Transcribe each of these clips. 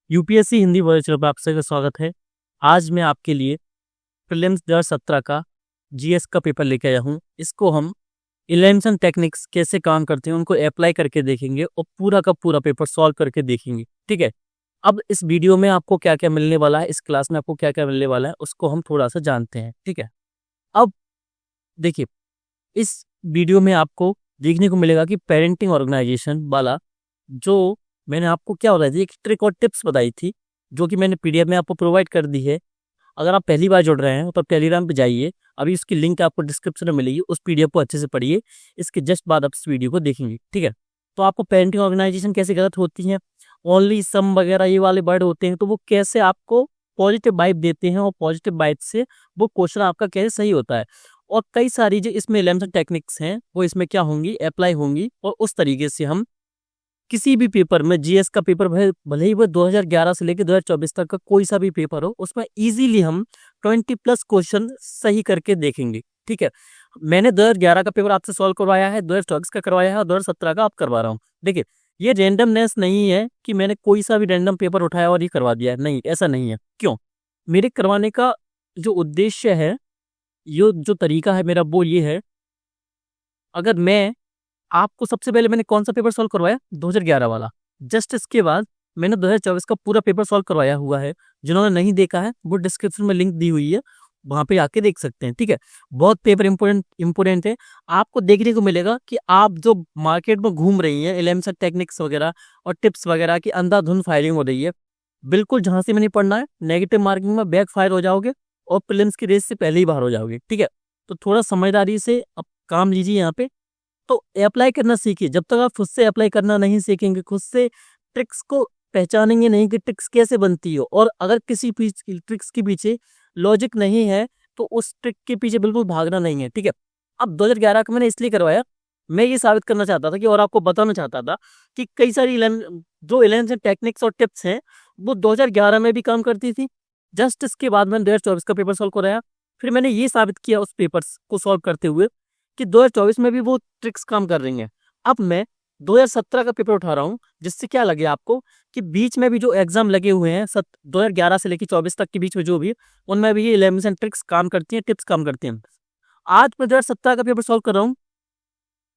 UPSC Hindi virtual में आप सभी का स्वागत है। आज मैं आपके लिए प्रीलिम्स 2017 का जीएस का पेपर लेके आया हूँ। इसको हम इलेमेंट्स टेक्निक्स कैसे काम करते हैं उनको अप्लाई करके देखेंगे और पूरा का पूरा पेपर सॉल्व करके देखेंगे। ठीक है, अब इस वीडियो में आपको क्या क्या मिलने वाला है, इस क्लास में आपको क्या क्या मिलने वाला है उसको हम थोड़ा सा जानते हैं। ठीक है, अब देखिए, इस वीडियो में आपको देखने को मिलेगा कि पेरेंटिंग ऑर्गेनाइजेशन वाला जो मैंने आपको क्या बताई थी, एक ट्रिक और टिप्स बताई थी जो कि मैंने पीडीएफ में आपको प्रोवाइड कर दी है। अगर आप पहली बार जुड़ रहे हैं तो टेलीग्राम पे जाइए, अभी इसकी लिंक आपको डिस्क्रिप्शन में मिलेगी, उस पीडीएफ को अच्छे से पढ़िए। इसके जस्ट बाद आप इस वीडियो को देखेंगे। ठीक है, तो आपको पेरेंटिंग ऑर्गेनाइजेशन कैसे गलत होती है, ओनली सम वगैरह ये वाले वर्ड होते हैं तो वो कैसे आपको पॉजिटिव वाइब देते हैं और पॉजिटिव वाइब से वो क्वेश्चन आपका कैसे सही होता है, और कई सारी जो इसमें एलिमेंट्स टेक्निक्स हैं वो इसमें क्या होंगी, अप्लाई होंगी। और उस तरीके से हम किसी भी पेपर में, जीएस का पेपर भले ही वो 2011 से लेकर 2024 तक का कोई सा भी पेपर हो, उसमें इजीली हम 20+ क्वेश्चन सही करके देखेंगे। ठीक है, मैंने 2011 का पेपर आपसे सॉल्व करवाया है, 2024 का करवाया है और 2017 का आप करवा रहा हूँ। देखिए, ये रेंडमनेस नहीं है कि मैंने कोई सा भी रैंडम पेपर उठाया और ये करवा दिया है, नहीं, ऐसा नहीं है। क्यों? मेरे करवाने का जो उद्देश्य है, ये जो तरीका है मेरा, वो ये है, अगर मैं आपको सबसे पहले मैंने कौन सा पेपर सॉल्व करवाया, 2011 वाला। जस्ट इसके बाद मैंने 2024 का पूरा पेपर सॉल्व करवाया हुआ है। जिन्होंने नहीं देखा है वो डिस्क्रिप्शन में लिंक दी हुई है, वहां पे आके देख सकते हैं। ठीक है, बहुत पेपर इंपोर्टेंट है। आपको देखने को मिलेगा कि आप जो मार्केट में घूम रही हैं एलिमेंट्स टेक्निक्स वगैरह और टिप्स वगैरह की अंधाधुंध फायरिंग हो रही है, बिल्कुल झांसी में नहीं पड़ना है। नेगेटिव मार्किंग में बैक फायर हो जाओगे और प्रीलिम्स की रेस से पहले ही बाहर हो जाओगे। ठीक है, तो थोड़ा समझदारी से अब काम लीजिए यहाँ पे। तो अप्लाई करना सीखिए। जब तक आप खुद से अप्लाई करना नहीं सीखेंगे, खुद से ट्रिक्स को पहचानेंगे नहीं कि ट्रिक्स कैसे बनती हो, और अगर किसी ट्रिक्स के पीछे लॉजिक नहीं है तो उस ट्रिक के पीछे बिल्कुल भागना नहीं है। ठीक है, अब 2011 का मैंने इसलिए करवाया, मैं ये साबित करना चाहता था कि, और आपको बताना चाहता था कि कई सारी जो इलेवन टेक्निक्स और टिप्स हैं वो 2011 में भी काम करती थी। जस्ट इसके बाद मैंने 2024 का पेपर सॉल्व कराया, फिर मैंने ये साबित किया उस पेपर्स को सॉल्व करते हुए कि 2024 में भी वो ट्रिक्स काम कर रही हैं। अब मैं 2017 का पेपर उठा रहा हूँ, जिससे क्या लगे आपको कि बीच में भी जो एग्जाम लगे हुए हैं 2011 से लेकर 24 तक के बीच में जो भी, उनमें भी ये इलेमेंट्स एंड ट्रिक्स काम करती हैं, टिप्स काम करती हैं। आज मैं 2017 का पेपर सॉल्व कर रहा हूँ।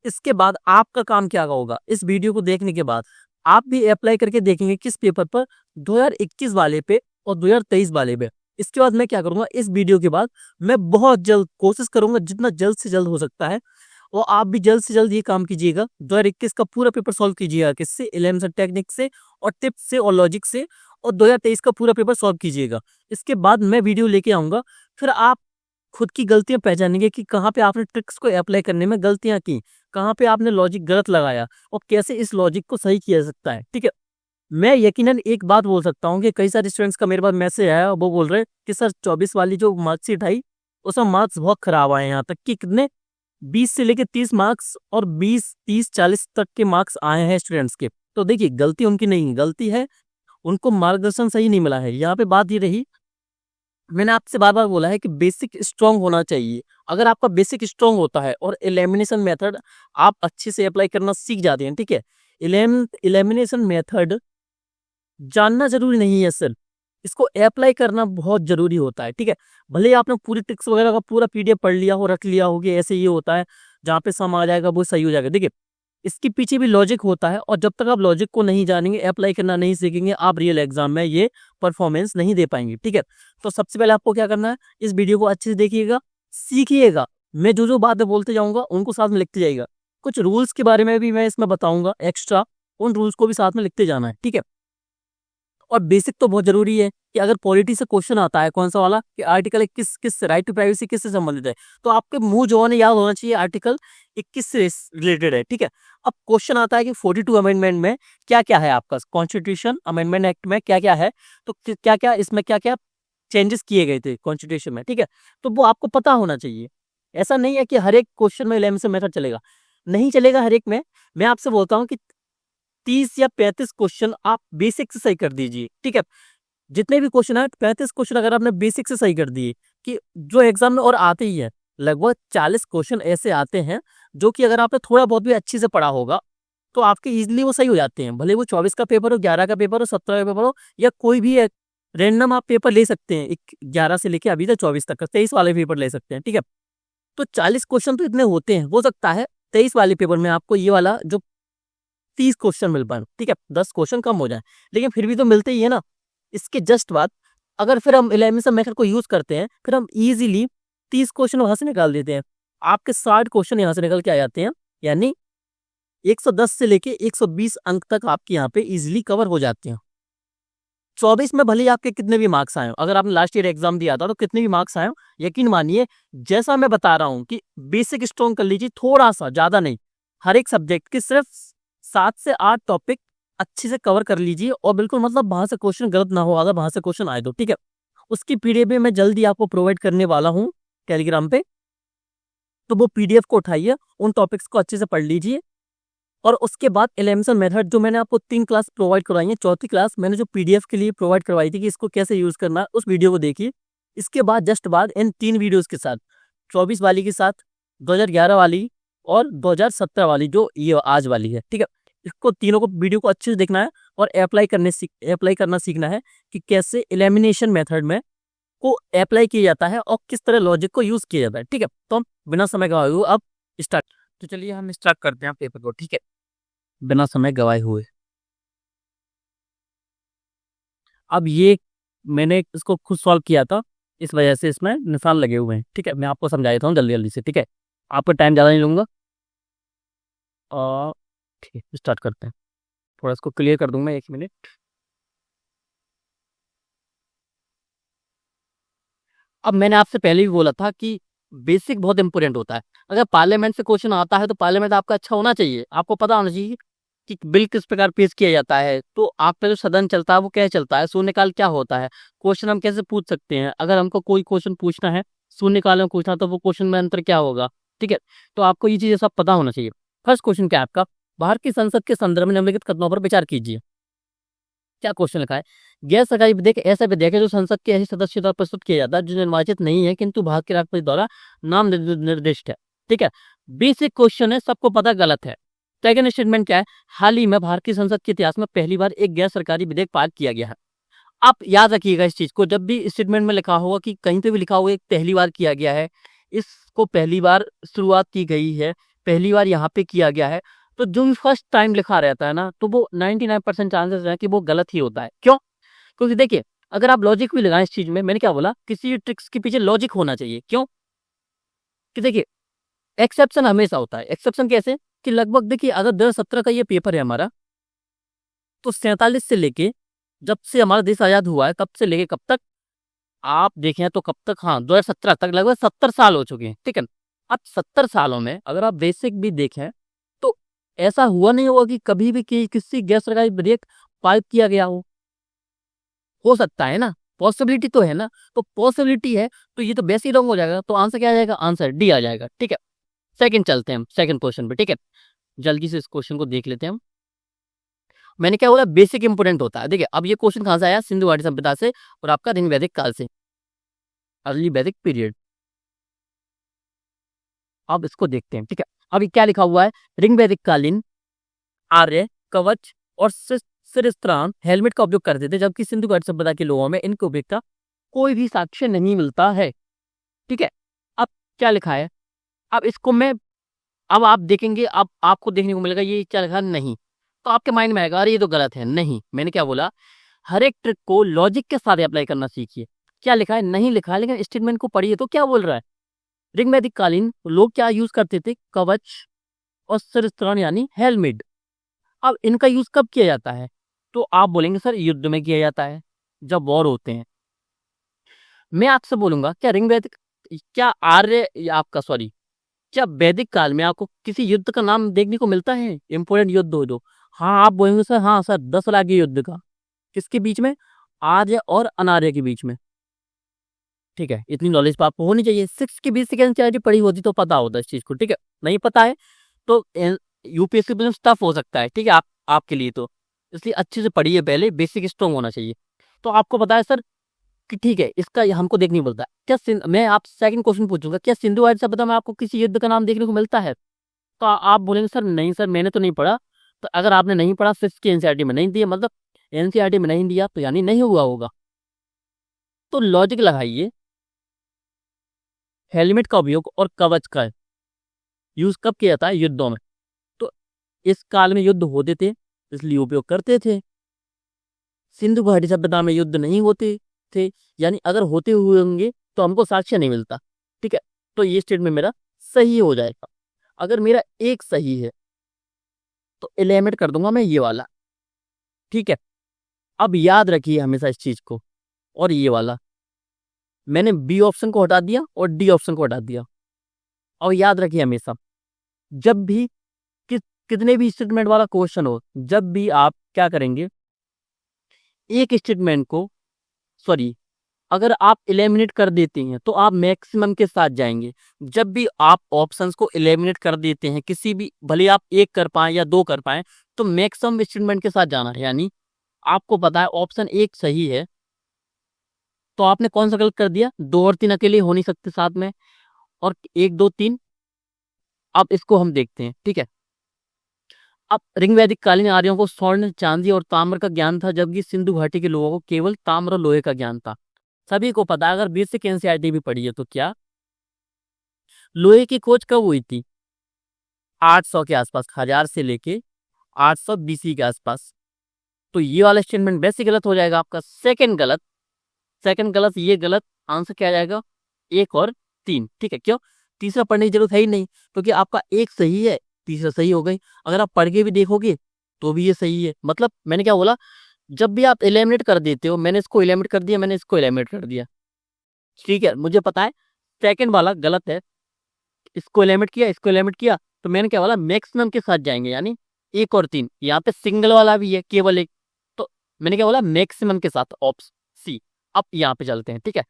इसके बाद आपका काम क्या होगा, इस वीडियो को देखने के बाद आप भी अप्लाई करके देखेंगे किस पेपर पर, 2021 वाले पे और 2023 वाले पे। इसके बाद मैं क्या करूंगा, इस वीडियो के बाद मैं बहुत जल्द कोशिश करूंगा जितना जल्द से जल्द हो सकता है, और आप भी जल्द से जल्द ये काम कीजिएगा। 2021 का पूरा पेपर सॉल्व कीजिएगा, किससे, एलिमेंट्स टेक्निक से और टिप्स से और लॉजिक से, और 2023 का पूरा पेपर सॉल्व कीजिएगा। इसके बाद मैं वीडियो लेके आऊंगा, फिर आप खुद की गलतियां पहचानेंगे कि कहाँ पे आपने ट्रिक्स को अप्लाई करने में गलतियां की, कहाँ पे आपने लॉजिक गलत लगाया और कैसे इस लॉजिक को सही किया जा सकता है। ठीक है, मैं यकीनन एक बात बोल सकता हूँ कि कई सारे स्टूडेंट्स का मेरे पास मैसेज आया, वो बोल रहे कि सर 24 वाली जो मार्कशीट आई उसमें मार्क्स बहुत खराब आए, यहाँ तक कि कितने 20 से लेके 30 मार्क्स और 20, 30, 40 तक के मार्क्स आए हैं स्टूडेंट्स के। तो देखिए, गलती उनकी नहीं, गलती है उनको मार्गदर्शन सही नहीं मिला है। यहाँ पे बात ये रही, मैंने आपसे बार बार बोला है कि बेसिक स्ट्रांग होना चाहिए। अगर आपका बेसिक स्ट्रांग होता है और एलिमिनेशन मेथड आप अच्छे से अप्लाई करना सीख जाते हैं, ठीक है, एलिमिनेशन मेथड जानना जरूरी नहीं है सर, इसको अप्लाई करना बहुत जरूरी होता है। ठीक है, भले ही आपने पूरी ट्रिक्स वगैरह का पूरा पीडीएफ पढ़ लिया हो, रख लिया हो कि ऐसे ये होता है, जहाँ पे सम आ जाएगा वो सही हो जाएगा। देखिए, इसके पीछे भी लॉजिक होता है, और जब तक आप लॉजिक को नहीं जानेंगे, अप्लाई करना नहीं सीखेंगे, आप रियल एग्जाम में ये परफॉर्मेंस नहीं दे पाएंगे। ठीक है, तो सबसे पहले आपको क्या करना है, इस वीडियो को अच्छे से देखिएगा, सीखिएगा। मैं जो जो बातें बोलते जाऊंगा उनको साथ में लिखते जाइएगा। कुछ रूल्स के बारे में भी मैं इसमें बताऊंगा एक्स्ट्रा, उन रूल्स को भी साथ में लिखते जाना है। ठीक है, और बेसिक तो बहुत जरूरी है कि अगर पॉलिटी से क्वेश्चन आता है, कौन सा वाला, कि आर्टिकल 21 किस राइट टू प्राइवेसी किससे संबंधित है, तो आपके मुंह जो है याद होना चाहिए आर्टिकल 21 से रिलेटेड है। ठीक है, अब क्वेश्चन आता है कि 42 अमेंडमेंट में क्या क्या है, आपका कॉन्स्टिट्यूशन अमेंडमेंट एक्ट में क्या क्या है, तो क्या क्या इसमें क्या क्या चेंजेस किए गए थे कॉन्स्टिट्यूशन में। ठीक है, तो वो आपको पता होना चाहिए। ऐसा नहीं है कि हर एक क्वेश्चन में एलिमिनेशन मेथड चलेगा, नहीं चलेगा हर एक में। मैं आपसे बोलता हूँ कि 30 या 35 क्वेश्चन आप बेसिक से सही कर दीजिए। ठीक है, जितने भी क्वेश्चन है 35 क्वेश्चन अगर आपने बेसिक से सही कर दिए, कि जो एग्जाम में और आते ही है, लगभग 40 क्वेश्चन ऐसे आते हैं जो कि अगर आपने थोड़ा बहुत भी अच्छे से पढ़ा होगा तो आपके इजीली वो सही हो जाते हैं। भले वो 24 का पेपर हो, 11 का पेपर हो, 17 का पेपर हो, या कोई भी रैंडम आप पेपर ले सकते हैं। 11 से लेके अभी तक 24 तक का 23 वाले पेपर ले सकते हैं, ठीक है। तो 40 क्वेश्चन तो इतने होते हैं, हो सकता है 23 वाले पेपर में आपको ये वाला जो 30 क्वेश्चन मिल पाए, ठीक है, 10 क्वेश्चन कम हो जाए, लेकिन फिर भी तो मिलते ही है ना। इसके जस्ट बाद अगर फिर हम एलिमिनेशन मेथड को यूज करते हैं, फिर हम इजीली 30 क्वेश्चन वहां से निकाल देते हैं। आपके 60 क्वेश्चन यहाँ से निकल के आ जाते हैं, यानी 110 से लेके 120 अंक तक आपके यहाँ पे इजीली कवर हो जाते हैं। 24 में भले ही आपके कितने भी मार्क्स आए हो, अगर आपने लास्ट ईयर एग्जाम दिया था तो कितने भी मार्क्स आए हो, यकीन मानिए जैसा मैं बता रहा हूँ कि बेसिक स्ट्रॉन्ग कर लीजिए, थोड़ा सा, ज्यादा नहीं। हर एक सब्जेक्ट के सिर्फ 7 से 8 टॉपिक अच्छे से कवर कर लीजिए, और बिल्कुल मतलब वहां से क्वेश्चन गलत ना हो अगर वहां से क्वेश्चन आए तो, ठीक है। उसकी पीडीएफ भी मैं जल्दी आपको प्रोवाइड करने वाला हूँ टेलीग्राम पे, तो वो पीडीएफ को उठाइए, उन टॉपिक्स को अच्छे से पढ़ लीजिए। और उसके बाद एलिमिनेशन मेथड जो मैंने आपको 3 क्लास प्रोवाइड करवाई है, चौथी क्लास मैंने जो पीडीएफ के लिए प्रोवाइड करवाई थी कि इसको कैसे यूज करना है, उस वीडियो को देखिए। इसके बाद जस्ट बाद इन 3 वीडियोस के साथ, 24 वाली के साथ, 2011 वाली और 2017 वाली जो ये आज वाली है, ठीक है, इसको तीनों को वीडियो को अच्छे से देखना है और अप्लाई करना सीखना है कि कैसे एलिमिनेशन मेथड में को अप्लाई किया जाता है और किस तरह लॉजिक को यूज किया जाता है, ठीक है। तो हम बिना समय गवाए हुए अब स्टार्ट, तो चलिए हम स्टार्ट करते हैं पेपर को, ठीक है, बिना समय गवाए हुए। अब ये मैंने इसको खुद सॉल्व किया था, इस वजह से इसमें निशान लगे हुए हैं, ठीक है। मैं आपको समझा देता हूँ जल्दी जल्दी से, ठीक है, आपका टाइम ज़्यादा नहीं लूँगा। और ठीक है, स्टार्ट करते हैं। थोड़ा इसको क्लियर कर दूंगा, 1 मिनट। अब मैंने आपसे पहले भी बोला था कि बेसिक बहुत इंपॉर्टेंट होता है। अगर पार्लियामेंट से क्वेश्चन आता है तो पार्लियामेंट आपका अच्छा होना चाहिए, आपको पता होना चाहिए कि बिल किस प्रकार पेश किया जाता है, तो आपका जो सदन चलता है वो कैसे चलता है, शून्यकाल क्या होता है, क्वेश्चन हम कैसे पूछ सकते हैं, अगर हमको कोई क्वेश्चन पूछना है शून्यकाल में पूछना तो वो क्वेश्चन में अंतर क्या होगा, ठीक है। तो आपको ये चीजें सब पता होना चाहिए। फर्स्ट क्वेश्चन क्या है आपका, भारत की संसद के संदर्भ में निम्नलिखित कथनों पर विचार कीजिए। क्या क्वेश्चन लिखा है, गैर सरकारी विधेयक ऐसा विधेयक है जो संसद के ऐसे सदस्य द्वारा प्रस्तुत किया जाता है जो निर्वाचित नहीं है किंतु भारत के राष्ट्रपति द्वारा नाम निर्दिष्ट है, ठीक है। बेसिक क्वेश्चन है, सबको पता गलत है। सेकंड स्टेटमेंट क्या है, हाल ही में भारत की संसद के इतिहास में पहली बार एक गैर सरकारी विधेयक पारित किया गया है। आप याद रखिएगा इस चीज को, जब भी स्टेटमेंट में लिखा होगा कि कहीं पे भी लिखा होगा पहली बार किया गया है, इसको पहली बार शुरुआत की गई है, पहली बार यहाँ पे किया गया है, तो जो भी फर्स्ट टाइम लिखा रहता है ना, तो वो 99% चांसेस है कि वो गलत ही होता है। क्यों? क्योंकि देखिए अगर आप लॉजिक भी लगाएं इस चीज में, मैंने क्या बोला, किसी ट्रिक्स के पीछे लॉजिक होना चाहिए। क्यों? कि देखिए एक्सेप्शन हमेशा होता है। एक्सेप्शन कैसे, कि लगभग देखिए अगर 2017 का ये पेपर है हमारा, तो 47 से लेके जब से हमारा देश आजाद हुआ है तब से लेके कब तक आप देखें तो कब तक, हाँ 2017 तक लगभग 70 साल हो चुके हैं, ठीक है। अब 70 सालों में अगर आप बेसिक भी देखें तो ऐसा हुआ नहीं होगा कि कभी भी किसी गैर सरकारी विधेयक पारित किया गया हो सकता है ना, पॉसिबिलिटी तो है ना, तो पॉसिबिलिटी है तो ये तो वैसे ही रॉन्ग हो जाएगा, तो आंसर क्या आ जाएगा, आंसर डी आ जाएगा, ठीक है। सेकंड चलते हैं हम, सेकंड क्वेश्चन पे, ठीक है, जल्दी से इस क्वेश्चन को देख लेते हैं हम। मैंने क्या बोला, बेसिक इंपोर्टेंट होता है। देखिए अब ये क्वेश्चन कहां से आया, सिंधु घाटी सभ्यता से और आपका ऋण वैदिक काल से, अर्ली वैदिक पीरियड। अब इसको देखते हैं, ठीक है। अभी क्या लिखा हुआ है, ऋण वैदिक कालीन आर्य कवच और सिरस्त्राण हेलमेट का उपयोग करते थे, जबकि सिंधु घाटी सभ्यता के लोगों में इनके उपयोग का कोई भी साक्ष्य नहीं मिलता है, ठीक है। अब क्या लिखा है, अब इसको मैं, अब आप देखेंगे, अब आपको देखने को मिलेगा ये क्या लिखा है, नहीं, तो आपके माइंड में आएगा अरे ये तो गलत है। नहीं, मैंने क्या बोला, हर एक ट्रिक को लॉजिक के साथ अप्लाई करना सीखिए। क्या लिखा है, नहीं लिखा है, लेकिन स्टेटमेंट को पढ़िए तो क्या बोल रहा है, ऋग वैदिक कालीन लोग क्या यूज करते थे, कवच और सिरस्त्राण यानी हेलमेट। अब इनका यूज कब किया जाता है, तो आप बोलेंगे सर युद्ध में किया जाता है, जब वॉर होते हैं। मैं आपसे बोलूंगा क्या ऋग वैदिक, क्या आर्य या आपका सॉरी, क्या वैदिक काल में आपको किसी युद्ध का नाम देखने को मिलता है, इंपोर्टेंट युद्ध हो जो, हाँ आप बोलेंगे सर, हाँ सर 10 लाख के युद्ध का, किसके बीच में, आर्य और अनार्य के बीच में, ठीक है। इतनी नॉलेज तो आपको होनी चाहिए, 6 की 20 सेकेंड चैरिटी पढ़ी होती तो पता होता इस चीज को, ठीक है। नहीं पता है तो यूपीएससी में टफ हो सकता है, ठीक है, आपके लिए तो, इसलिए अच्छे से पढ़िए, पहले बेसिक स्ट्रॉन्ग होना चाहिए। तो आपको पता है सर कि ठीक है, इसका हमको देखने को मिलता है क्या, मैं आप सेकंड क्वेश्चन पूछूंगा, क्या सिंधु घाटी सभ्यता में आपको किसी युद्ध का नाम देखने को मिलता है, तो आप बोलेंगे सर नहीं सर मैंने तो नहीं पढ़ा, तो अगर आपने नहीं पढ़ा, फिफ्थ की एनसीईआरटी में नहीं दिया, मतलब एनसीईआरटी में नहीं दिया तो यानी नहीं हुआ होगा। तो लॉजिक लगाइए, हेलमेट का उपयोग और कवच का यूज कब किया जाता है? युद्धों में। तो इस काल में युद्ध होते थे इसलिए उपयोग करते थे। सिंधु घाटी सभ्यता में युद्ध नहीं होते थे, यानी अगर होते हुए होंगे तो हमको साक्ष्य नहीं मिलता। ठीक है, तो ये स्टेटमेंट मेरा सही हो जाएगा। अगर मेरा एक सही है तो एलिमिनेट कर दूंगा मैं ये वाला। ठीक है, अब याद रखिए हमेशा इस चीज को, और ये वाला मैंने बी ऑप्शन को हटा दिया और डी ऑप्शन को हटा दिया। और याद रखिए हमेशा, जब भी कितने भी स्टेटमेंट वाला क्वेश्चन हो, जब भी आप क्या करेंगे, एक स्टेटमेंट को, सॉरी, अगर आप एलिमिनेट कर देते हैं तो आप मैक्सिमम के साथ जाएंगे। जब भी आप ऑप्शंस को एलिमिनेट कर देते हैं, किसी भी, भले आप एक कर पाए या दो कर पाए, तो मैक्सिमम स्टेटमेंट के साथ जाना है। यानी आपको पता है ऑप्शन एक सही है, तो आपने कौन सा गलत कर दिया? 2 और 3 अकेले हो नहीं सकते साथ में, और 1 2 3। अब इसको हम देखते हैं। ठीक है, अब ऋग वैदिक कालीन आर्यों को स्वर्ण, चांदी और ताम्र का ज्ञान था, जबकि सिंधु घाटी के लोगों को केवल ताम्र और लोहे का ज्ञान था। सभी को पता है, अगर बेसिक एनसीईआरटी भी पढ़ी है तो क्या लोहे की खोज कब हुई थी? 800 के आसपास, 1000 से लेके 800 बीसी के आसपास। तो ये वाला स्टेटमेंट वैसे गलत हो जाएगा आपका। सेकंड गलत, सेकंड गलत, ये गलत। आंसर क्या आ जाएगा? 1 और 3। ठीक है, क्यों? तीसरा पढ़ने की जरूरत है ही नहीं, क्योंकि आपका एक सही है, तीसरा सही हो गई। अगर आप पढ़ के भी देखोगे तो भी ये सही है। मतलब मैंने क्या बोला, जब भी आप एलिमिनेट कर देते हो, मैंने इसको एलिमिनेट कर दिया, मैंने इसको एलिमिनेट कर दिया। ठीक है, मुझे पता है सेकंड वाला गलत है, इसको एलिमिनेट किया, इसको एलिमिनेट किया, तो मैंने क्या बोला, मैक्सिमम के साथ जाएंगे, यानी 1 और 3। यहाँ पे सिंगल वाला भी है, केवल एक, तो मैंने क्या बोला, मैक्सिमम के साथ, ऑप्शन सी। अब यहाँ पे चलते हैं। ठीक है,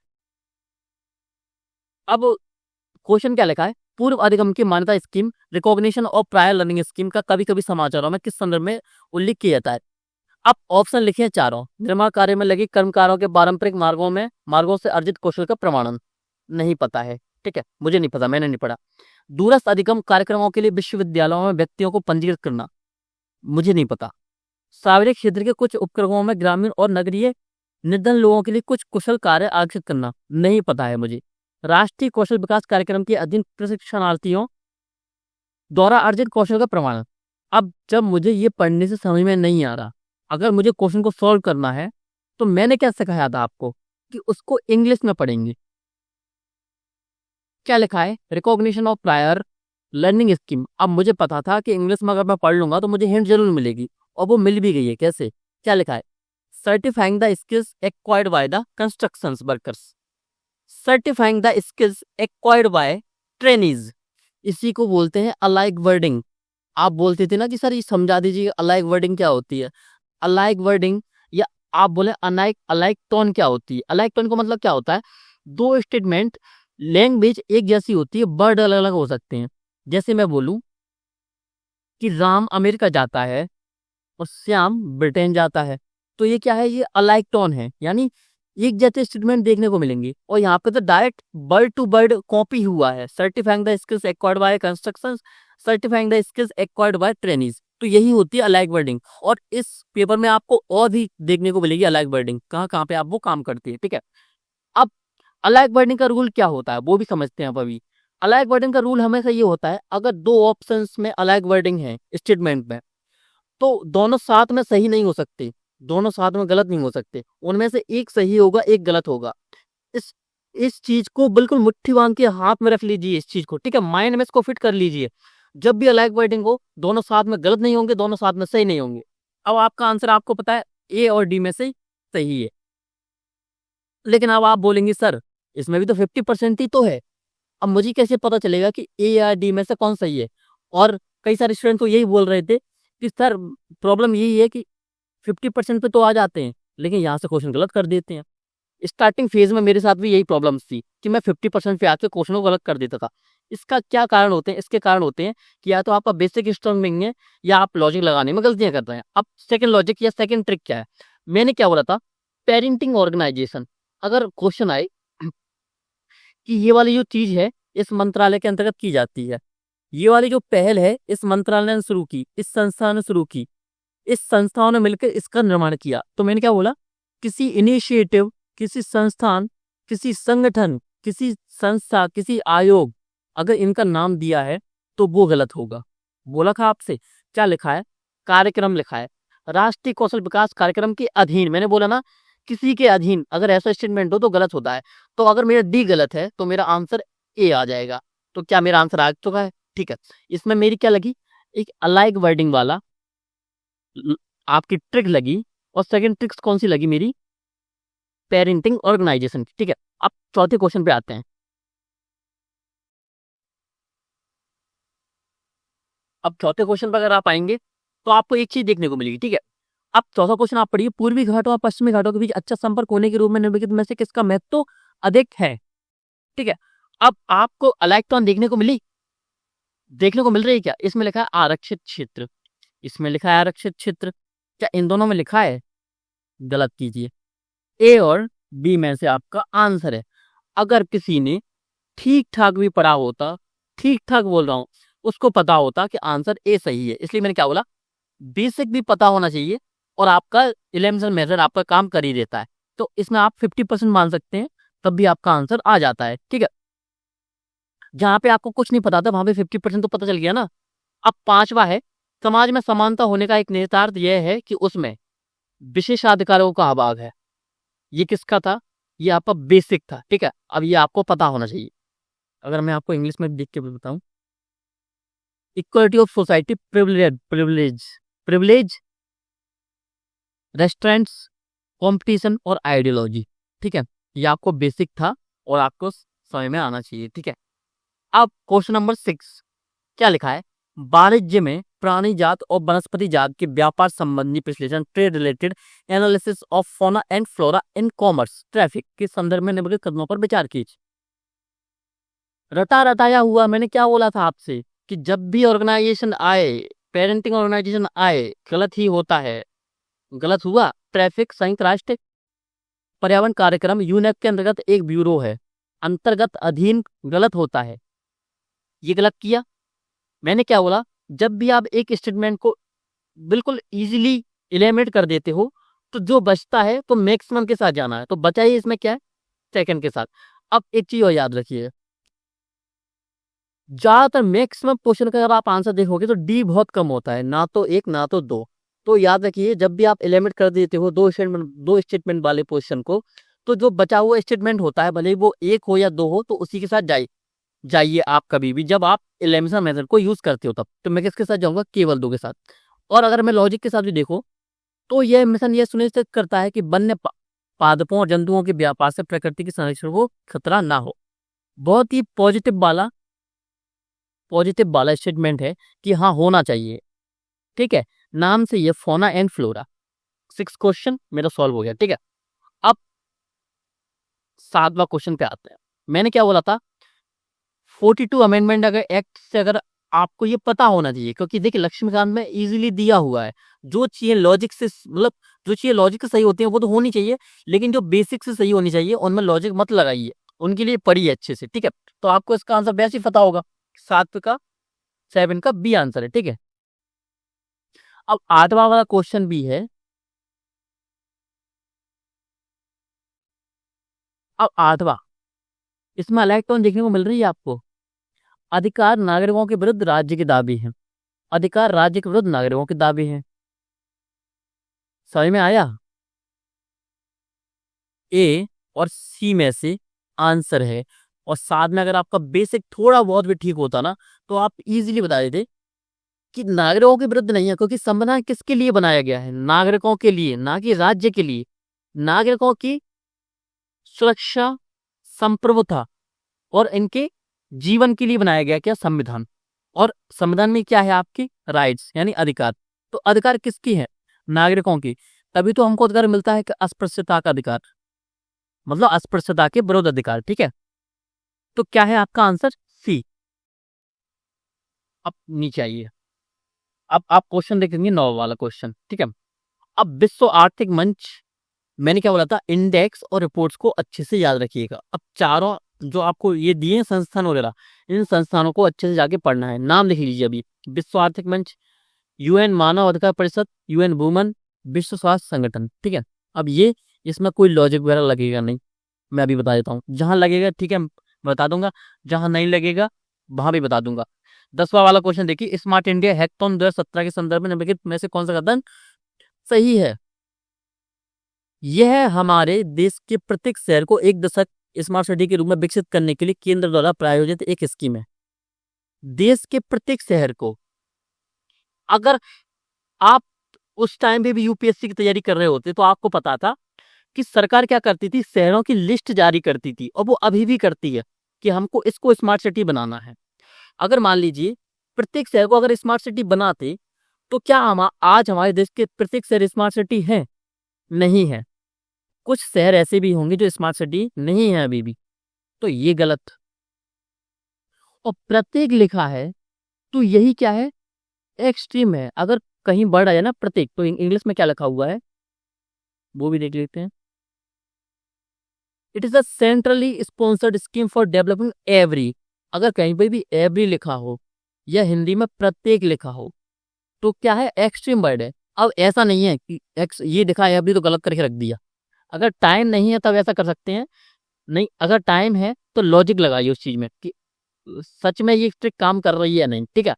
अब क्वेश्चन क्या लिखा है? पूर्व अधिगम की मान्यता scheme, recognition of prior learning scheme का कभी कभी समाचारों में किस संदर्भ में उल्लेख किया जाता है? अब ऑप्शन लिखे हैं चारों। निर्माण कार्य में लगे कर्मकारों के पारंपरिक मार्गों से अर्जित कौशल का प्रमाणन। नहीं पता है। ठीक है, मुझे नहीं पता, मैंने नहीं पढ़ा। दूरस्थ अधिगम कार्यक्रमों के लिए विश्वविद्यालयों में व्यक्तियों को पंजीकृत करना। मुझे नहीं पता। सार्वजनिक क्षेत्र के कुछ उपक्रमों में ग्रामीण और नगरीय निर्धन लोगों के लिए कुछ कुशल कार्य आकर्षित करना। नहीं पता है मुझे। राष्ट्रीय कौशल विकास कार्यक्रम के अधीन प्रशिक्षणार्थियों द्वारा अर्जित कौशल का प्रमाणन। अब जब मुझे ये पढ़ने से समझ में नहीं आ रहा, अगर मुझे क्वेश्चन को सॉल्व करना है तो मैंने क्या सिखाया था आपको कि उसको इंग्लिश में पढ़ेंगे। क्या लिखा है? Recognition of prior learning scheme. अब मुझे पता था कि इंग्लिश में अगर मैं पढ़ लूंगा तो मुझे हिंट जरूर मिलेगी, और वो मिल भी गई है। कैसे? क्या लिखा है? Certifying the skills acquired by the construction workers, certifying the skills acquired by trainees. इसी को बोलते हैं अलाइक वर्डिंग। आप बोलते थे ना कि सर ये समझा दीजिए अलाइक वर्डिंग क्या होती है। अलाइक वर्डिंग, या आप बोले अनाइक अलाइक टोन क्या होती है। अलाइक टोन का मतलब क्या होता है? दो स्टेटमेंट, लैंग्वेज एक जैसी होती है, वर्ड अलग अलग हो सकते हैं। जैसे मैं बोलूं कि राम अमेरिका जाता है और श्याम ब्रिटेन जाता है, तो ये क्या है? ये अलाइक टोन है, यानी एक जैसे स्टेटमेंट देखने को मिलेंगे। और यहाँ पे तो direct word to word copy हुआ है। Certifying the skills acquired by construction, certifying the skills acquired by trainees. तो यही होती है अलाइक वर्डिंग। और इस पेपर में आपको और भी देखने को मिलेगी अलाइक वर्डिंग, कहाँ कहाँ पे आप वो काम करती है। ठीक है, अब अलाइक वर्डिंग का रूल क्या होता है वो भी समझते हैं। अब अभी अलाइक वर्डिंग का रूल हमेशा ये होता है, अगर दो ऑप्शंस में अलाइक वर्डिंग है स्टेटमेंट में, तो दोनों साथ में सही नहीं हो सकते, दोनों साथ में गलत नहीं हो सकते। उनमें से एक सही होगा, एक गलत होगा। इस इस चीज को बिल्कुल मुट्ठी बांध के हाथ में रख लीजिए, इस चीज को। ठीक है, माइंड में इसको फिट कर लीजिए। जब भी अलाइक वर्डिंग हो, दोनों साथ में गलत नहीं होंगे, दोनों साथ में सही नहीं होंगे। अब आपका आंसर आपको पता है ए और डी में से सही है। लेकिन अब आप बोलेंगे सर इसमें भी तो 50% ही तो है, अब मुझे कैसे पता चलेगा कि ए या डी में से कौन सही है? और कई सारे स्टूडेंट तो यही बोल रहे थे कि सर प्रॉब्लम यही है कि 50% पे तो आ जाते हैं, लेकिन यहाँ से क्वेश्चन गलत कर देते हैं। स्टार्टिंग फेज में मेरे साथ भी यही प्रॉब्लम्स थी कि मैं 50% पे आके क्वेश्चन को गलत कर देता था। इसका क्या कारण होते हैं? इसके कारण होते हैं कि या तो आपका बेसिक स्ट्रॉन्ग नहीं है, या आप लॉजिक लगाने में गलतियां कर रहे हैं। अब सेकंड लॉजिक या सेकंड ट्रिक क्या है? मैंने क्या बोला था? Parenting organisation. अगर क्वेश्चन आए कि ये वाली जो चीज है इस मंत्रालय के अंतर्गत की जाती है, ये वाली जो पहल है इस मंत्रालय ने शुरू की, इस संस्था ने शुरू की, इस संस्थाओं ने मिलकर इसका निर्माण किया। तो मैंने क्या बोला, किसी इनिशिएटिव, किसी संस्थान, किसी संगठन, किसी संस्था, किसी आयोग अगर इनका नाम दिया है तो वो गलत होगा। बोला था आपसे, क्या लिखा है, कार्यक्रम लिखा है, राष्ट्रीय कौशल विकास कार्यक्रम के अधीन। मैंने बोला ना किसी के अधीन, अगर ऐसा स्टेटमेंट हो तो गलत होता है। तो अगर मेरा डी गलत है तो मेरा आंसर ए आ जाएगा। तो क्या मेरा आंसर आ चुका है? ठीक है, इसमें मेरी क्या लगी, एक अलाइक वर्डिंग वाला आपकी ट्रिक लगी। और सेकंड ट्रिक्स कौन सी लगी मेरी, पेरेंटिंग ऑर्गेनाइजेशन की। ठीक है, अब चौथे क्वेश्चन पे आते हैं। अब चौथे क्वेश्चन पर अगर आप आएंगे तो आपको एक चीज देखने को मिलेगी। ठीक है, अब चौथा क्वेश्चन आप पढ़िए, पूर्वी घाटों और पश्चिमी घाटों के बीच अच्छा संपर्क होने के रूप में निम्नलिखित में से किसका महत्व अधिक है? ठीक है, अब आपको इलेक्ट्रॉन देखने को मिली, देखने को मिल रही है क्या? इसमें लिखा है आरक्षित क्षेत्र, इसमें लिखा है आरक्षित क्षेत्र। क्या इन दोनों में लिखा है? गलत कीजिए, ए और बी में से आपका आंसर है। अगर किसी ने ठीक ठाक भी पढ़ा होता, ठीक ठाक बोल रहा हूं, उसको पता होता कि आंसर ए सही है। इसलिए मैंने क्या बोला, बेसिक भी पता होना चाहिए और आपका इलेमेंटल मेथड आपका काम कर ही देता है। तो इसमें आप 50% मान सकते हैं, तब भी आपका आंसर आ जाता है। ठीक है, जहां पे आपको कुछ नहीं पता था वहां पे 50% तो पता चल गया ना। अब पांचवा है, समाज में समानता होने का एक निहितार्थ यह है कि उसमें विशेषाधिकारों का अभाव है। ये किसका था? ये आपका बेसिक था। ठीक है, अब ये आपको पता होना चाहिए। अगर मैं आपको इंग्लिश में देख के बताऊं, equality of society, privilege privilege privilege restaurants, competition और आइडियोलॉजी। ठीक है, ये आपको बेसिक था और आपको समझ में आना चाहिए। ठीक है, अब क्वेश्चन नंबर 6 क्या लिखा है, वाणिज्य में प्राणी जात और वनस्पति जात के व्यापार संबंधी विश्लेषण, trade related analysis of fauna and flora in commerce traffic के संदर्भ में निम्नलिखित कदमों पर विचार कीजिए। रटा रटाया हुआ, मैंने क्या बोला था आपसे कि जब भी ऑर्गेनाइजेशन आए, पेरेंटिंग ऑर्गेनाइजेशन आए, गलत ही होता है। गलत हुआ। ट्रैफिक संयुक्त राष्ट्र पर्यावरण कार्यक्रम यूनेप के अंतर्गत एक ब्यूरो है, अंतर्गत अधीन गलत होता है। ये गलत किया। मैंने क्या बोला, जब भी आप एक स्टेटमेंट को बिल्कुल इजीली एलिमिनेट कर देते हो तो जो बचता है तो मैक्सिमम के साथ जाना है। तो बचाइए इसमें क्या है, सेकंड के साथ। अब एक चीज और याद रखिए, ज्यादातर मैक्सिमम क्वेश्चन का अगर आप आंसर देखोगे तो डी बहुत कम होता है, ना तो एक ना तो दो। तो याद रखिए, जब भी आप एलिमिनेट कर देते हो दो स्टेटमेंट वाले क्वेश्चन को, तो जो बचा हुआ स्टेटमेंट होता है, भले ही वो एक हो या दो हो, तो उसी के साथ जाइए आप कभी भी जब आप एलिमिनेशन मेथड को यूज करते हो तब। तो मैं किसके साथ जाऊंगा, केवल दो के साथ। और अगर मैं लॉजिक के साथ भी देखो तो यह मिशन यह सुनिश्चित करता है कि वन्य पादपों और जंतुओं के व्यापार से प्रकृति के संरक्षण को खतरा ना हो। बहुत ही पॉजिटिव वाला स्टेटमेंट है कि हाँ होना चाहिए। ठीक है, नाम से ये फौना एंड फ्लोरा। 6 क्वेश्चन मेरा सॉल्व हो गया। ठीक है, अब 7वां क्वेश्चन पे आते हैं। मैंने क्या बोला था, 42 अमेंडमेंट अगर एक्ट से अगर आपको ये पता होना चाहिए, क्योंकि देखिए लक्ष्मीकांत में इजीली दिया हुआ है। जो चीजें लॉजिक से मतलब जो चीजें लॉजिक से सही होती हैं वो तो होनी चाहिए, लेकिन जो बेसिक से सही होनी चाहिए उनमें लॉजिक मत लगाइए, उनके लिए पढ़िए अच्छे से। ठीक है, तो आपको इसका आंसर वैसे ही पता होगा, 7 का बी आंसर है। ठीक है, अब 8वां वाला क्वेश्चन भी है। अब 8वां, इसमें इलेक्ट्रॉन देखने को मिल रही है आपको। अधिकार नागरिकों के विरुद्ध राज्य के दावे हैं, अधिकार राज्य के विरुद्ध नागरिकों के दावे हैं। समझ में आया? ए और सी में से आंसर है। और साथ में अगर आपका बेसिक थोड़ा बहुत भी ठीक होता ना तो आप इजीली बता देते कि नागरिकों के विरुद्ध नहीं है, क्योंकि संविधान किसके लिए बनाया गया है, नागरिकों के लिए, ना कि राज्य के लिए। नागरिकों की सुरक्षा, संप्रभुता और इनके जीवन के लिए बनाया गया क्या, संविधान। और संविधान में क्या है, आपके राइट्स यानी अधिकार। तो अधिकार किसकी है, नागरिकों की। तभी तो हमको अधिकार मिलता है कि अस्पृश्यता का अधिकार, मतलब अस्पृश्यता के विरोध अधिकार। ठीक है, तो क्या है आपका आंसर, सी। अब नीचे आइए, अब आप क्वेश्चन देखेंगे 9 वाला क्वेश्चन। ठीक है, अब विश्व आर्थिक मंच, मैंने क्या बोला था, इंडेक्स और रिपोर्ट्स को अच्छे से याद रखिएगा। अब चारों जो आपको ये दिए संस्थान वगैरह, इन संस्थानों को अच्छे से जाके पढ़ना है। नाम लिख लीजिए अभी, विश्व आर्थिक मंच, यूएन मानव अधिकार परिषद, यूएन वुमन, विश्व स्वास्थ्य संगठन। ठीक है, अब ये इसमें कोई लॉजिक वगैरह लगेगा नहीं, मैं अभी बता देता हूँ। जहां लगेगा ठीक है बता दूंगा, जहां नहीं लगेगा वहां भी बता दूंगा। 10वां वाला क्वेश्चन देखिए, स्मार्ट इंडिया हैकाथॉन 2017 के संदर्भ में निम्नलिखित में से कौन सा कथन सही है? यह हमारे देश के प्रत्येक शहर को एक दशक स्मार्ट सिटी के रूप में विकसित करने के लिए केंद्र द्वारा प्रायोजित एक स्कीम है। देश के प्रत्येक शहर को, अगर आप उस टाइम पे भी यूपीएससी की तैयारी कर रहे होते तो आपको पता था कि सरकार क्या करती थी, शहरों की लिस्ट जारी करती थी, और वो अभी भी करती है कि हमको इसको स्मार्ट सिटी बनाना है। अगर मान लीजिए प्रत्येक शहर को अगर स्मार्ट सिटी बनाते तो क्या हम आज हमारे देश के प्रत्येक शहर स्मार्ट सिटी है? नहीं है। कुछ शहर ऐसे भी होंगे जो स्मार्ट सिटी नहीं है अभी भी, तो ये गलत। और प्रत्येक लिखा है तो यही क्या है, एक्सट्रीम है। अगर कहीं बढ़ आया ना प्रत्येक, तो इंग्लिश में क्या लिखा हुआ है वो भी देख लेते हैं। It is a centrally sponsored scheme for developing every. अगर कहीं पे भी एवरी लिखा हो या हिंदी में प्रत्येक लिखा हो तो क्या है, एक्सट्रीम वर्ड है। अब ऐसा नहीं है कि ये लिखा है एवरी तो गलत करके रख दिया। अगर टाइम नहीं है तब ऐसा कर सकते हैं, नहीं अगर टाइम है तो लॉजिक लगाइए उस चीज में कि सच में ये ट्रिक काम कर रही है नहीं। ठीक है,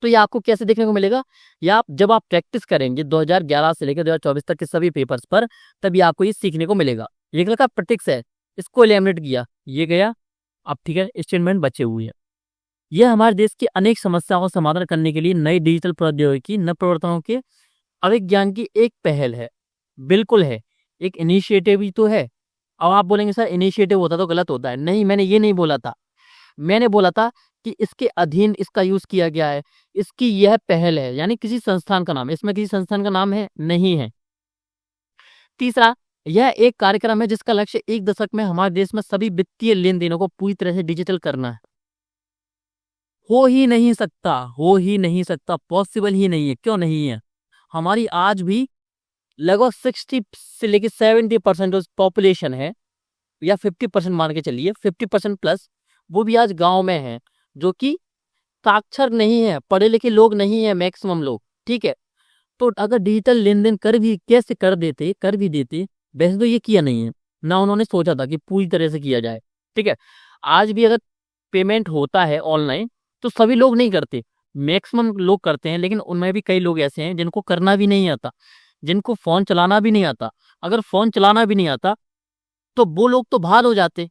तो ये आपको कैसे देखने को मिलेगा, या आप जब आप प्रैक्टिस करेंगे 2011 से लेकर 2024 तक के सभी पेपर्स पर, तभी आपको ये सीखने को मिलेगा। ये लगा प्रैक्टिस है, इसको एलिमिनेट किया, ये गया, अब ठीक है स्टेटमेंट बचे हुए हैं। यह हमारे देश की अनेक समस्याओं का समाधान करने के लिए नई डिजिटल प्रौद्योगिकी नव प्रवर्तनों के अभिज्ञान की एक पहल है। बिल्कुल है, एक इनिशिएटिव ही तो है। अब आप बोलेंगे सर इनिशिएटिव होता तो गलत होता है, नहीं मैंने ये नहीं बोला था। मैंने बोला था कि इसके अधीन इसका यूज किया गया है, इसकी यह पहल है, यानी किसी संस्थान का नाम है, इसमें किसी संस्थान का नाम है नहीं है। तीसरा, यह एक कार्यक्रम है जिसका लक्ष्य एक दशक में हमारे देश में सभी वित्तीय लेन देनों को पूरी तरह से डिजिटल करना है। हो ही नहीं सकता, हो ही नहीं सकता, पॉसिबल ही नहीं है। क्यों नहीं है? हमारी आज भी लगभग 60 से लेकर 70% जो पॉपुलेशन है, या 50% मान के चलिए, 50% प्लस, वो भी आज गांव में है, जो कि साक्षर नहीं है, पढ़े लिखे लोग नहीं है मैक्सिमम लोग। ठीक है, तो अगर डिजिटल लेन देन कर भी कैसे कर भी देते, वैसे तो ये किया नहीं है ना, उन्होंने सोचा था कि पूरी तरह से किया जाए। ठीक है, आज भी अगर पेमेंट होता है ऑनलाइन तो सभी लोग नहीं करते, मैक्सिमम लोग करते हैं, लेकिन उनमें भी कई लोग ऐसे हैं जिनको करना भी नहीं आता, जिनको फोन चलाना भी नहीं आता। अगर फोन चलाना भी नहीं आता तो वो लोग तो बाहर हो जाते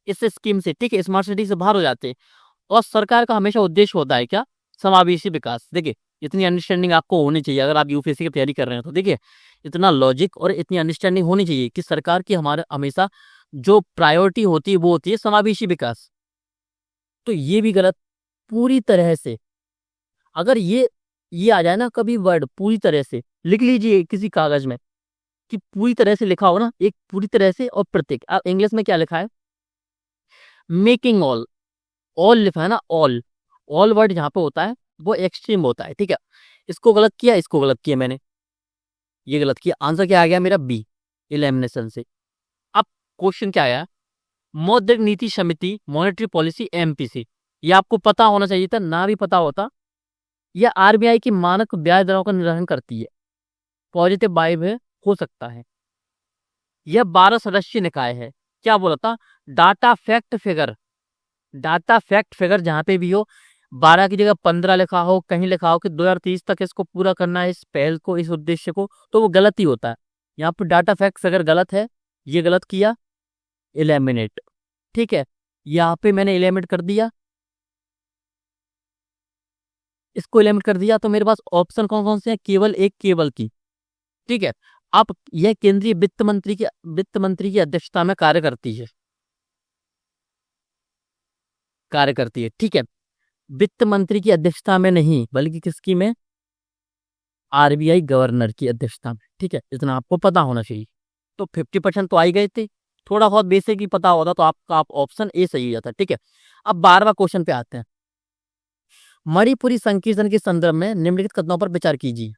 इस स्कीम से। ठीक है, स्मार्ट सिटी से बाहर हो जाते। और सरकार का हमेशा उद्देश्य होता है क्या, समावेशी विकास। देखिए इतनी अंडरस्टैंडिंग आपको होनी चाहिए अगर आप यूपीएससी की तैयारी कर रहे हैं तो। देखिए इतना लॉजिक और इतनी अंडरस्टैंडिंग होनी चाहिए कि सरकार की हमारे हमेशा जो प्रायोरिटी होती है वो होती है समावेशी विकास। तो ये भी गलत पूरी तरह से। अगर ये आ जाए ना कभी वर्ड पूरी तरह से, लिख लीजिए किसी कागज में कि पूरी तरह से लिखा हो ना, एक पूरी तरह से और प्रत्येक। अब इंग्लिश में क्या लिखा है, मेकिंग ऑल, ऑल लिखा है ना, ऑल। ऑल वर्ड जहां पे होता है वो एक्सट्रीम होता है। ठीक है, इसको गलत किया, इसको गलत किया मैंने, ये गलत किया। आंसर क्या आ गया मेरा, बी, इलेमिनेशन से। अब क्वेश्चन क्या आया, मौद्रिक नीति समिति, मॉनेटरी पॉलिसी, एमपीसी। ये आपको पता होना चाहिए था, ना भी पता होता। यह आरबीआई की मानक ब्याज दरों का निर्धारण करती है, पॉजिटिव वाइब है, हो सकता है। यह 12 सदस्यीय निकाय है। क्या बोला था, data fact figure, data fact figure जहां पे भी हो, 12 की जगह 15 लिखा हो, कहीं लिखा हो कि 2030 तक इसको पूरा करना है, इस पहल को, इस उद्देश्य को, तो वो गलत ही होता है। यहाँ पर डाटा फैक्ट फिगर गलत है, ये गलत किया, एलिमिनेट। ठीक है, यहाँ पे मैंने एलिमिनेट कर दिया, इसको एलिमिनेट कर दिया, तो मेरे पास ऑप्शन कौन कौन से हैं, केवल एक, केवल की। ठीक है, अब यह केंद्रीय वित्त मंत्री की अध्यक्षता में कार्य करती है, ठीक है, वित्त मंत्री की अध्यक्षता में नहीं, बल्कि किसकी में, आरबीआई गवर्नर की अध्यक्षता में। ठीक है, इतना आपको पता होना चाहिए। तो 50% तो आ ही गए थे, थोड़ा बहुत बेसिक ही पता होता तो आपका ऑप्शन ए सही जाता। ठीक है, अब 12वां क्वेश्चन पे आते हैं। मणिपुरी संकीर्तन के संदर्भ में निम्नलिखित कथनों पर विचार कीजिए।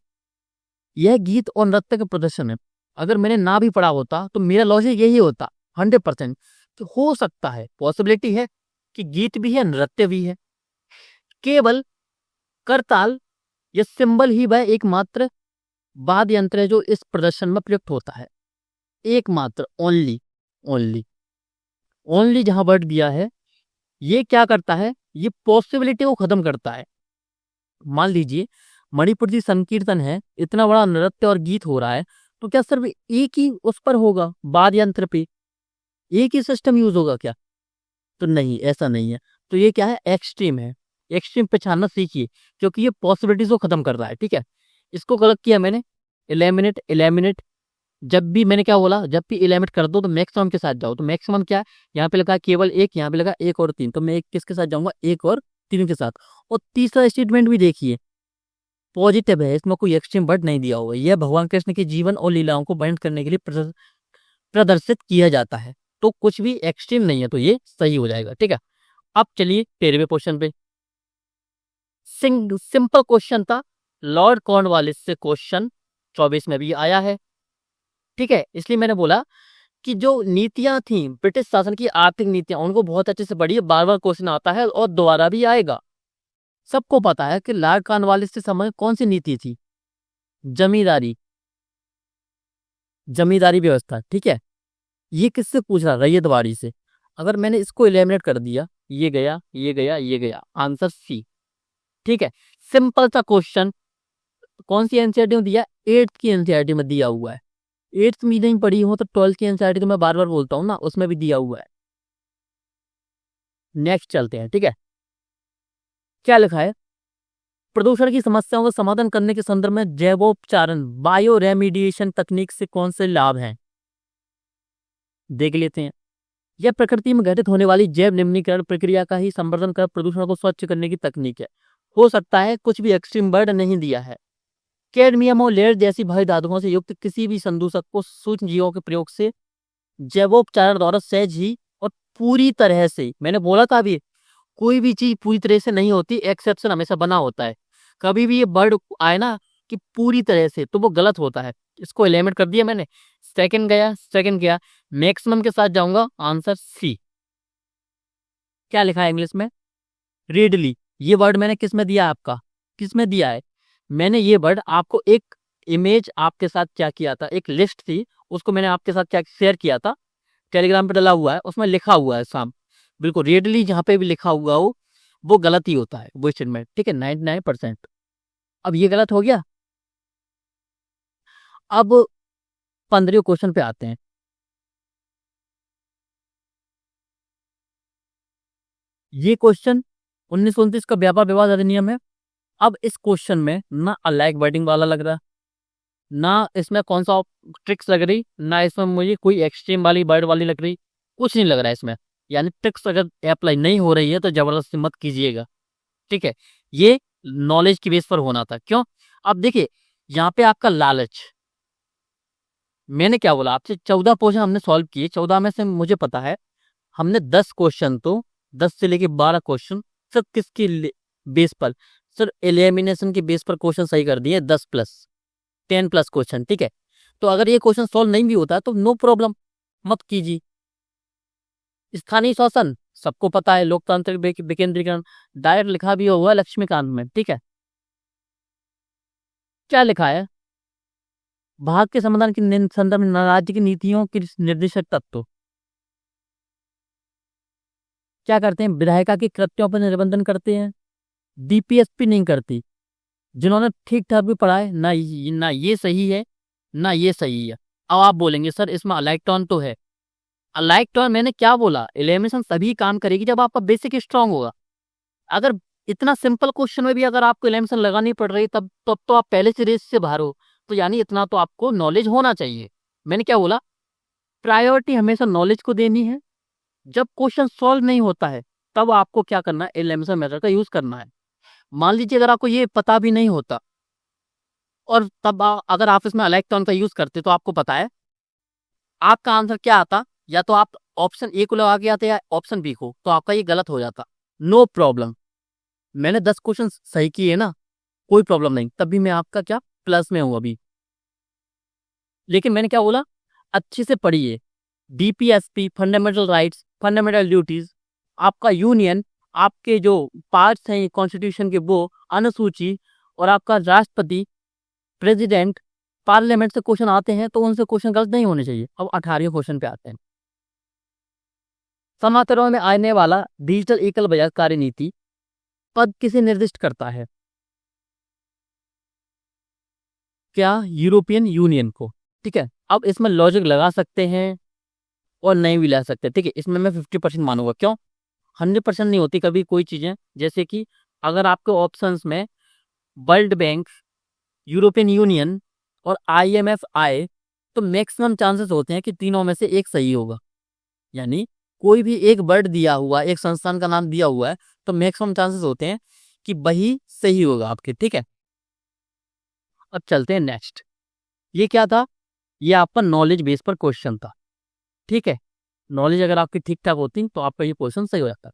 यह गीत और नृत्य का प्रदर्शन है। अगर मैंने ना भी पढ़ा होता तो मेरा लॉजिक यही होता 100%, तो हो सकता है, पॉसिबिलिटी है कि गीत भी है, नृत्य भी है। केवल करताल या सिंबल ही वह एकमात्र वाद्य यंत्र है जो इस प्रदर्शन में प्रयुक्त होता है। एकमात्र, ओनली, ओनली, ओनली जहां वर्ड दिया है, ये क्या करता है, ये पॉसिबिलिटी को खत्म करता है। मान लीजिए मणिपुर जी संकीर्तन है, इतना बड़ा नृत्य और गीत हो रहा है, तो क्या सिर्फ एक ही उस पर होगा, वाद्य यंत्र पे एक ही सिस्टम यूज होगा क्या? तो नहीं, ऐसा नहीं है। तो ये क्या है, एक्सट्रीम है। एक्सट्रीम पहचानना सीखिए, क्योंकि ये पॉसिबिलिटीज को खत्म कर रहा है। ठीक है, इसको गलत किया मैंने, एलिमिनेट, एलिमिनेट। जब भी मैंने क्या बोला, जब भी एलिमिनेट कर दो तो मैक्सिमम के साथ जाओ। तो मैक्सिमम क्या है, यहाँ पे लगा केवल एक, यहाँ पे लगा एक और तीन, तो मैं एक किसके साथ जाऊंगा, एक और तीन के साथ। और तीसरा स्टेटमेंट भी देखिए, पॉजिटिव है, इसमें कोई एक्सट्रीम वर्ड नहीं दिया हुआ है। यह भगवान कृष्ण के जीवन और लीलाओं को वर्णन करने के लिए प्रदर्शित किया जाता है, तो कुछ भी एक्सट्रीम नहीं है, तो ये सही हो जाएगा। ठीक है, अब चलिए 13वें क्वेश्चन पे। सिंपल क्वेश्चन था, लॉर्ड कॉर्नवालिस से क्वेश्चन 24 में भी आया है। ठीक है, इसलिए मैंने बोला कि जो नीतियां थी ब्रिटिश शासन की, आर्थिक नीतियां, उनको बहुत अच्छे से पढ़िए, बार बार क्वेश्चन आता है और दोबारा भी आएगा। सबको पता है कि लॉर्ड कॉर्नवालिस के समय कौन सी नीति थी, जमींदारी, जमींदारी व्यवस्था। ठीक है, ये किससे पूछ रहा, रैयतवाड़ी से। अगर मैंने इसको एलिमिनेट कर दिया, ये गया, ये गया, ये गया, आंसर सी। ठीक है, सिंपल सा क्वेश्चन, कौन सी एनसीईआरटी में दिया, 8th की एनसीईआरटी में दिया हुआ है। 8th में नहीं पढ़ी हो तो 12th की एनसीईआरटी तो मैं बार बार बोलता हूँ ना, उसमें भी दिया हुआ है। नेक्स्ट चलते हैं। ठीक है, क्या लिखा है, प्रदूषण की समस्याओं का समाधान करने के संदर्भ में जैवोपचारण, बायो रेमिडिएशन तकनीक से कौन से लाभ हैं, देख लेते हैं। यह प्रकृति में घटित होने वाली जैव निम्नीकरण प्रक्रिया का ही संवर्धन कर प्रदूषण को स्वच्छ करने की तकनीक है। हो सकता है कुछ भी एक्सट्रीम वर्ड नहीं दिया है। कैडमियम और लेड जैसी भारी धातुओं से युक्त किसी भी संदूषक को सूक्ष्म जीवों के प्रयोग से जैवोपचारण द्वारा सहज ही और पूरी तरह से, मैंने बोला था अभी, कोई भी चीज पूरी तरह से नहीं होती, एक्सेप्शन हमेशा बना होता है। कभी भी ये वर्ड आए ना कि पूरी तरह से, तो वो गलत होता है। इसको एलिमिनेट कर दिया मैंने। सेकंड गया, सेकंड गया, मैक्सिमम के साथ जाऊंगा, आंसर सी। क्या लिखा है इंग्लिश में, रेडली। ये वर्ड मैंने किस में दिया, आपका किस में दिया है, मैंने ये वर्ड आपको एक इमेज आपके साथ क्या किया था, एक लिस्ट थी, उसको मैंने आपके साथ क्या शेयर किया था, टेलीग्राम पे डला हुआ है, उसमें लिखा हुआ है साम, बिल्कुल रेडली जहां पे भी लिखा हुआ हो वो गलत ही होता है, वो स्टेटमेंट। ठीक है, 99%। अब ये गलत हो गया। अब 15वें क्वेश्चन पे आते हैं। ये क्वेश्चन 1929 का व्यापार विवाद अधिनियम है। अब इस क्वेश्चन में ना अलाइक वर्डिंग वाला लग रहा, ना इसमें कौन सा ट्रिक्स लग रही, ना इसमें मुझे कोई एक्सट्रीम वाली वर्ड वाली लग रही, कुछ नहीं लग रहा है इसमें। यानी ट्रिक्स अगर अप्लाई नहीं हो रही है तो जबरदस्ती मत कीजिएगा। ठीक है, ये नॉलेज की बेस पर होना था। क्यों, अब देखिए यहाँ पे आपका लालच, मैंने क्या बोला आपसे, 14 क्वेश्चन हमने सॉल्व किए, 14 में से मुझे पता है हमने 10 क्वेश्चन, तो 10 से लेके 12 क्वेश्चन सिर्फ किसके बेस पर, सिर्फ एलिमिनेशन के बेस पर क्वेश्चन सही कर दिए, 10+10+ क्वेश्चन। ठीक है, तो अगर ये क्वेश्चन सॉल्व नहीं भी होता तो नो प्रॉब्लम, मत कीजिए। स्थानीय शासन सबको पता है, लोकतांत्रिक विकेंद्रीकरण, डायरेक्ट लिखा भी हुआ लक्ष्मीकांत में। ठीक है, क्या लिखा है, भाग के समाधान के संदर्भ में राज्य की नीतियों के निर्देशक तत्व क्या करते हैं, विधायिका के कृत्यों पर निबंधन करते हैं, डीपीएसपी नहीं करती। जिन्होंने ठीक ठाक भी पढ़ा है ना ये सही है ना ये सही है। अब आप बोलेंगे सर इसमें अलाइक टर्न तो है, अलाइक टर्न मैंने क्या बोला, एलिमिनेशन तभी काम करेगी जब आपका बेसिक स्ट्रांग होगा। अगर इतना सिंपल क्वेश्चन में भी अगर आपको एलिमिनेशन लगानी पड़ रही तब तो आप पहले से रेस से बाहर हो, तो यानी इतना तो आपको नॉलेज होना चाहिए। मैंने क्या बोला, प्रायोरिटी हमेशा नॉलेज को देनी है। जब क्वेश्चन सॉल्व नहीं होता है तब आपको क्या करना है, एलिमिनेशन मेथड का यूज करना है। मान लीजिए अगर आपको ये पता भी नहीं होता और तब अगर आप इसमें अलाइक टर्न का यूज करते तो आपको पता है आपका आंसर क्या आता, या तो आप ऑप्शन ए को लगा के आते या ऑप्शन बी को, तो आपका ये गलत हो जाता। नो प्रॉब्लम, मैंने 10 क्वेश्चन सही किए ना, कोई प्रॉब्लम नहीं, तब भी मैं आपका क्या प्लस में हूं अभी। लेकिन मैंने क्या बोला, अच्छे से पढ़िए, DPSP, fundamental rights, fundamental duties, आपका यूनियन, आपके जो पार्ट्स हैं कॉन्स्टिट्यूशन के वो, अनुसूची, और आपका राष्ट्रपति, प्रेसिडेंट, पार्लियामेंट से क्वेश्चन आते हैं तो उनसे क्वेश्चन गलत नहीं होने चाहिए। अब 18वें क्वेश्चन पे आते हैं। समारोह में आने वाला डिजिटल एकल बाजार कार्यनीति पद किसे निर्दिष्ट करता है? क्या यूरोपियन यूनियन को। ठीक है, अब इसमें लॉजिक लगा सकते हैं और नहीं भी ला सकते। ठीक है, इसमें मैं 50% मानूंगा। क्यों? 100% नहीं होती कभी कोई चीजें। जैसे कि अगर आपके ऑप्शंस में वर्ल्ड बैंक, यूरोपियन यूनियन और IMF आए तो मैक्सिमम चांसेस होते हैं कि तीनों में से एक सही होगा। यानी कोई भी एक वर्ड दिया हुआ, एक संस्थान का नाम दिया हुआ है तो मैक्सिमम चांसेस होते हैं कि वही सही होगा आपके। ठीक है, अब चलते हैं नेक्स्ट। ये क्या था? ये आपका नॉलेज बेस पर क्वेश्चन था। ठीक है, नॉलेज अगर आपकी ठीक ठाक होती तो आपका ये क्वेश्चन सही हो जाता।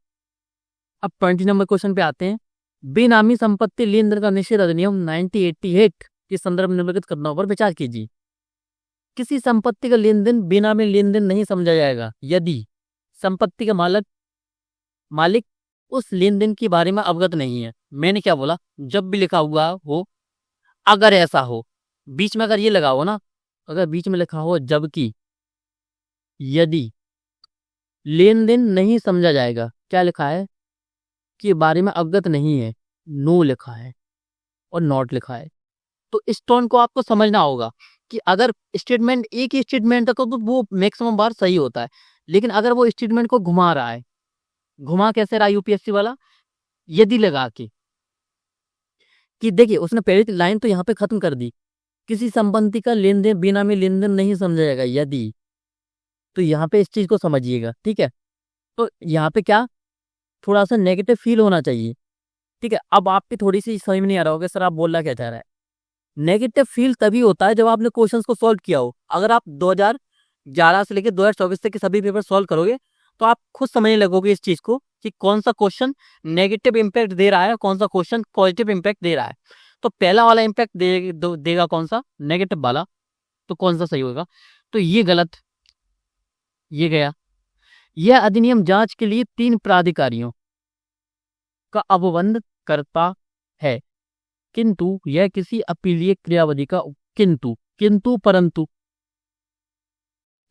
अब 20 नंबर क्वेश्चन पे आते हैं। बेनामी संपत्ति लेन देन का निषेध अधिनियम 1988 के संदर्भ में निम्नलिखित घटनाओं पर विचार कीजिए। किसी संपत्ति का लेन देन बेनामी लेन देन नहीं समझा जाएगा यदि संपत्ति का मालिक उस लेन देन के बारे में अवगत नहीं है। मैंने क्या बोला? जब भी लिखा हुआ हो, अगर ऐसा हो, बीच में अगर ये लगा हो ना, अगर बीच में लिखा हो जबकि, यदि, लेन देन नहीं समझा जाएगा, क्या लिखा है कि बारे में अवगत नहीं है, नो लिखा है और नॉट लिखा है। तो इस टोन को आपको समझना होगा कि अगर स्टेटमेंट एक ही स्टेटमेंट तो वो मैक्सिमम बार सही होता है, लेकिन अगर वो स्टेटमेंट को घुमा रहा है, घुमा कैसे रहा यूपीएससी वाला? यदि लगा के, कि देखिए उसने पहली लाइन तो यहाँ पे खत्म कर दी, किसी संपत्ति का लेन देन बेनामी लेन देन नहीं समझा जाएगा यदि, तो यहाँ पे इस चीज को समझिएगा। ठीक है, तो यहाँ पे क्या, थोड़ा सा नेगेटिव फील होना चाहिए। ठीक है, अब आपकी थोड़ी सी समझ में नहीं आ रहा होगा सर आप बोलना क्या चाह रहा है। नेगेटिव फील तभी होता है जब आपने क्वेश्चंस को सॉल्व किया हो। अगर आप 2011 से लेकर 2024 तक के सभी पेपर सॉल्व करोगे तो आप खुद समझने लगोगे इस चीज को कि कौन सा क्वेश्चन नेगेटिव इम्पैक्ट दे रहा है, कौन सा क्वेश्चन पॉजिटिव इम्पैक्ट दे रहा है। तो पहला वाला इम्पैक्ट देगा कौन सा? नेगेटिव वाला। तो कौन सा सही होगा? तो ये गलत, ये गया। यह अधिनियम जांच के लिए 3 प्राधिकारियों का अनुबंध करता है, किंतु यह किसी अपीलीय क्रियाविधि का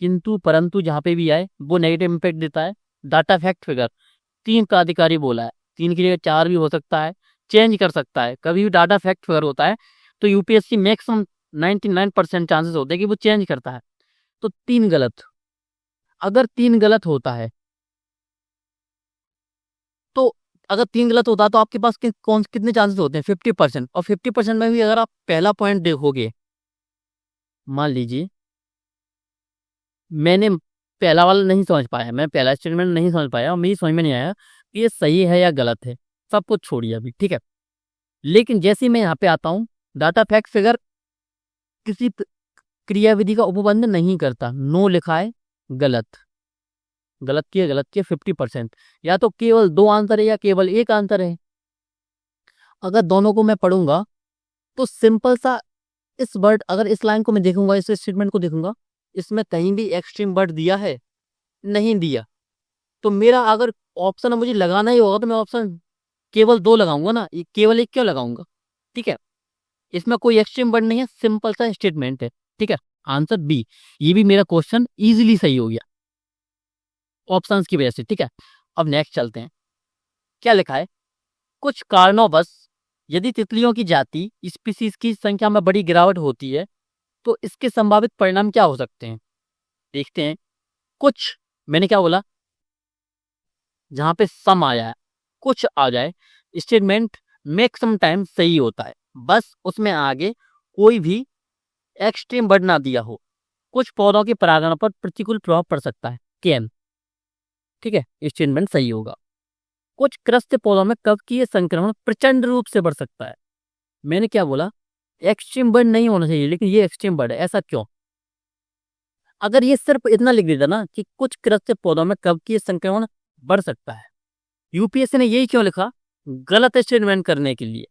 किंतु परंतु जहां पे भी आए वो नेगेटिव इम्पैक्ट देता है। डाटा फैक्ट फिगर 3 प्राधिकारी बोला है, 3 की जगह 4 भी हो सकता है, चेंज कर सकता है। कभी भी डाटा फैक्ट फिगर होता है तो यूपीएससी मैक्सिमम 99% चांसेस होते हैं कि वो चेंज करता है। तो 3 गलत। अगर 3 गलत होता है तो तो आपके पास कितने चांसेस होते हैं? 50%। और 50% में भी अगर आप पहला पॉइंट देखोगे, मान लीजिए मैंने पहला वाला नहीं समझ पाया, मैं पहला स्टेटमेंट नहीं समझ पाया और मेरी समझ में नहीं आया कि ये सही है या गलत है, सब कुछ छोड़िए अभी। ठीक है, लेकिन जैसे ही मैं यहाँ पे आता हूँ, डाटा फैक्ट फिगर किसी क्रियाविधि का उपबंध नहीं करता, नो लिखा है, गलत। गलत किए 50%। या तो केवल 2 आंसर है या केवल 1 आंसर है। अगर दोनों को मैं पढ़ूंगा तो सिंपल सा इस वर्ड, अगर इस लाइन को मैं देखूंगा, इस स्टेटमेंट को देखूंगा, इसमें कहीं भी एक्सट्रीम वर्ड दिया है? नहीं दिया। तो मेरा अगर ऑप्शन मुझे लगाना ही होगा तो मैं ऑप्शन केवल 2 लगाऊंगा ना, केवल 1 क्यों लगाऊंगा? ठीक है, इसमें कोई एक्सट्रीम वर्ड नहीं है, सिंपल सा स्टेटमेंट है। ठीक है, आंसर बी। ये भी मेरा क्वेश्चन इजीली सही हो गया ऑप्शंस की वजह से। ठीक है, अब नेक्स्ट चलते हैं। क्या लिखा है? कुछ कारणोंवश यदि तितलियों की जाति स्पीसीज की संख्या में बड़ी गिरावट होती है तो इसके संभावित परिणाम क्या हो सकते हैं? देखते हैं। कुछ, मैंने क्या बोला? जहां पे सम आया है, कुछ आ जाए, स्टेटमेंट मैक्सिमम टाइम सही होता है, बस उसमें आगे कोई भी एक्सट्रीम वर्ड ना दिया हो। कुछ पौधों के परागण पर प्रतिकूल प्रभाव पड़ सकता है, कैन। ठीक है, स्टेटमेंट सही होगा। कुछ क्रस्त पौधों में कवकीय संक्रमण प्रचंड रूप से बढ़ सकता है। मैंने क्या बोला? एक्सट्रीम वर्ड नहीं होना चाहिए, लेकिन ये एक्सट्रीम वर्ड है। ऐसा क्यों? अगर ये सिर्फ इतना लिख देता ना कि कुछ क्रस्त पौधों में कवकीय संक्रमण बढ़ सकता है, यूपीएससी ने यही क्यों लिखा? गलत स्टेटमेंट करने के लिए,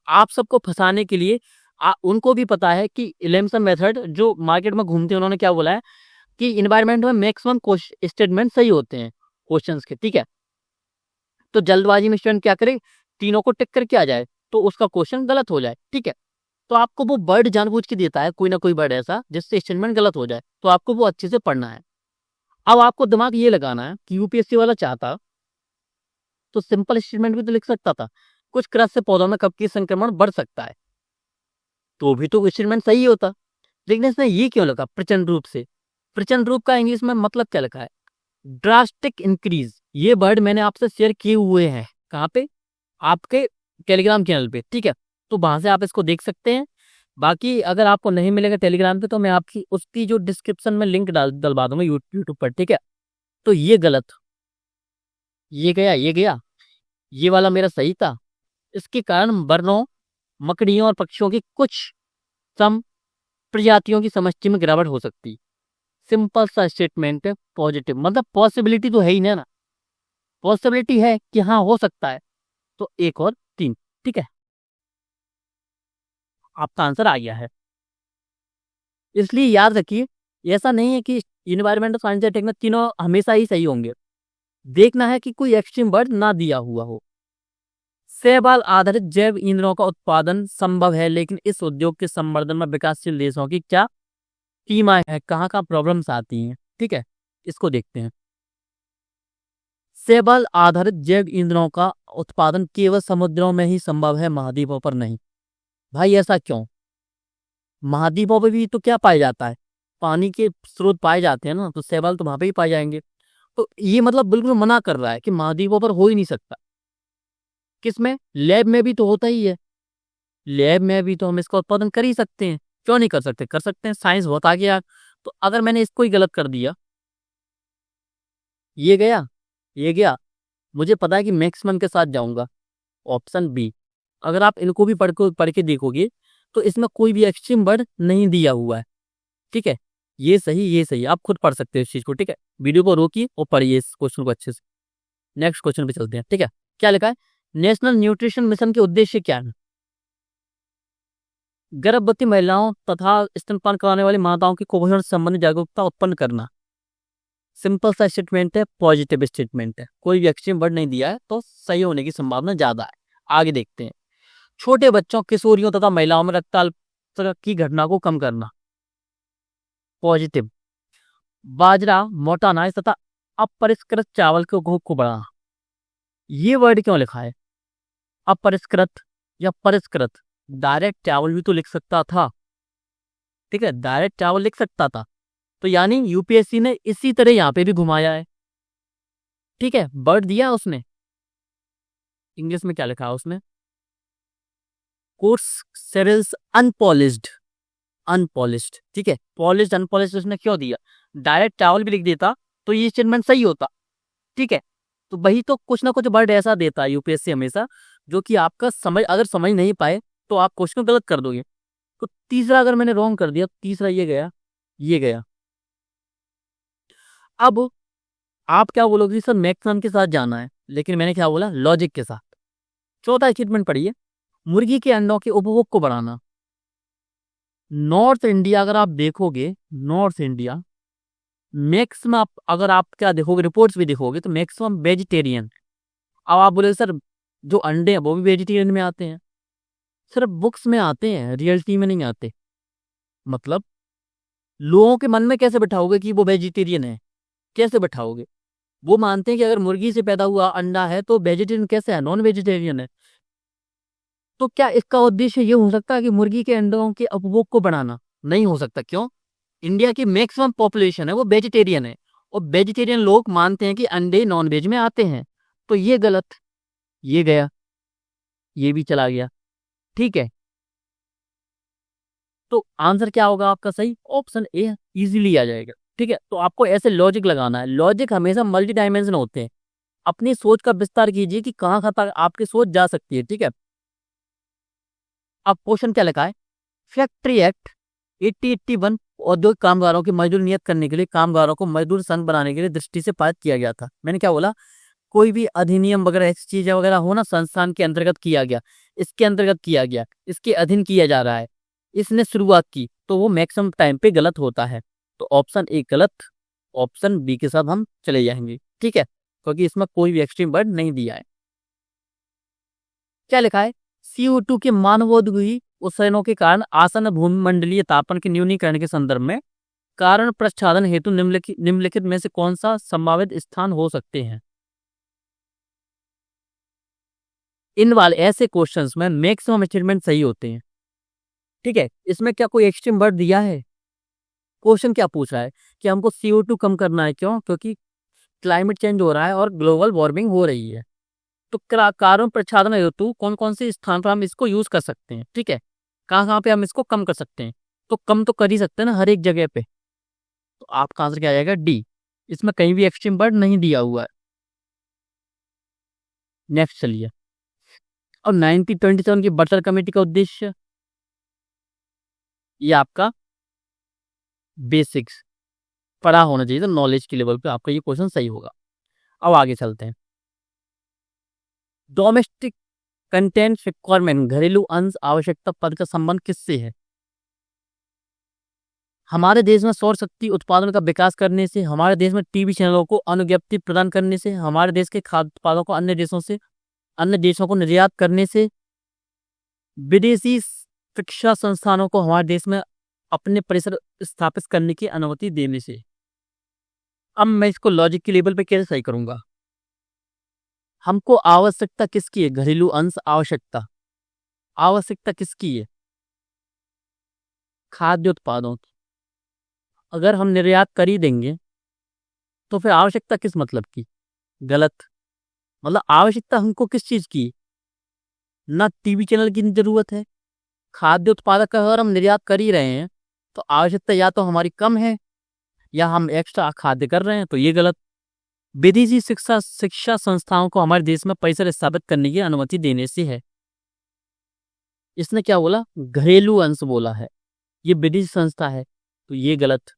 आप सबको फंसाने के लिए। उनको भी पता है कि इलेम्सन मेथड जो मार्केट में घूमते हैं, उन्होंने क्या बोला है कि इन्वायरमेंट में मैक्सिमम स्टेटमेंट सही होते हैं क्वेश्चंस के। ठीक है, तो जल्दबाजी में स्टूडेंट क्या करे, तीनों को टिक करके आ जाए तो उसका क्वेश्चन गलत हो जाए। ठीक है, तो आपको वो वर्ड जानबूझ के देता है, कोई ना कोई वर्ड ऐसा जिससे स्टेटमेंट गलत हो जाए, तो आपको वो अच्छे से पढ़ना है। अब आपको दिमाग ये लगाना है कि यूपीएससी वाला चाहता तो सिंपल स्टेटमेंट भी तो लिख सकता था, कुछ क्रस से पौधों में कब की संक्रमण बढ़ सकता है, तो भी तो स्टेटमेंट सही होता। लेकिन इसने ये क्यों लिखा प्रचंड रूप से? प्रचंड रूप का इंग्लिश में मतलब क्या लिखा है? Drastic increase. ये वर्ड मैंने आपसे शेयर किए हुए हैं। कहाँ पे? आपके टेलीग्राम चैनल पे। ठीक है, तो वहां से आप इसको देख सकते हैं। बाकी अगर आपको नहीं मिलेगा टेलीग्राम पे तो मैं आपकी उसकी जो डिस्क्रिप्शन में लिंक डलवा दूंगा यूट्यूब पर। ठीक है, तो ये गलत, ये गया, ये गया, ये वाला मेरा सही था। इसके कारण वरनों, मकड़ियों और पक्षियों की कुछ सम प्रजातियों की समष्टि में गिरावट हो सकती। सिंपल सा स्टेटमेंट है, पॉजिटिव, मतलब पॉसिबिलिटी तो है ही ना, पॉसिबिलिटी है कि हाँ हो सकता है, तो 1 और 3। ठीक है, आपका आंसर आ गया है। इसलिए याद रखिए, ऐसा नहीं है कि इन्वायरमेंटल साइंस या टेक्निक तीनों हमेशा ही सही होंगे। देखना है कि कोई एक्सट्रीम वर्ड ना दिया हुआ हो। शैवाल आधारित जैव ईंधनों का उत्पादन संभव है, लेकिन इस उद्योग के संवर्धन में विकासशील देशों की क्या सीमाएं हैं, कहाँ कहाँ प्रॉब्लम्स आती हैं। ठीक है, इसको देखते हैं। शैवाल आधारित जैव ईंधनों का उत्पादन केवल समुद्रों में ही संभव है, महाद्वीपों पर नहीं। भाई ऐसा क्यों? महाद्वीपों पर भी तो क्या पाया जाता है, पानी के स्रोत पाए जाते हैं ना, तो शैवाल तो वहां पे ही पाए जाएंगे। तो ये मतलब बिल्कुल मना कर रहा है कि महाद्वीपों पर हो ही नहीं सकता। किसमें? लैब में भी तो होता ही है, लैब में भी तो हम इसका उत्पादन कर ही सकते हैं। क्यों नहीं कर सकते? कर सकते हैं, साइंस बहुत आगे यार। तो अगर मैंने इसको ही गलत कर दिया, ये गया, ये गया, मुझे पता है कि मैक्सिमम के साथ जाऊंगा, ऑप्शन बी। अगर आप इनको भी पढ़ के देखोगे तो इसमें कोई भी एक्सट्रीम वर्ड नहीं दिया हुआ है। ठीक है, ये सही, ये सही, आप खुद पढ़ सकते हो इस चीज को। ठीक है, वीडियो को रोकिए और पढ़िए इस क्वेश्चन को अच्छे से। नेक्स्ट क्वेश्चन पे चलते हैं। ठीक है, क्या लिखा है? नेशनल न्यूट्रिशन मिशन के उद्देश्य क्या है? गर्भवती महिलाओं तथा स्तनपान कराने वाली माताओं की कुपोषण संबंधी जागरूकता उत्पन्न करना। सिंपल सा स्टेटमेंट है, पॉजिटिव स्टेटमेंट है, कोई भी एक्सट्रीम वर्ड नहीं दिया है, तो सही होने की संभावना ज्यादा है। आगे देखते हैं। छोटे बच्चों, किशोरियों तथा महिलाओं में रक्तअल्प की घटना को कम करना, पॉजिटिव। बाजरा, मोटा अनाज तथा अपरिष्कृत चावल के उपभोग को बढ़ाना। ये वर्ड क्यों लिखा है? अपरिष्कृत या परिष्कृत? डायरेक्ट चावल भी तो लिख सकता था। ठीक है, डायरेक्ट चावल लिख सकता था, तो यानी यूपीएससी ने इसी तरह यहाँ पे भी घुमाया है। ठीक है, वर्ड दिया उसने, इंग्लिश में क्या लिखा है उसने? Coarse cereals unpolished, unpolished. ठीक है, पॉलिश्ड अनपॉलिश्ड उसने क्यों दिया? डायरेक्ट चावल भी लिख देता तो ये स्टेटमेंट सही होता। ठीक है, तो वही तो कुछ ना कुछ वर्ड ऐसा देता है यूपीएससी हमेशा, जो कि आपका समझ, अगर समझ नहीं पाए तो आप क्वेश्चन गलत कर दोगे। तो तीसरा अगर मैंने रॉन्ग कर दिया, तीसरा ये गया, ये गया। अब आप क्या बोलोगे? सर मैक्सिमम के साथ जाना है, लेकिन मैंने क्या बोला? लॉजिक के साथ। चौथा स्टेटमेंट पढ़िए, मुर्गी के अंडों के उपभोग को बढ़ाना। नॉर्थ इंडिया अगर आप देखोगे, नॉर्थ इंडिया मैक्सिमम, आप अगर आप क्या देखोगे, रिपोर्ट्स भी देखोगे तो मैक्सिमम वेजिटेरियन। अब आप बोले सर जो अंडे हैं वो भी वेजिटेरियन में आते हैं। सिर्फ बुक्स में आते हैं, रियलिटी में नहीं आते। मतलब लोगों के मन में कैसे बैठाओगे कि वो वेजिटेरियन है? कैसे बैठाओगे? वो मानते हैं कि अगर मुर्गी से पैदा हुआ अंडा है तो वेजिटेरियन कैसे है, नॉन वेजिटेरियन है। तो क्या इसका उद्देश्य ये हो सकता है कि मुर्गी के अंडों के उपभोग को बढ़ाना? नहीं हो सकता। क्यों? इंडिया की मैक्सिमम पॉपुलेशन है वो वेजिटेरियन है, और वेजिटेरियन लोग मानते हैं कि अंडे नॉन वेज में आते हैं, तो ये गलत, ये गया, ये भी चला गया। ठीक है, तो आंसर क्या होगा आपका सही? ऑप्शन ए इजीली आ जाएगा। ठीक है, तो आपको ऐसे लॉजिक लगाना है। लॉजिक हमेशा मल्टी डायमेंशन होते हैं। अपनी सोच का विस्तार कीजिए कि कहाँ कहाँ तक आपकी सोच जा सकती है। ठीक है, अब क्वेश्चन क्या लिखा है? फैक्ट्री एक्ट 1881 औद्योगिक कामगारों की मजदूरी नियत करने के लिए कामगारों को मजदूर संघ बनाने के लिए दृष्टि से पारित किया गया था। मैंने क्या बोला? कोई भी अधिनियम वगैरह ऐसी चीजें वगैरह हो ना, संस्थान के अंतर्गत किया गया, इसके अंतर्गत किया गया, इसके अधीन किया जा रहा है, इसने शुरुआत की, तो वो मैक्सिमम टाइम पे गलत होता है। तो ऑप्शन ए गलत, ऑप्शन बी के साथ हम चले जाएंगे। ठीक है, क्योंकि इसमें कोई भी एक्सट्रीम वर्ड नहीं दिया है। क्या लिखा है, CO2 के मानवोद्योगी उत्सर्जनों के कारण आसन्न भूमंडलीय तापमान के न्यूनीकरण के संदर्भ में कारण प्रच्छादन हेतु निम्नलिखित में से कौन सा संभावित स्थान हो सकते हैं। इन वाले ऐसे क्वेश्चंस में मैक्सिमम स्टेटमेंट सही होते हैं। ठीक है, इसमें क्या कोई एक्सट्रीम वर्ड दिया है? क्वेश्चन क्या पूछ रहा है कि हमको CO2 कम करना है, क्यों? क्योंकि क्लाइमेट चेंज हो रहा है और ग्लोबल वार्मिंग हो रही है। तो कार्बन प्रच्छादन हेतु कौन कौन से स्थान पर हम इसको यूज कर सकते हैं। ठीक है, कहाँ कहाँ पे हम इसको कम कर सकते हैं? तो कम तो कर ही सकते हैं ना हर एक जगह पे। तो आपका आंसर क्या आ जाएगा? डी। इसमें कहीं भी एक्सट्रीम वर्ड नहीं दिया हुआ है। नेक्स्ट चलिए, और 1927 की बटलर कमेटी का उद्देश्य, ये आपका बेसिक्स पढ़ा होना चाहिए, तो नॉलेज के लेवल पे आपका ये क्वेश्चन सही होगा। अब आगे चलते हैं। डोमेस्टिक कंटेंट रिक्वायरमेंट, घरेलू अंश आवश्यकता पद का संबंध किससे है? हमारे देश में सौर शक्ति उत्पादन का विकास करने से, हमारे देश में टीवी चैनलों को अनुज्ञप्ति प्रदान करने से, हमारे देश के खाद्य उत्पादों को अन्य देशों को निर्यात करने से, विदेशी शिक्षा संस्थानों को हमारे देश में अपने परिसर स्थापित करने की अनुमति देने से। अब मैं इसको लॉजिक के लेवल पे कैसे सही करूंगा? हमको आवश्यकता किसकी है? घरेलू अंश आवश्यकता। आवश्यकता किसकी है? खाद्य उत्पादों की। अगर हम निर्यात कर ही देंगे तो फिर आवश्यकता किस मतलब की? गलत। मतलब आवश्यकता हमको किस चीज की? ना टीवी चैनल की जरूरत है। खाद्य उत्पादक का अगर हम निर्यात कर ही रहे हैं तो आवश्यकता या तो हमारी कम है या हम एक्स्ट्रा खाद्य कर रहे हैं, तो ये गलत। विदेशी शिक्षा संस्थाओं को हमारे देश में परिसर स्थापित करने की अनुमति देने से है। इसने क्या बोला? घरेलू अंश बोला है। ये विदेशी संस्था है, तो ये गलत।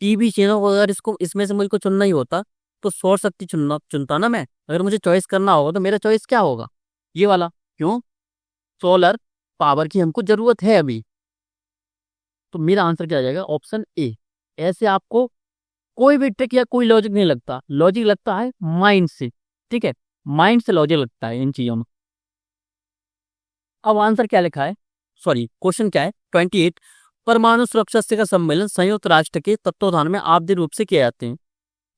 टीवी चैनल, अगर इसको इसमें से मुझको चुनना ही होता तो सौर शक्ति चुनता ना मैं। अगर मुझे चॉइस करना होगा तो मेरा चॉइस क्या होगा? ये वाला। क्यों? सोलर पावर की हमको जरूरत है अभी। तो मेरा आंसर क्या आ जाएगा? Option A. ऐसे आपको कोई भी ट्रिक या कोई लॉजिक नहीं लगता, लॉजिक लगता है माइंड से। ठीक है, माइंड से लॉजिक लगता है इन चीजों में। अब आंसर क्या लिखा है, सॉरी क्वेश्चन क्या है? 28, परमाणु सुरक्षा शिखर सम्मेलन संयुक्त राष्ट्र के तत्वाधान में आवधिक रूप से किए जाते हैं।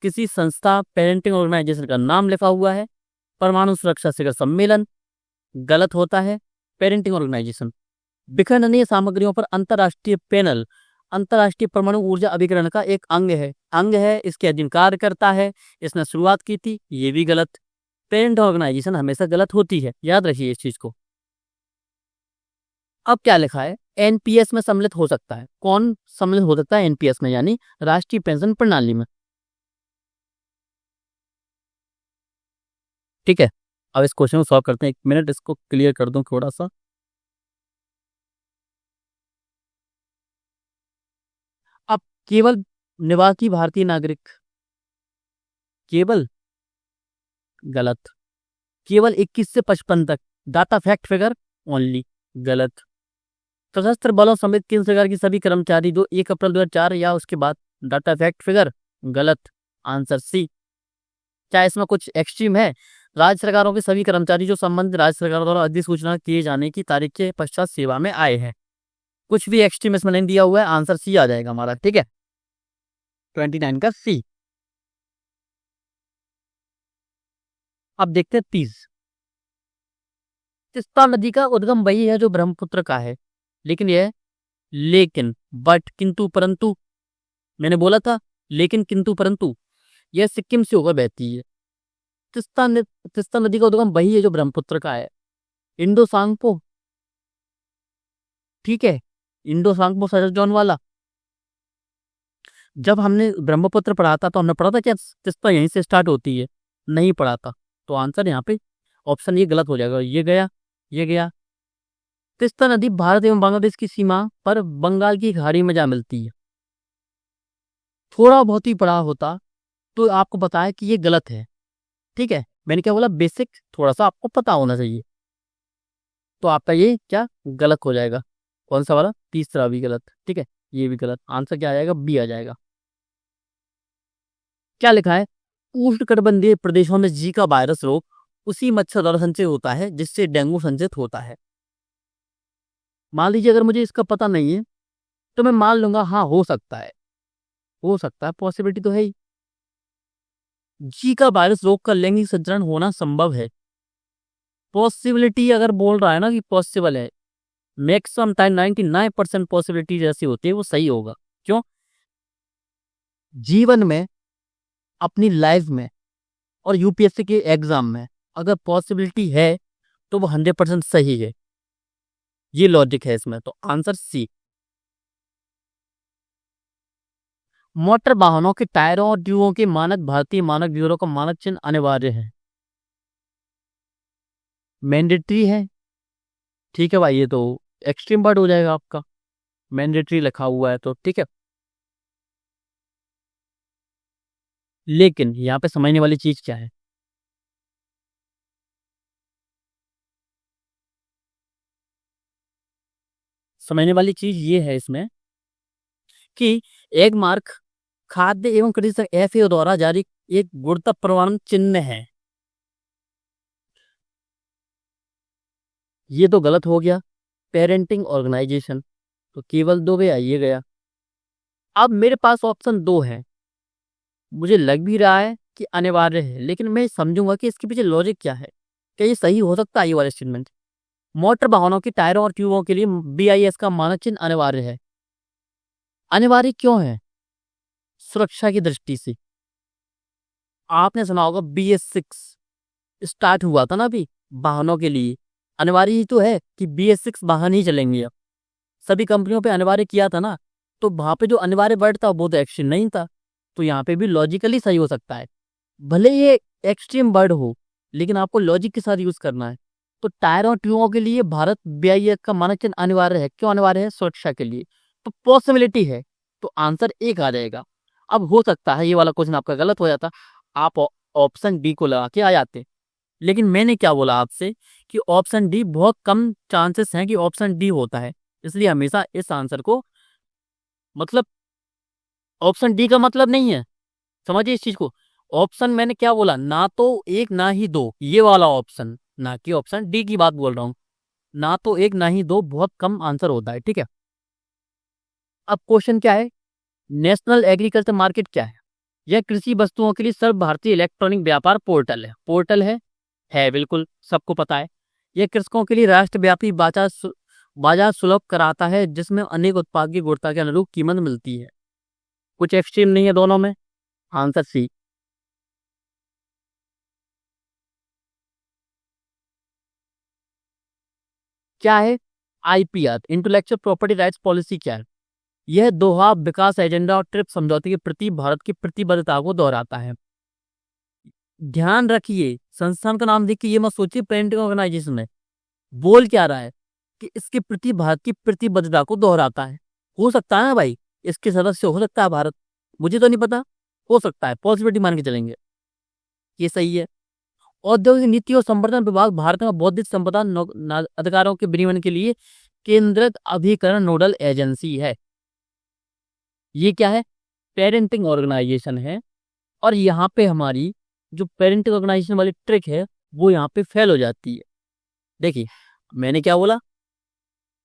किसी संस्था पेरेंटिंग ऑर्गेनाइजेशन का नाम लिखा हुआ है। परमाणु सुरक्षा शिखर सम्मेलन गलत होता है, पेरेंटिंग ऑर्गेनाइजेशन। विखंडनीय सामग्रियों पर अंतर्राष्ट्रीय पैनल अंतर्राष्ट्रीय परमाणु ऊर्जा अभिकरण का एक अंग है, इसके अधीन कार्य करता है। इसने शुरुआत की थी, ये भी गलत। पेरेंट ऑर्गेनाइजेशन हमेशा गलत होती है, याद रखिए इस चीज को। अब क्या लिखा है? एनपीएस में सम्मिलित हो सकता है। कौन सम्मिलित हो सकता है एनपीएस में? यानी राष्ट्रीय पेंशन प्रणाली में। ठीक है, अब इस क्वेश्चन को सॉल्व करते हैं। 1 मिनट इसको क्लियर कर दूं थोड़ा सा। अब केवल निवासी भारतीय नागरिक, केवल गलत। केवल 21 से 55 तक, डाटा फैक्ट फिगर ओनली, गलत। सशस्त्र बलों समेत केंद्र सरकार की सभी कर्मचारी जो 1 अप्रैल 2004 या उसके बाद, डाटा फैक्ट फिगर गलत। Answer C. क्या इसमें कुछ एक्सट्रीम है? राज्य सरकारों के सभी कर्मचारी जो संबंधित राज्य सरकारों द्वारा अधिसूचना किए जाने की तारीख के पश्चात सेवा में आए हैं। कुछ भी एक्सट्रीम इसमें नहीं दिया हुआ है, आंसर सी आ जाएगा हमारा। ठीक है, 29 का सी। अब देखते हैं 30। तीस्ता नदी का उद्गम वही है जो ब्रह्मपुत्र का है, लेकिन बट किंतु परंतु, मैंने बोला था लेकिन किंतु परंतु, यह सिक्किम से होकर बहती है। तीस्ता नदी का उद्गम वही है जो ब्रह्मपुत्र का है। इंडो सांगपो, ठीक है, इंडो सांगपो सजोन वाला। जब हमने ब्रह्मपुत्र पढ़ा था तो हमने पढ़ा था क्या तीस्ता यहीं से स्टार्ट होती है? नहीं पढ़ा था। तो आंसर यहाँ पे ऑप्शन ये गलत हो जाएगा। ये गया। तीस्ता नदी भारत एवं बांग्लादेश की सीमा पर बंगाल की खाड़ी में जा मिलती है। थोड़ा बहुत ही पढ़ा होता तो आपको बताया कि ये गलत है। ठीक है, मैंने क्या बोला? बेसिक थोड़ा सा आपको पता होना चाहिए। तो आपका ये क्या गलत हो जाएगा? कौन सा वाला? तीसरा भी गलत। ठीक है, ये भी गलत। आंसर क्या आ जाएगा? बी आ जाएगा। क्या लिखा है? उष्णकटिबंधीय प्रदेशों में जीका वायरस रोग उसी मच्छर द्वारा संचय होता है जिससे डेंगू संचित होता है। मान लीजिए अगर मुझे इसका पता नहीं है तो मैं मान लूंगा हाँ हो सकता है, पॉसिबिलिटी तो है ही। जीका वायरस रोग का लैंगिक संचरण होना संभव है। पॉसिबिलिटी अगर बोल रहा है ना कि पॉसिबल है, मैक्सिमम टाइम 99% पॉसिबिलिटी जैसी होती है वो सही होगा। क्यों? जीवन में, अपनी लाइफ में और यूपीएससी के एग्जाम में अगर पॉसिबिलिटी है तो वो 100% सही है। ये लॉजिक है इसमें, तो आंसर सी। मोटर वाहनों के टायरों और ट्यूबों के मानक भारतीय मानक ब्यूरो का मानक चिन्ह अनिवार्य है, मैंडेटरी है। ठीक है भाई, ये तो एक्सट्रीम वर्ड हो जाएगा आपका, मैंडेटरी लिखा हुआ है तो ठीक है। लेकिन यहाँ पे समझने वाली चीज क्या है, समझने वाली चीज ये है इसमें कि एक मार्क खाद्य एवं कृषि एफएओ द्वारा जारी एक गुणवत्ता प्रमाण चिन्ह है। ये तो गलत हो गया, पेरेंटिंग ऑर्गेनाइजेशन तो केवल 2 गया, ये गया। अब मेरे पास ऑप्शन 2 है, मुझे लग भी रहा है कि अनिवार्य है, लेकिन मैं समझूंगा कि इसके पीछे लॉजिक क्या है, क्या ये सही हो सकता है ये वाला स्टेटमेंट। मोटर वाहनों के टायरों और ट्यूबों के लिए बीआईएस का मानक चिन्ह अनिवार्य है। अनिवार्य क्यों है? सुरक्षा की दृष्टि से। आपने सुना होगा BS6 स्टार्ट हुआ था ना अभी वाहनों के लिए, अनिवार्य ही तो है कि BS6 वाहन ही चलेंगे। अब सभी कंपनियों पे अनिवार्य किया था ना, तो वहां पे जो अनिवार्य वर्ड था वो तो एक्सट्रीम नहीं था, तो यहाँ पे भी लॉजिकली सही हो सकता है। भले ये एक्सट्रीम वर्ड हो लेकिन आपको लॉजिक के साथ यूज करना है। तो टायर और ट्यूबों के लिए भारत BIS का मानक चिन्ह अनिवार्य है। क्यों अनिवार्य है? सुरक्षा के लिए। तो पॉसिबिलिटी है, तो आंसर एक आ जाएगा। अब हो सकता है ये वाला क्वेश्चन आपका गलत हो जाता, आप ऑप्शन डी को लगा के आ जाते, लेकिन मैंने क्या बोला आपसे कि ऑप्शन डी बहुत कम चांसेस हैं कि ऑप्शन डी होता है, इसलिए हमेशा इस आंसर को, मतलब ऑप्शन डी का मतलब नहीं है, समझिए इस चीज को। ऑप्शन मैंने क्या बोला, ना तो एक ना ही दो, ये वाला ऑप्शन, ना कि ऑप्शन डी की बात बोल रहा हूं। ना तो एक ना ही दो, बहुत कम आंसर होता है, ठीक है। अब क्वेश्चन क्या है, नेशनल एग्रीकल्चर मार्केट क्या है? यह कृषि वस्तुओं के लिए सर्व भारतीय इलेक्ट्रॉनिक व्यापार पोर्टल है। पोर्टल है बिल्कुल, सबको पता है। यह कृषकों के लिए राष्ट्रव्यापी बाजार सुलभ कराता है, जिसमें अनेक उत्पाद की गुणवत्ता के अनुरूप कीमत मिलती है। कुछ एक्सट्रीम नहीं है दोनों में, आंसर सी। क्या है IPR, intellectual property rights policy क्या है? यह दोहा विकास एजेंडा और ट्रिप्स समझौते के प्रति भारत की प्रतिबद्धता को दोहराता है। ध्यान रखिए, संस्थान का नाम देखिए, ये मत सोचिए पेरेंटिंग ऑर्गेनाइजेशन है। बोल क्या रहा है कि इसके प्रति भारत की प्रतिबद्धता को दोहराता है। हो सकता है ना भाई, इसके सदस्य हो सकता है भारत, मुझे तो नहीं पता, हो सकता है, पॉसिबिलिटी मान के चलेंगे, ये सही है। औद्योगिक नीति और संवर्धन विभाग भारत में बौद्धिक संपदा अधिकारों के विनियमन के लिए केंद्रित अभिकरण नोडल एजेंसी है। ये क्या है? पेरेंटिंग ऑर्गेनाइजेशन है। और यहाँ पे हमारी जो पेरेंटिंग ऑर्गेनाइजेशन वाली ट्रिक है वो यहाँ पे फेल हो जाती है। देखिए मैंने क्या बोला,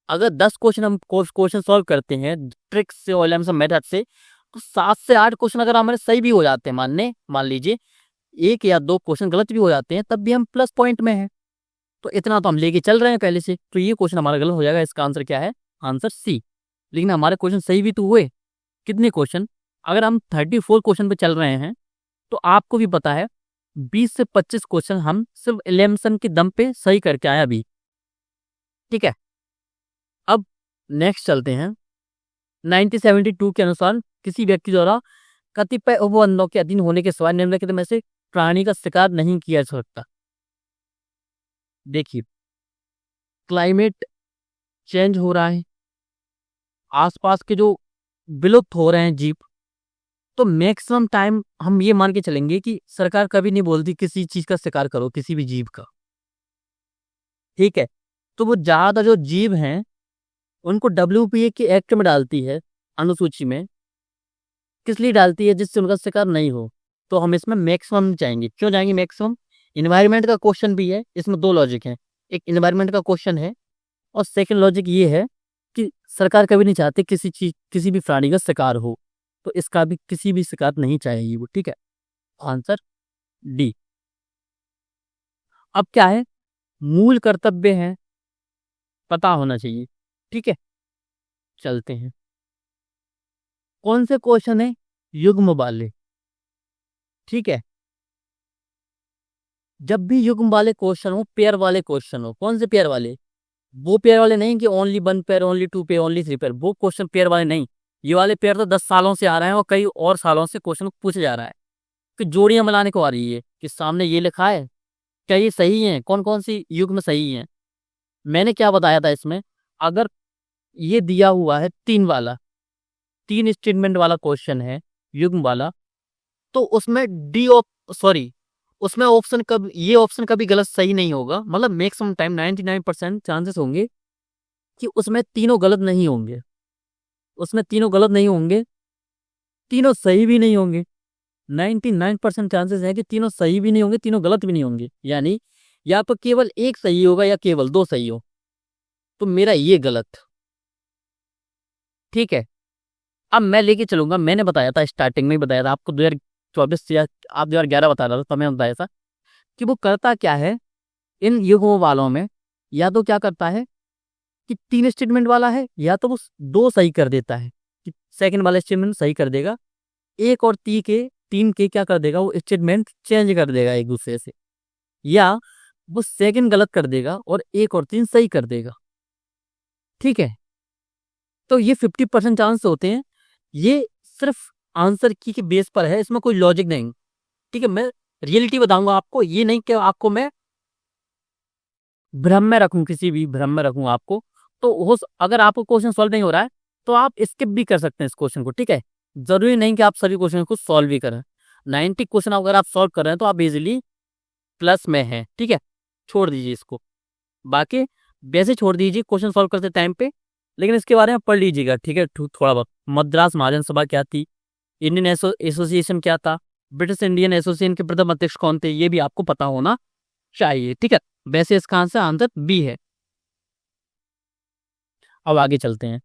अगर 10 क्वेश्चन हम क्वेश्चन सॉल्व करते हैं ट्रिक्स से और एलिमिनेशन मेथड से, तो 7 से 8 क्वेश्चन अगर हमारे सही भी हो जाते हैं, मान लीजिए 1 या 2 क्वेश्चन गलत भी हो जाते हैं, तब भी हम प्लस पॉइंट में हैं। तो इतना तो हम लेके चल रहे हैं पहले से, तो ये क्वेश्चन हमारा गलत हो जाएगा। इसका आंसर क्या है? Answer C. लेकिन हमारे क्वेश्चन सही भी तो हुए। कितने क्वेश्चन? अगर हम 34 क्वेश्चन पे चल रहे हैं तो आपको भी पता है 20 से 25 क्वेश्चन हम सिर्फ एलिमिनेशन के दम पे सही करके आए अभी, ठीक है। अब नेक्स्ट चलते हैं। 1972 के अनुसार किसी व्यक्ति द्वारा कतिपय उपबंधों के अधीन होने के सिवाय निम्नलिखित में से प्राणी का शिकार नहीं किया जा सकता। देखिए क्लाइमेट चेंज हो रहा है, आसपास के जो विलुप्त हो रहे हैं जीव, तो मैक्सिमम टाइम हम ये मान के चलेंगे कि सरकार कभी नहीं बोलती किसी चीज का शिकार करो, किसी भी जीव का, ठीक है। तो वो ज्यादा जो जीव हैं उनको WPA के एक्ट में डालती है, अनुसूची में। किस लिए डालती है? जिससे उनका शिकार नहीं हो। तो हम इसमें मैक्सिमम जाएंगे। क्यों जाएंगे मैक्सिमम? इन्वायरमेंट का क्वेश्चन भी है, इसमें दो लॉजिक हैं। एक इन्वायरमेंट का क्वेश्चन है और सेकंड लॉजिक ये है कि सरकार कभी नहीं चाहती किसी भी प्राणी का शिकार हो, तो इसका भी किसी भी शिकार नहीं चाहेगी वो। ठीक है, आंसर डी। अब क्या है, मूल कर्तव्य है, पता होना चाहिए। ठीक है, चलते हैं। कौन से क्वेश्चन है युग्म वाले? ठीक है, जब भी युग्म वाले क्वेश्चन हो, पेयर वाले क्वेश्चन हो। कौन से पेयर वाले? वो पेयर वाले नहीं कि only 1 pair, only 2 pair, only 3 pair, वो क्वेश्चन पेयर वाले नहीं। ये वाले पेयर तो 10 सालों से आ रहे हैं और कई और सालों से क्वेश्चन पूछा जा रहा है कि जोड़ियां मिलाने को आ रही है कि सामने ये लिखा है, क्या ये सही है, कौन कौन सी युग्म सही है। मैंने क्या बताया था इसमें, अगर ये दिया हुआ है 3 वाला, 3 स्टेटमेंट वाला क्वेश्चन है युग्म वाला, तो उसमें सॉरी, उसमें ये ऑप्शन कभी गलत सही नहीं होगा। मतलब मैक्सिमम टाइम 99% चांसेस होंगे कि उसमें तीनों गलत नहीं होंगे, उसमें तीनों गलत नहीं होंगे, तीनों सही भी नहीं होंगे। 99% चांसेस है कि तीनों सही भी नहीं होंगे, तीनों गलत भी नहीं होंगे। यानी या तो केवल एक सही होगा या केवल 2 सही हो, तो मेरा ये गलत। ठीक है, अब मैं लेके चलूंगा। मैंने बताया था, स्टार्टिंग में ही बताया था आपको, 2024 या आप 2011 बता रहा था, तब मैंने बताया था कि वो करता क्या है इन युग्मों वालों में, या तो क्या करता है कि 3 स्टेटमेंट वाला है, या तो वो 2 सही कर देता है कि सेकंड वाला स्टेटमेंट सही कर देगा, एक और 3 के क्या कर देगा, वो स्टेटमेंट चेंज कर देगा एक दूसरे से, या वो सेकंड गलत कर देगा और एक और 3 सही कर देगा। ठीक है, तो ये 50% चांस होते हैं। ये सिर्फ आंसर की के बेस पर है, इसमें कोई लॉजिक नहीं। ठीक है, मैं रियलिटी बताऊंगा आपको, ये नहीं कि आपको मैं भ्रम में रखूं, किसी भी भ्रम में रखूं आपको। तो अगर आपको क्वेश्चन सॉल्व नहीं हो रहा है तो आप स्किप भी कर सकते हैं इस क्वेश्चन को। ठीक है, जरूरी नहीं कि आप सभी क्वेश्चन को सॉल्व भी करें। 90 क्वेश्चन अगर आप सॉल्व कर रहे हैं तो आप इजिली प्लस में हैं। ठीक है, छोड़ दीजिए इसको, बाकी वैसे छोड़ दीजिए क्वेश्चन सॉल्व करते टाइम पे, लेकिन इसके बारे में पढ़ लीजिएगा। ठीक है, थोड़ा बहुत मद्रास महाजन सभा क्या थी, इंडियन एसोसिएशन क्या था, ब्रिटिश इंडियन एसोसिएशन के प्रथम अध्यक्ष कौन थे, ये भी आपको पता होना चाहिए। ठीक है, वैसे इसका आंसर बी है। अब आगे चलते हैं।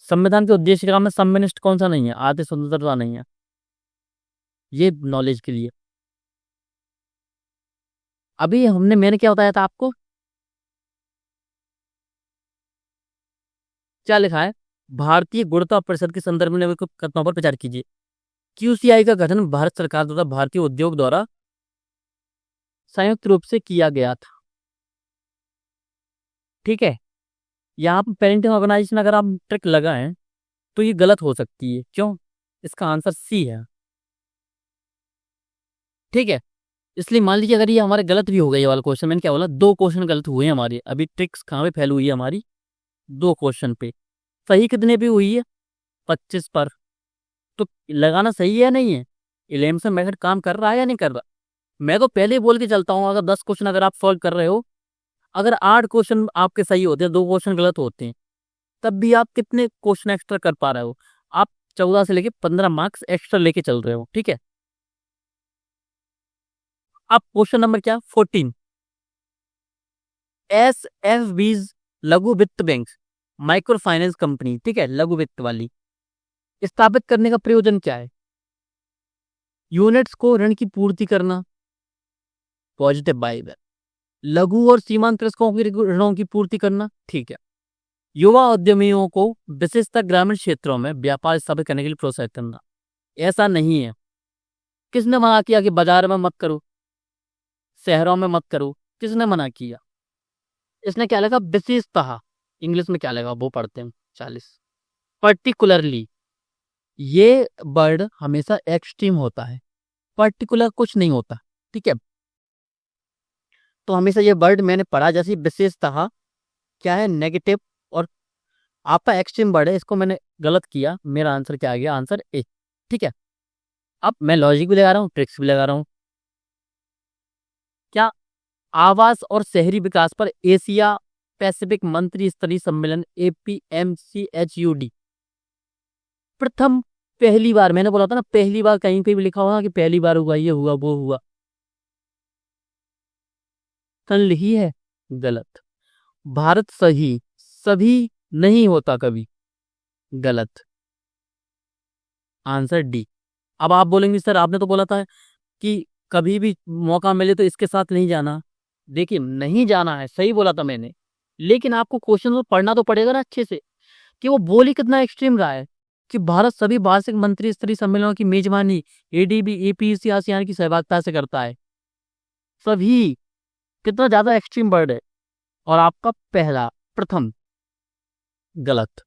संविधान के उद्देश्य का में सम्मिनिस्ट कौन सा नहीं है, आधे स्वतंत्रता नहीं है, ये नॉलेज के लिए। अभी मैंने क्या बताया था आपको, क्या लिखा है, भारतीय गुणवत्ता परिषद के संदर्भ में कथनों पर विचार कीजिए। QCI का गठन भारत सरकार द्वारा भारतीय उद्योग द्वारा संयुक्त रूप से किया गया था। ठीक है, यहाँ पर पेरेंटिंग ऑर्गेनाइजेशन अगर आप ट्रिक लगाएं तो ये गलत हो सकती है। क्यों? इसका आंसर सी है। ठीक है, इसलिए मान लीजिए अगर ये हमारे गलत भी हो गया, ये वाला क्वेश्चन, मैंने क्या बोला, 2 क्वेश्चन गलत हुए हैं हमारे। अभी ट्रिक्स कहाँ पे फैल हुई है हमारी, 2 क्वेश्चन पे। सही कितने पे हुई है? 25 पर। तो लगाना सही है या नहीं है? इलेम्सन मेथड काम कर रहा है या नहीं कर रहा? मैं तो पहले ही बोल के चलता हूँ, अगर 10 क्वेश्चन अगर आप सॉल्व कर रहे हो, अगर 8 क्वेश्चन आपके सही होते हैं, 2 क्वेश्चन गलत होते हैं, तब भी आप कितने क्वेश्चन एक्स्ट्रा कर पा रहे हो? आप 14 से लेके 15 मार्क्स एक्स्ट्रा लेके चल रहे हो। ठीक है, अब क्वेश्चन नंबर क्या, 14। SFBs लघु वित्त बैंक, माइक्रो फाइनेंस कंपनी, ठीक है, लघु वित्त वाली, स्थापित करने का प्रयोजन क्या है? यूनिट्स को ऋण की पूर्ति करना, पॉजिटिव वाइब है। लघु और सीमांत कृषकों की ऋणों की पूर्ति करना, ठीक है। युवा उद्यमियों को विशेषतः ग्रामीण क्षेत्रों में व्यापार स्थापित करने के लिए प्रोत्साहित करना। ऐसा नहीं है। किसने मना किया कि बाजार में मत करो, शहरों में मत करो? किसने मना किया? इसने क्या लगा, विशेषतः, इंग्लिश में क्या लगा वो पढ़ते हैं 40, पर्टिकुलरली। ये वर्ड हमेशा एक्सट्रीम होता है, पर्टिकुलर कुछ नहीं होता। ठीक है, तो हमेशा ये वर्ड मैंने पढ़ा, जैसे विशेषतः क्या है, नेगेटिव, और आपका एक्सट्रीम वर्ड है, इसको मैंने गलत किया। मेरा आंसर क्या आ गया, आंसर ए। ठीक है, अब मैं लॉजिक भी लगा रहा हूँ, ट्रिक्स भी लगा रहा हूँ। क्या आवास और शहरी विकास पर एशिया पैसिफिक मंत्री स्तरीय सम्मेलन APMCHUD प्रथम, पहली बार, मैंने बोला था ना, पहली बार कहीं पे भी लिखा होगा कि पहली बार हुआ, ये हुआ वो हुआ, ही है, गलत। भारत सही सभी नहीं होता कभी, गलत। Answer D. अब आप बोलेंगे सर आपने तो बोला था कि कभी भी मौका मिले तो इसके साथ नहीं जाना। देखिए नहीं जाना है, सही बोला था मैंने, लेकिन आपको क्वेश्चन तो पढ़ना तो पड़ेगा ना अच्छे से, कि वो बोल ही कितना एक्सट्रीम रहा है कि भारत सभी वार्षिक मंत्री स्तरीय सम्मेलनों की मेजबानी एडीबी एपीसी आसियान की सहभागिता से करता है। सभी, कितना ज्यादा एक्सट्रीम वर्ड है। और आपका पहला प्रथम, गलत।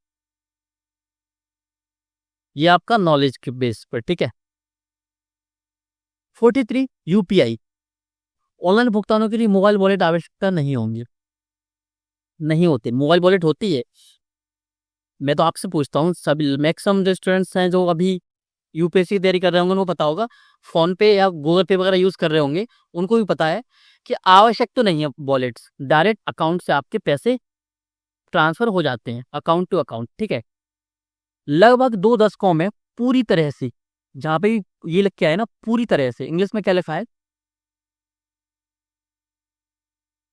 ये आपका नॉलेज के बेस पर, ठीक है। 43 यूपीआई, ऑनलाइन भुगतानों के लिए मोबाइल वॉलेट आवश्यकता नहीं होंगी, नहीं होते। मोबाइल वॉलेट होती है, मैं तो आपसे पूछता हूँ, सभी मैक्सिमम जो स्टूडेंट्स हैं जो अभी यूपीएससी की तैयारी कर रहे होंगे उनको पता होगा, फोन पे या गूगल पे वगैरह यूज कर रहे होंगे, उनको भी पता है कि आवश्यक तो नहीं है वॉलेट्स, डायरेक्ट अकाउंट से आपके पैसे ट्रांसफर हो जाते हैं, अकाउंट टू अकाउंट, ठीक है। लगभग 2 दशकों में पूरी तरह से, जहां पे ये लिख के आए ना पूरी तरह से, इंग्लिश में क्या लिखा है,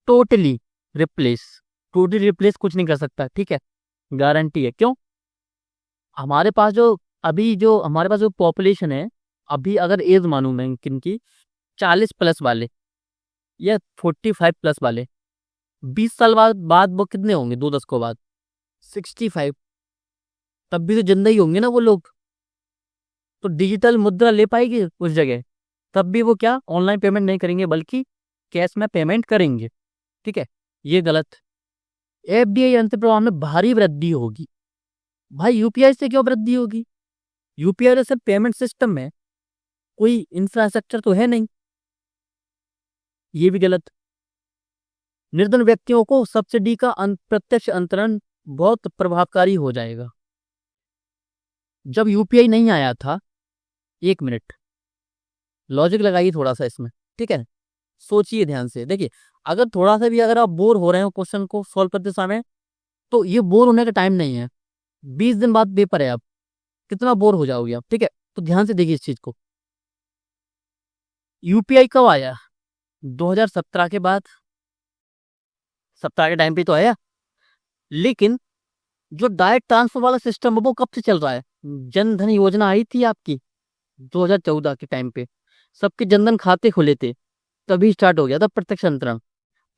टोटली रिप्लेस। टोटली रिप्लेस कुछ नहीं कर सकता, ठीक है, गारंटी है। क्यों? हमारे पास जो हमारे पास जो पॉपुलेशन है, अभी अगर एज मानूं मैं किनकी, 40 प्लस वाले या 45 प्लस वाले, 20 साल बाद वो कितने होंगे 2 दशकों बाद? 65। तब भी तो जिंदा ही होंगे ना वो लोग, तो डिजिटल मुद्रा ले पाएगी उस जगह? तब भी वो क्या ऑनलाइन पेमेंट नहीं करेंगे, बल्कि कैश में पेमेंट करेंगे, ठीक है। ये गलत। एफडीआई अंतर प्रवाह में भारी वृद्धि होगी। भाई यूपीआई से क्यों वृद्धि होगी? यूपीआई तो सिर्फ पेमेंट सिस्टम है, कोई इंफ्रास्ट्रक्चर तो है नहीं। ये भी गलत। निर्धन व्यक्तियों को सब्सिडी का प्रत्यक्ष अंतरण बहुत प्रभावकारी हो जाएगा। जब यूपीआई नहीं आया था, 1 मिनट लॉजिक लगाइए थोड़ा सा इसमें, ठीक है, सोचिए ध्यान से। देखिए अगर थोड़ा सा भी अगर आप बोर हो रहे हो क्वेश्चन को सॉल्व करते समय, तो ये बोर होने का टाइम नहीं है। 20 दिन बाद पेपर है, आप कितना बोर हो जाओगे आप, ठीक है। तो ध्यान से देखिए इस चीज को। यूपीआई कब आया? 2017 के बाद, 17 के टाइम पे तो आया। लेकिन जो डायरेक्ट ट्रांसफर वाला सिस्टम है वो कब से चल रहा है? जन धन योजना आई थी आपकी 2014 के टाइम पे, सबके जनधन खाते खुले थे, तभी स्टार्ट हो गया था प्रत्यक्ष अंतरण।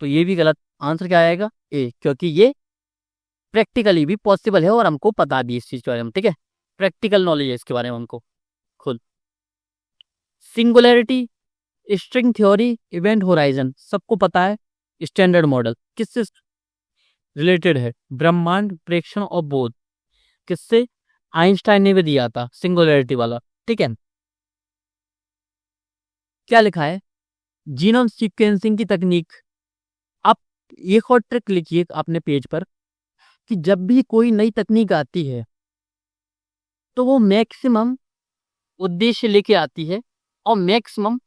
तो ये भी गलत। आंसर क्या आएगा? ए, क्योंकि ये प्रैक्टिकली भी पॉसिबल है और हमको पता भी इस चीज के बारे में, ठीक है, प्रैक्टिकल नॉलेज है इसके बारे में हमको खुद। Singularity, string theory, event horizon, सबको पता है। स्टैंडर्ड मॉडल किससे रिलेटेड है? ब्रह्मांड, प्रेक्षण और बोध। किससे? आइंस्टाइन ने भी दिया था सिंगुलैरिटी वाला, ठीक है। क्या लिखा है? जीनोम सीक्वेंसिंग की तकनीक। आप एक और ट्रिक लिखिए अपने पेज पर, कि जब भी कोई नई तकनीक आती है तो वो मैक्सिमम उद्देश्य लेके आती है और मैक्सिमम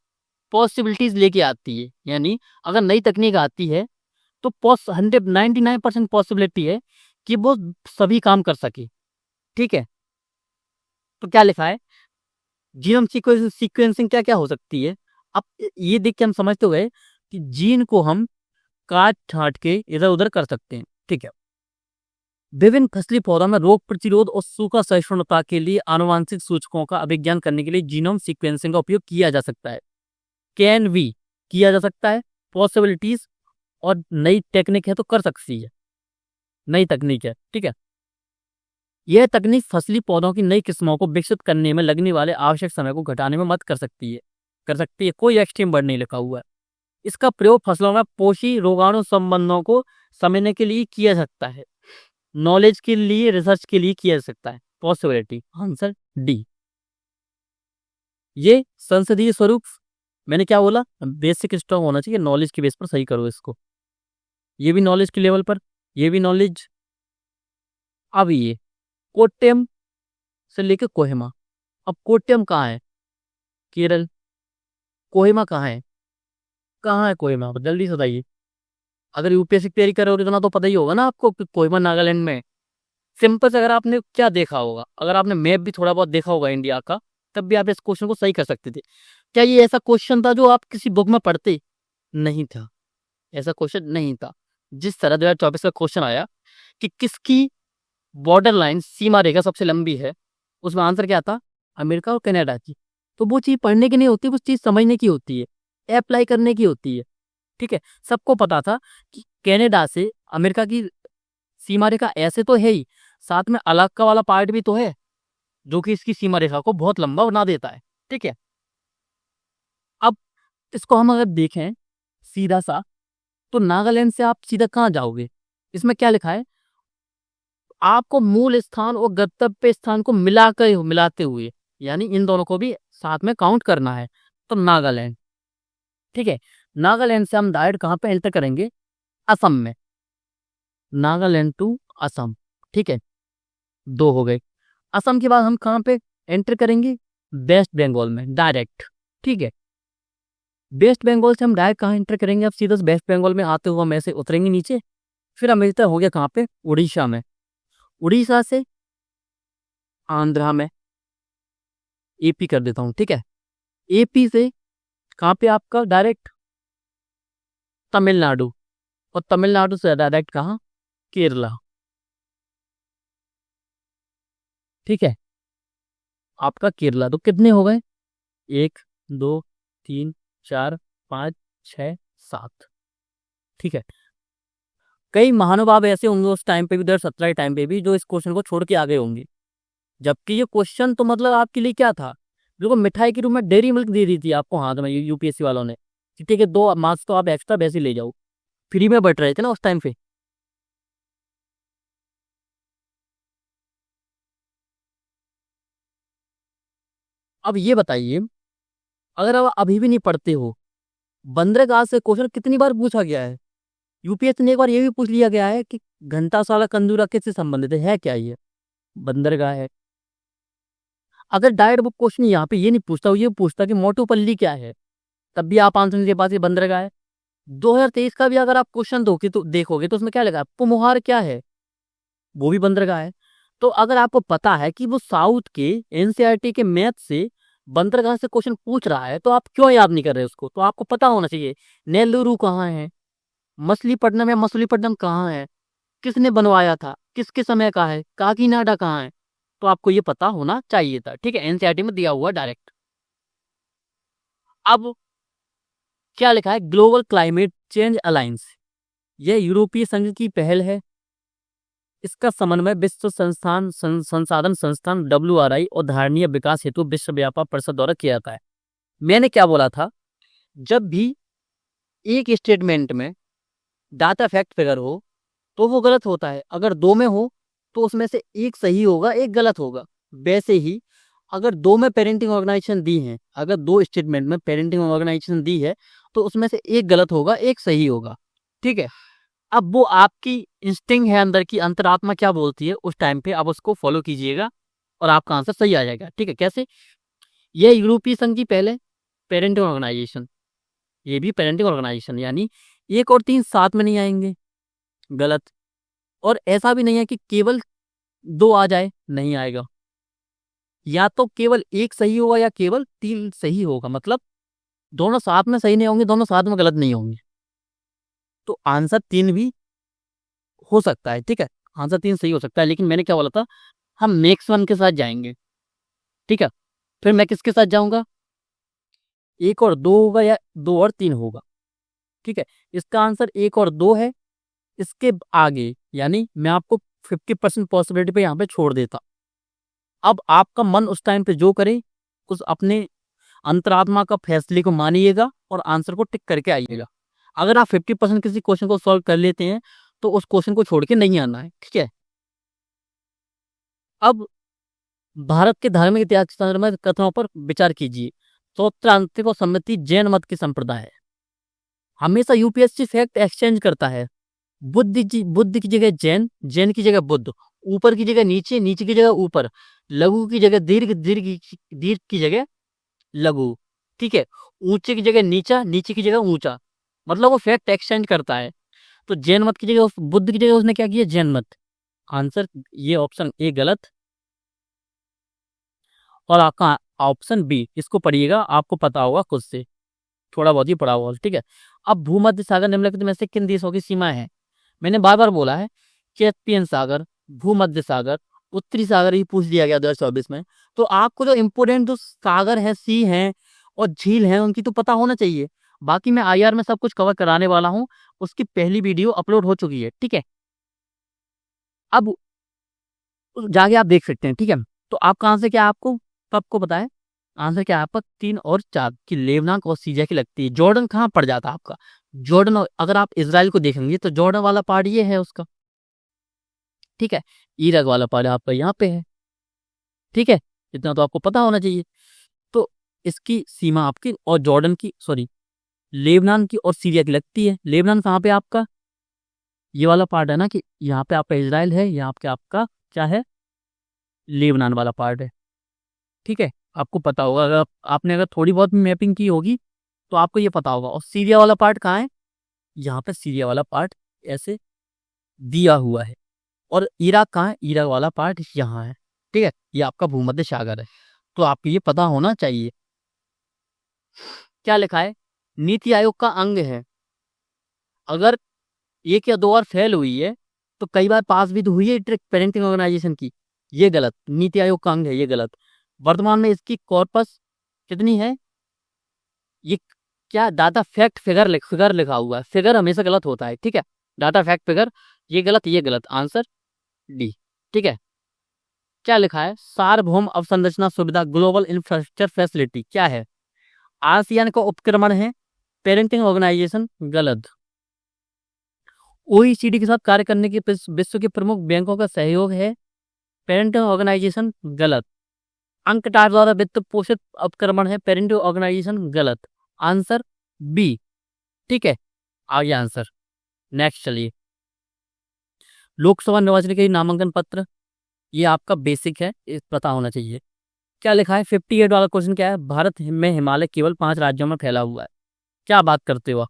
पॉसिबिलिटीज लेके आती है। यानी अगर नई तकनीक आती है तो 99% पॉसिबिलिटी है कि वो सभी काम कर सके, ठीक है। तो क्या लिखा है? जीनोम सीक्वेंसिंग क्या क्या हो सकती है? अब ये देख के हम समझते हुए कि जीन को हम काट छांट के इधर उधर कर सकते हैं, ठीक है। विभिन्न फसली पौधों में रोग प्रतिरोध और सूखा सहिष्णुता के लिए आनुवंशिक सूचकों का अभिज्ञान करने के लिए जीनोम सीक्वेंसिंग का उपयोग किया जा सकता है। कैन वी, किया जा सकता है। पॉसिबिलिटीज, और नई टेक्निक है तो कर सकती है, नई तकनीक है, ठीक है। यह तकनीक फसली पौधों की नई किस्मों को विकसित करने में लगने वाले आवश्यक समय को घटाने में मदद कर सकती है, कोई एक्सट्रीम वर्ड नहीं लिखा हुआ है। इसका प्रयोग फसलों में पोषी रोगाणु संबंधों को समझने के लिए किया जा सकता है, नॉलेज के लिए, रिसर्च के लिए किया जा सकता है। Possibility, answer D. ये संसदीय स्वरूप, मैंने क्या बोला, बेसिक स्ट्रॉन्ग होना चाहिए, नॉलेज के बेस पर सही करो इसको। ये भी नॉलेज के लेवल पर, ये भी नॉलेज। अब ये कोट्टयम से लेकर कोहिमा। अब कोट्टयम कहाँ है? केरल। कोहिमा कहाँ है? कहाँ है कोहिमा? जल्दी से बताइए। अगर यूपीएससी की तैयारी कर रहे हो इतना तो पता ही होगा ना आपको कि कोहिमा नागालैंड में। सिंपल से, अगर आपने क्या देखा होगा, अगर आपने मैप भी थोड़ा बहुत देखा होगा इंडिया का, तब भी आप इस क्वेश्चन को सही कर सकते थे। क्या ये ऐसा क्वेश्चन था जो आप किसी बुक में पढ़ते? नहीं था। ऐसा क्वेश्चन नहीं था। जिस तरह 2024 का क्वेश्चन आया कि किसकी बॉर्डर लाइन सीमा रेखा सबसे लंबी है, उसमें आंसर क्या था? अमेरिका और कनाडा की। तो वो चीज़ पढ़ने की नहीं होती, वो चीज़ समझने की होती है, अप्लाई करने की होती है। ठीक है, सबको पता था कि कनाडा से अमेरिका की सीमा रेखा ऐसे तो है ही, साथ में अलास्का वाला पार्ट भी तो है, जो कि इसकी सीमा रेखा को बहुत लंबा बना देता है। ठीक है, अब इसको हम अगर देखें सीधा सा, तो नागालैंड से आप सीधा कहाँ जाओगे? इसमें क्या लिखा है? आपको मूल स्थान और गंतव्य स्थान को मिलाते हुए, यानी इन दोनों को भी साथ में काउंट करना है। तो नागालैंड, ठीक है, नागालैंड से हम डायरेक्ट कहाँ पे एंटर करेंगे? असम में। नागालैंड टू असम, ठीक है, 2 हो गए। असम के बाद हम कहाँ पे एंटर करेंगे? वेस्ट बंगाल में डायरेक्ट। ठीक है, वेस्ट बंगाल से हम डायरेक्ट कहाँ एंटर करेंगे? अब सीधा वेस्ट बंगाल में आते हुए हम ऐसे उतरेंगे नीचे, फिर हम इधर हो गया कहाँ पे? उड़ीसा में। उड़ीसा से आंध्रा में, एपी कर देता हूँ, ठीक है। एपी से कहाँ पे आपका? डायरेक्ट तमिलनाडु, और तमिलनाडु से डायरेक्ट कहाँ? केरला। ठीक है, आपका केरला। तो कितने हो गए? 1 2 3 4 5 6 7। ठीक है, कई महानुभाव ऐसे होंगे उस टाइम पे भी, 2017 टाइम पे भी, जो इस क्वेश्चन को छोड़ के आ गए होंगे। जबकि ये क्वेश्चन तो मतलब आपके लिए क्या था? बिल्कुल मिठाई के रूप में डेयरी मिल्क दे दी थी आपको हाथ में यूपीएससी वालों ने, कि ठीक है 2 मार्क्स तो आप एक्स्ट्रा वैसे ही ले जाओ। फ्री में बट रहे थे ना उस टाइम पे। अब ये बताइए, अगर आप अभी भी नहीं पढ़ते हो, बंदरगाह से क्वेश्चन कितनी बार पूछा गया है? यूपीएससी ने एक बार ये भी पूछ लिया गया है कि घंटासाला कंजूरा किससे संबंधित है क्या ये? बंदरगाह है। अगर डायरेक्ट वो क्वेश्चन यहाँ पे ये नहीं पूछता, वो ये पूछता कि मोटूपल्ली क्या है, तब भी आप आंसर नहीं दे पाते, बंदरगाह है। 2023 का भी अगर आप क्वेश्चन देखोगे तो उसमें क्या लगा? पुमोहार क्या है? वो भी बंदरगाह है। तो अगर आपको पता है कि वो साउथ के एनसीईआरटी के मैथ से बंदरगाह से क्वेश्चन पूछ रहा है, तो आप क्यों याद नहीं कर रहे उसको? तो आपको पता होना चाहिए नेल्लूरू कहाँ है, मछलीपट्टनम या मसूलीपट्टनम कहाँ है, किसने बनवाया था, किसके समय का है, काकीनाडा कहाँ है। तो आपको ये पता होना चाहिए था। ठीक है, एनसीईआरटी में दिया हुआ डायरेक्ट। अब क्या लिखा है? ग्लोबल क्लाइमेट चेंज अलायंस, यह यूरोपीय संघ की पहल है। इसका समन्वय विश्व संसाधन संस्थान WRI और धारणीय विकास हेतु विश्व व्यापार परिषद द्वारा किया जाता है। मैंने क्या बोला था? जब भी एक स्टेटमेंट में डाटा फैक्ट फिगर हो तो वो गलत होता है, अगर 2 में हो तो उसमें से एक सही होगा, एक गलत होगा। वैसे ही अगर 2 में पेरेंटिंग ऑर्गेनाइजेशन दी है, अगर 2 स्टेटमेंट में पेरेंटिंग ऑर्गेनाइजेशन दी है, तो उसमें से एक गलत होगा, एक सही होगा। ठीक है, अब वो आपकी इंस्टिंग है, अंदर की अंतरात्मा क्या बोलती है उस टाइम पे, आप उसको फॉलो कीजिएगा और आपका आंसर सही आ जाएगा। ठीक है, कैसे? ये यूरोपीय संघ की पहले पेरेंटिंग ऑर्गेनाइजेशन, ये भी पेरेंटिंग ऑर्गेनाइजेशन, यानी 1 और 3 साथ में नहीं आएंगे, गलत। और ऐसा भी नहीं है कि केवल 2 आ जाए, नहीं आएगा। या तो केवल 1 सही होगा या केवल 3 सही होगा, मतलब दोनों साथ में सही नहीं होंगे, दोनों साथ में गलत नहीं होंगे। तो आंसर 3 भी हो सकता है। ठीक है, आंसर 3 सही हो सकता है। लेकिन मैंने क्या बोला था? हम नेक्स्ट वन के साथ जाएंगे। ठीक है, फिर मैं किसके साथ जाऊंगा? 1 और 2 होगा या 2 और 3 होगा? ठीक है, इसका आंसर 1 और 2 है। इसके आगे यानी मैं आपको 50% पॉसिबिलिटी पे यहाँ पे छोड़ देता। अब आपका मन उस टाइम पे जो करे, उस अपने अंतरात्मा का फैसले को मानिएगा और आंसर को टिक करके आइएगा। अगर आप 50% किसी क्वेश्चन को सॉल्व कर लेते हैं तो उस क्वेश्चन को छोड़ के नहीं आना है। ठीक है, अब भारत के धार्मिक इतिहास के संदर्भ में कथनों पर विचार कीजिए। सौत्रांतिक और सम्मति जैन मत की संप्रदाय है। हमेशा यूपीएससी फैक्ट एक्सचेंज करता है। बुद्ध की जगह जैन, जैन की जगह बुद्ध, ऊपर की जगह नीचे, नीचे की जगह ऊपर, लघु की जगह दीर्घ, दीर्घ की जगह लघु। ठीक है, ऊंचे की जगह नीचा, नीचे की जगह ऊंचा, मतलब वो फैक्ट एक्सचेंज करता है। तो जैन मत की जगह, बुद्ध की जगह उसने क्या किया? जैन मत। आंसर ये ऑप्शन ए गलत, और आपका ऑप्शन बी, इसको पढ़िएगा, आपको पता होगा खुद से। थोड़ा बहुत ही पढ़ा हुआ, ठीक है। अब भूमध्य सागर निम्नलिखित में से किन देशों की सीमा है? मैंने बार बार बोला है, कैस्पियन सागर, भूमध्य सागर, उत्तरी सागर ही पूछ दिया गया 2024 में। तो आपको जो इम्पोर्टेंट जो सागर है, सी हैं और झील हैं, उनकी तो पता होना चाहिए। बाकी मैं IR में सब कुछ कवर कराने वाला हूँ, उसकी पहली वीडियो अपलोड हो चुकी है, ठीक है। अब जाके आप देख सकते हैं, ठीक है। तो आप कहाँ से क्या आपको सबको पता है आंसर क्या है आपका? 3 और 4 की लेबनान और सीरिया की लगती है। जॉर्डन कहाँ पड़ जाता है आपका? जॉर्डन, अगर आप इजराइल को देखेंगे तो जॉर्डन वाला पार्ट ये है उसका, ठीक है। इराक वाला पार्ट आपका यहाँ पे है, ठीक है। इतना तो आपको पता होना चाहिए। तो इसकी सीमा आपकी और जॉर्डन की, सॉरी, लेबनान की और सीरिया की लगती है। लेबनान कहाँ पे आपका? ये वाला पार्ट है ना, कि यहाँ पे आपका इजराइल है, यहाँ पे आपका क्या है? लेबनान वाला पार्ट है, ठीक है। आपको पता होगा, अगर आपने अगर थोड़ी बहुत मैपिंग की होगी तो आपको ये पता होगा। और सीरिया वाला पार्ट कहाँ है? यहाँ पे सीरिया वाला पार्ट ऐसे दिया हुआ है। और इराक कहाँ है? इराक वाला पार्ट यहाँ है, ठीक है। ये आपका भूमध्य सागर है, तो आपको ये पता होना चाहिए। क्या लिखा है? नीति आयोग का अंग है। अगर एक या दो बार फेल हुई है तो कई बार पास भी तो हुई है ट्रिक पेरेंटिंग ऑर्गेनाइजेशन की, ये गलत। नीति आयोग का अंग है, ये गलत। वर्तमान में इसकी कॉर्पस कितनी है? ये क्या डाटा फैक्ट फिगर लिखा हुआ है, फिगर हमेशा गलत होता है, ठीक है। डाटा फैक्ट फिगर, ये गलत, ये गलत, आंसर डी, ठीक है। क्या लिखा है? सार्वभौम अवसंरचना सुविधा, ग्लोबल इंफ्रास्ट्रक्चर फैसिलिटी क्या है? आसियान का उपक्रमण है, पेरेंटिंग ऑर्गेनाइजेशन, गलत। OECD के साथ कार्य करने की विश्व के प्रमुख बैंकों का सहयोग है, पेरेंटिंग ऑर्गेनाइजेशन, गलत। अंकटार द्वारा वित्त पोषित उपक्रमण है, पेरेंटिंग ऑर्गेनाइजेशन, गलत, आंसर बी, ठीक है। आगे आंसर, नेक्स्ट चलिए। लोकसभा निर्वाचन के लिए नामांकन पत्र, ये आपका बेसिक है, ये पता होना चाहिए। क्या लिखा है? 58 वाला क्वेश्चन क्या है? भारत में हिमालय केवल 5 राज्यों में फैला हुआ है। क्या बात करते हो आप?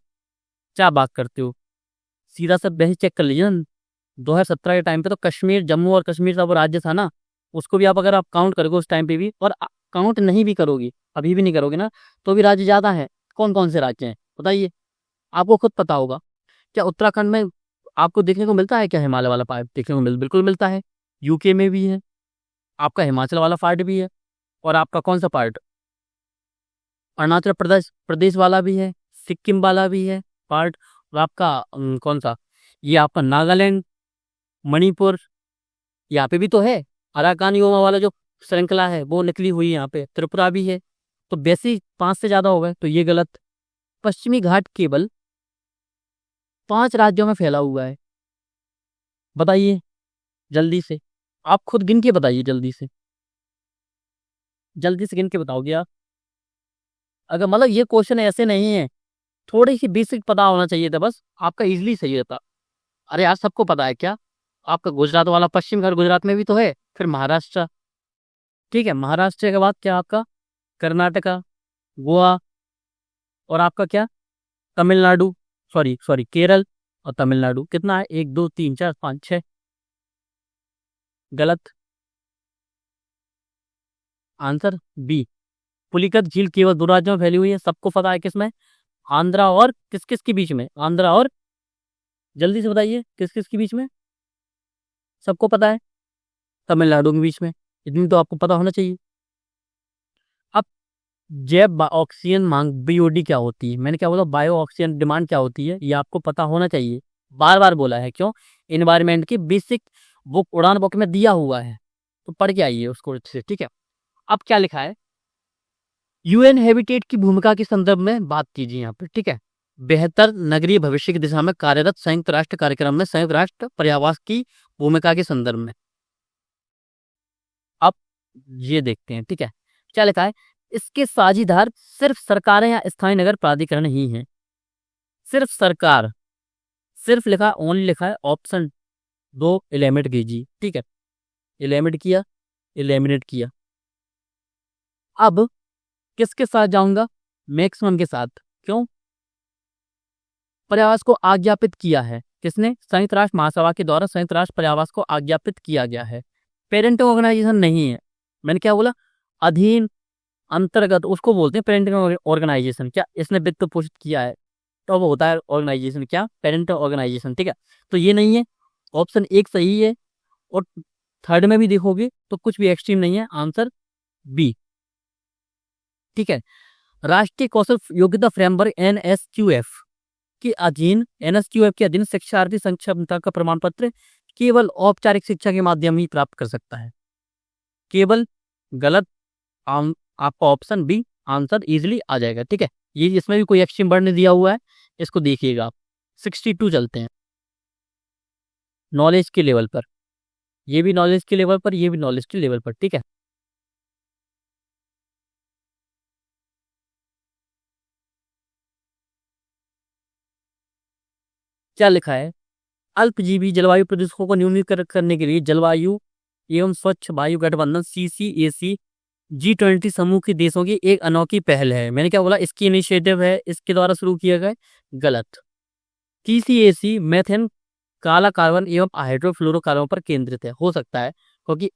क्या बात करते हो? सीधा सा बहस चेक कर लीजिए ना। 2017 के टाइम पे तो कश्मीर, जम्मू और कश्मीर का वो राज्य था ना, उसको भी आप अगर आप काउंट करोगे उस टाइम पे भी, और काउंट नहीं भी करोगे, अभी भी नहीं करोगे ना, तो भी राज्य ज्यादा है। कौन कौन से राज्य हैं बताइए, आपको खुद पता होगा। क्या उत्तराखंड में आपको देखने को मिलता है क्या हिमालय वाला पार्ट? देखने को बिल्कुल मिलता है। यूके में भी है, आपका हिमाचल वाला पार्ट भी है, और आपका कौन सा पार्ट, अरुणाचल प्रदेश प्रदेश वाला भी है, सिक्किम वाला भी है पार्ट, और आपका कौन सा, ये आपका नागालैंड, मणिपुर, यहाँ पे भी तो है। अराकान योमा वाला जो श्रृंखला है वो निकली हुई है, यहाँ पे त्रिपुरा भी है। तो बेसिक 5 से ज्यादा हो गए, तो ये गलत। पश्चिमी घाट केवल 5 राज्यों में फैला हुआ है, बताइए जल्दी से, आप खुद गिन के बताइए, जल्दी से गिन के बताओगे आप। अगर मतलब ये क्वेश्चन ऐसे नहीं है, थोड़ी सी बेसिक पता होना चाहिए था बस, आपका इजीली सही रहता। अरे यार सबको पता है क्या? आपका गुजरात वाला पश्चिम घाट गुजरात में भी तो है, फिर महाराष्ट्र, ठीक है। महाराष्ट्र के बाद क्या आपका कर्नाटका, गोवा, और आपका क्या तमिलनाडु, सॉरी सॉरी केरल और तमिलनाडु। कितना है? 1 2 3 4 5 6, गलत, आंसर बी। पुलिकत झील केवल 2 राज्यों में फैली हुई है, सबको पता है। किसमें? आंध्रा और किस किस के बीच में? आंध्रा और, जल्दी से बताइए, किस किस के बीच में? सबको पता है, तमिलनाडु के बीच में। इतनी तो आपको पता होना चाहिए। अब जैव ऑक्सीजन मांग, BOD क्या होती है? मैंने क्या बोला, बायो ऑक्सीजन डिमांड क्या होती है, ये आपको पता होना चाहिए। बार बार बोला है, क्यों? इन्वायरमेंट की बेसिक बुक उड़ान बुक में दिया हुआ है, तो पढ़ के आइए उसको अच्छे से, ठीक है। अब क्या लिखा है? UN हैबिटेट की भूमिका के संदर्भ में बात कीजिए यहाँ पे, ठीक है। बेहतर नगरीय भविष्य की दिशा में कार्यरत संयुक्त राष्ट्र कार्यक्रम में संयुक्त राष्ट्र पर्यावरण की भूमिका के संदर्भ में, अब ये देखते हैं, ठीक है। क्या लिखा है? इसके साझीदार सिर्फ सरकारें या स्थानीय नगर प्राधिकरण ही हैं। सिर्फ सरकार, सिर्फ लिखा, ओनली लिखा है, ऑप्शन 2 एलिमिनेट कीजिए, ठीक है। एलिमिनेट किया, एलिमिनेट किया। अब किसके साथ जाऊंगा? मैक्सिमम के साथ। क्यों? पर्यावरण को आज्ञापित किया है किसने? संयुक्त राष्ट्र महासभा के द्वारा संयुक्त राष्ट्र पर्यावरण को आज्ञापित किया गया है, पेरेंटिंग ऑर्गेनाइजेशन नहीं है। मैंने क्या बोला? अधीन अंतर्गत उसको बोलते हैं पेरेंटिंग ऑर्गेनाइजेशन। क्या इसने वित्त पोषित किया है तो वो होता है ऑर्गेनाइजेशन, क्या, पेरेंट ऑर्गेनाइजेशन। ठीक है, तो ये नहीं है, ऑप्शन एक सही है। और थर्ड में भी देखोगे तो कुछ भी एक्सट्रीम नहीं है, आंसर बी। ठीक है, राष्ट्रीय कौशल योग्यता फ्रेमवर्क NSQF के अधीन, NSQF के अधीन शिक्षार्थी सक्षमता का प्रमाण पत्र केवल औपचारिक शिक्षा के माध्यम ही प्राप्त कर सकता है। केवल गलत, आपका ऑप्शन बी आंसर इजीली आ जाएगा। ठीक है, ये इसमें भी कोई एक्सट्रीम वर्ड नहीं दिया हुआ है, इसको देखिएगा आप। 62 चलते हैं, नॉलेज के लेवल पर। ये भी नॉलेज के लेवल पर, ये भी नॉलेज के लेवल पर। ठीक है, क्या लिखा है? अल्पजीवी जलवायु प्रदूषकों को न्यूनीकृत करने के लिए जलवायु एवं स्वच्छ वायु गठबंधन CCAC G20 समूह के देशों की एक अनोखी पहल है। मैंने क्या बोला, इसकी इनिशिएटिव है, इसके द्वारा शुरू किया गया। गलत। CCAC मेथेन, काला कार्बन एवं हाइड्रोफ्लोरोकार्बन पर केंद्रित है। हो सकता है, क्योंकि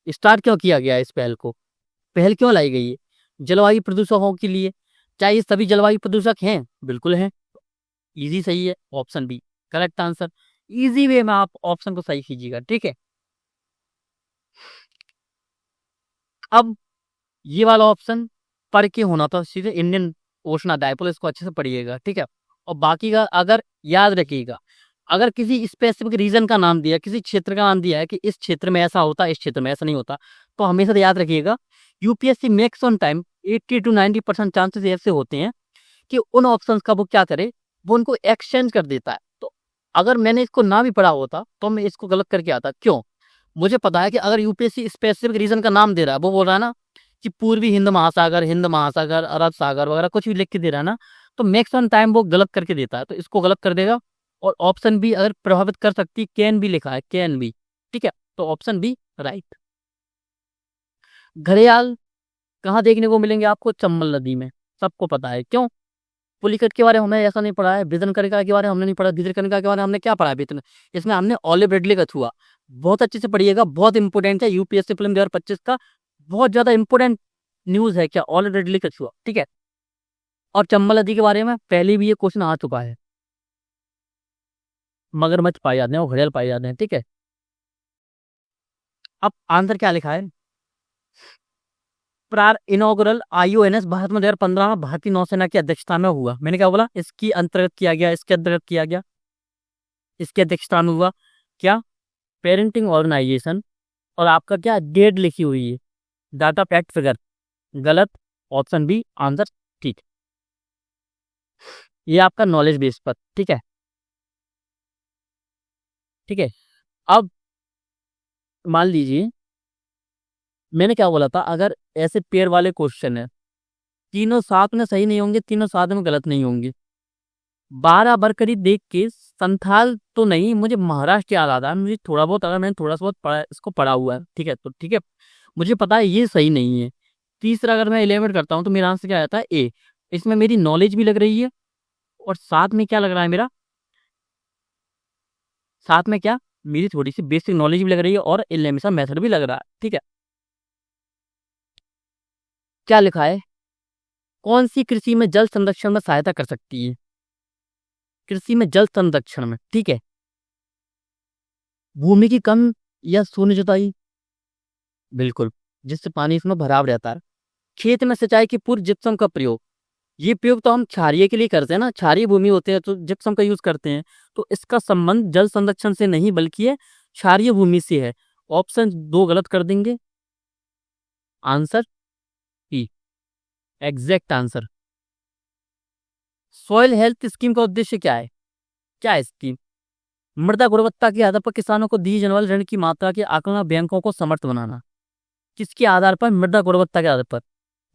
स्टार्ट क्यों किया गया इस पहल को, पहल क्यों लाई गई है? जलवायु प्रदूषकों के लिए। क्या ये सभी जलवायु प्रदूषक हैं? बिल्कुल हैं। इजी सही है, option B correct answer. Easy way में आप ऑप्शन को सही कीजिएगा। ठीक है, अब ये वाला ऑप्शन पढ़ के होना था सीधे, इंडियन ओशन डायपोल, इसको अच्छे से पढ़िएगा। ठीक है, और बाकी का अगर याद रखिएगा, अगर किसी स्पेसिफिक रीजन का नाम दिया, किसी क्षेत्र का नाम दिया है कि इस क्षेत्र में ऐसा होता है, इस क्षेत्र में ऐसा नहीं होता, तो हमेशा याद रखिएगा UPSC max on time 80 to 90% chances ऐसे होते हैं कि उन ऑप्शंस का वो क्या करे, वो उनको एक्सचेंज कर देता है। तो अगर मैंने इसको ना भी पढ़ा होता तो मैं इसको गलत करके आता। क्यों? मुझे पता है कि अगर यूपीएससी स्पेसिफिक रीजन का नाम दे रहा है, वो बोल रहा है ना कि पूर्वी हिंद महासागर, अरब सागर वगैरह कुछ भी लिख के दे रहा है ना, तो मैक्स ऑन टाइम वो गलत करके देता है, तो इसको गलत कर देगा। और ऑप्शन बी अगर प्रभावित कर सकती, कैन भी लिखा है, कैन बी। ठीक है, तो ऑप्शन बी राइट। घड़ियाल कहाँ देखने को मिलेंगे आपको? चंबल नदी में, सबको पता है। क्यों? पुलिकट के बारे में हमने ऐसा नहीं पढ़ा है, भिजनकनिका के बारे में हमने नहीं पढ़ा, भिजनकनिका के बारे में हमने क्या पढ़ा है? इसमें हमने ऑलिव रिडले का छुआ। बहुत अच्छे से पढ़िएगा, बहुत इंपॉर्टेंट है, यूपीएससी फिल्म 2025 का बहुत ज्यादा इंपॉर्टेंट न्यूज है। क्या? ऑलिव रिडले का छुआ। ठीक है, और चंबल नदी के बारे में पहले भी ये क्वेश्चन आ चुका है। मगरमच्छ पाए जाते हैं और घड़ियाल पाए जाते हैं। ठीक है, अब आंसर क्या लिखा है? प्रार इनॉग्रल IONS भारत में 2015 में भारतीय नौसेना की अध्यक्षता में हुआ। मैंने क्या बोला? इसकी अंतर्गत किया गया, इसके अंतर्गत किया गया, इसके अध्यक्षता में हुआ। क्या? Parenting organisation. और आपका क्या डेट लिखी हुई है, डाटा फैक्ट फिगर। गलत, ऑप्शन बी आंसर ठीक। ये आपका नॉलेज बेस पर। ठीक है, ठीक है। अब मान लीजिए मैंने क्या बोला था, अगर ऐसे पेयर वाले क्वेश्चन है, तीनों साथ में सही नहीं होंगे, तीनों साथ में गलत नहीं होंगे। 12 बरकरी देख के संथाल तो नहीं, मुझे महाराष्ट्र याद आता है, मुझे थोड़ा बहुत, अगर मैंने थोड़ा सा बहुत पढ़ा, इसको पढ़ा हुआ है। ठीक है, तो ठीक है, मुझे पता है ये सही नहीं है। तीसरा अगर मैं एलिमिनेट करता हूँ तो मेरा आंसर क्या आता है? ए। इसमें मेरी नॉलेज भी लग रही है, और साथ में क्या लग रहा है मेरा, साथ में क्या, मेरी थोड़ी सी बेसिक नॉलेज भी लग रही है, और एलिमिनेशन मेथड भी लग रहा है। ठीक है, क्या लिखा है? कौन सी कृषि में जल संरक्षण में सहायता कर सकती है? कृषि में जल संरक्षण में। ठीक है, भूमि की कम या शून्य जुताई, बिल्कुल, जिससे पानी इसमें भराव रहता है। खेत में सिंचाई की पूर्व जिप्सम का प्रयोग, ये प्रयोग तो हम क्षारीय के लिए करते हैं ना, क्षारीय भूमि होते हैं तो जिप्सम का यूज करते हैं। तो इसका संबंध जल संरक्षण से नहीं बल्कि ये क्षारीय भूमि से है। ऑप्शन 2 गलत कर देंगे, answer E exact answer. Soil health scheme का उद्देश्य क्या है? क्या है स्कीम? मृदा गुणवत्ता के आधार पर किसानों को दिए जाने वाले ऋण की मात्रा के आकलन बैंकों को समर्थ बनाना। किसके आधार पर? मृदा गुणवत्ता के आधार पर।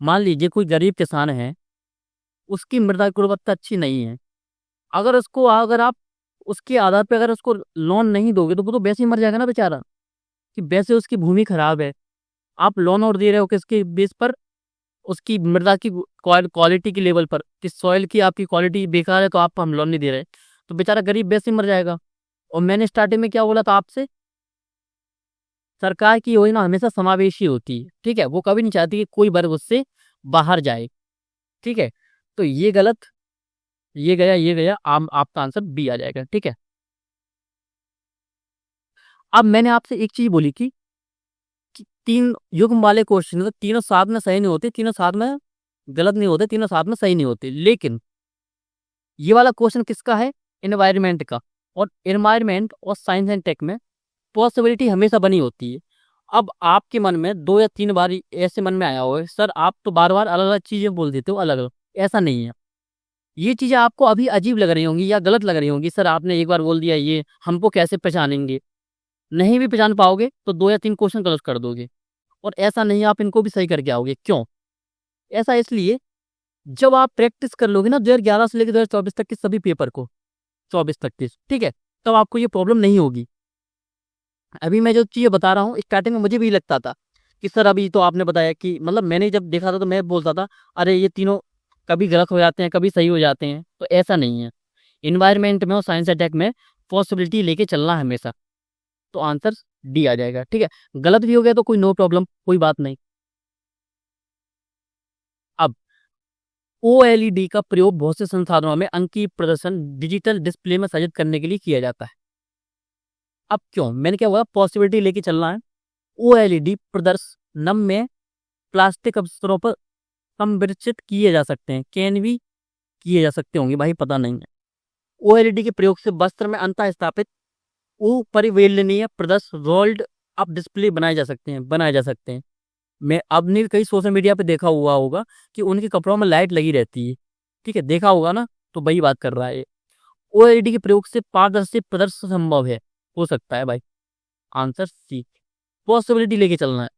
मान लीजिए कोई गरीब किसान है, उसकी मृदा गुणवत्ता अच्छी नहीं है, अगर आप उसके आधार पर अगर उसको लोन नहीं दोगे तो वो तो वैसे ही मर जाएगा ना बेचारा, कि वैसे उसकी भूमि खराब है। आप लोन और दे रहे हो किसके बेस पर? उसकी मृदा की क्वालिटी की लेवल पर, कि सॉइल की आपकी क्वालिटी बेकार है तो आप हम लोन नहीं दे रहे, तो बेचारा गरीब वैसे ही मर जाएगा। और मैंने स्टार्टिंग में क्या बोला था आपसे, सरकार की योजना हमेशा समावेशी होती है। ठीक है, वो कभी नहीं चाहती कि कोई वर्ग उससे बाहर जाए। ठीक है, तो ये गलत, ये गया, आपका आंसर बी आ जाएगा। ठीक है, अब मैंने आपसे एक चीज बोली कि 3 युग्म वाले क्वेश्चन तो तीनों साथ में सही नहीं होते, तीनों साथ में गलत नहीं होते, तीनों साथ में सही नहीं होते। लेकिन ये वाला क्वेश्चन किसका है? एनवायरमेंट का। और एनवायरमेंट और साइंस एंड टेक में पॉसिबिलिटी हमेशा बनी होती है। अब आपके मन में 2 या 3 बार ऐसे मन में आया हो, सर आप तो बार बार अलग अलग चीजें बोल देते हो, अलग अलग। ऐसा नहीं है, ये चीजें आपको अभी अजीब लग रही होंगी या गलत लग रही होंगी, सर आपने एक बार बोल दिया, ये हमको कैसे पहचानेंगे? नहीं भी पहचान पाओगे तो 2 या 3 क्वेश्चन गलत कर दोगे, और ऐसा नहीं आप इनको भी सही करके आओगे। क्यों? ऐसा इसलिए, जब आप प्रैक्टिस कर लोगे ना 2011 से लेकर 2024 तक के सभी पेपर को, 24 तक के, ठीक है, तब आपको ये प्रॉब्लम नहीं होगी। अभी मैं जो चीज़ें बता रहा हूँ, स्टार्टिंग में मुझे भी लगता था कि सर अभी तो आपने बताया कि, मतलब मैंने जब देखा था तो मैं बोलता था अरे ये तीनों कभी गलत हो जाते हैं, कभी सही हो जाते हैं। तो ऐसा नहीं है, इन्वायरमेंट में और साइंस अटैक में पॉसिबिलिटी लेके चलना है हमेशा। तो आंसर डी आ जाएगा। ठीक है, गलत भी हो गया तो कोई नो प्रॉब्लम, कोई बात नहीं। अब OLED का प्रयोग बहुत से संसाधनों में अंकीय प्रदर्शन डिजिटल डिस्प्ले में सज्जित करने के लिए किया जाता है। अब क्यों? मैंने क्या बोला, पॉसिबिलिटी लेके चलना है। OLED प्रदर्शनम में प्लास्टिक अवसरों पर संरचित किए जा सकते हैं, कैन भी किए जा सकते होंगे, भाई पता नहीं है। OLED के प्रयोग से वस्त्र में अंतः स्थापित परिवेलनीय प्रदर्शन रोल्ड अप डिस्प्ले बनाए जा सकते हैं। मैं अपने कई सोशल मीडिया पे देखा हुआ होगा कि उनके कपड़ों में लाइट लगी रहती है। ठीक है, देखा होगा ना, तो वही बात कर रहा है। OLED के प्रयोग से पारदर्शी प्रदर्शन संभव है, हो सकता है भाई। आंसर सी, पॉसिबिलिटी लेके चलना है।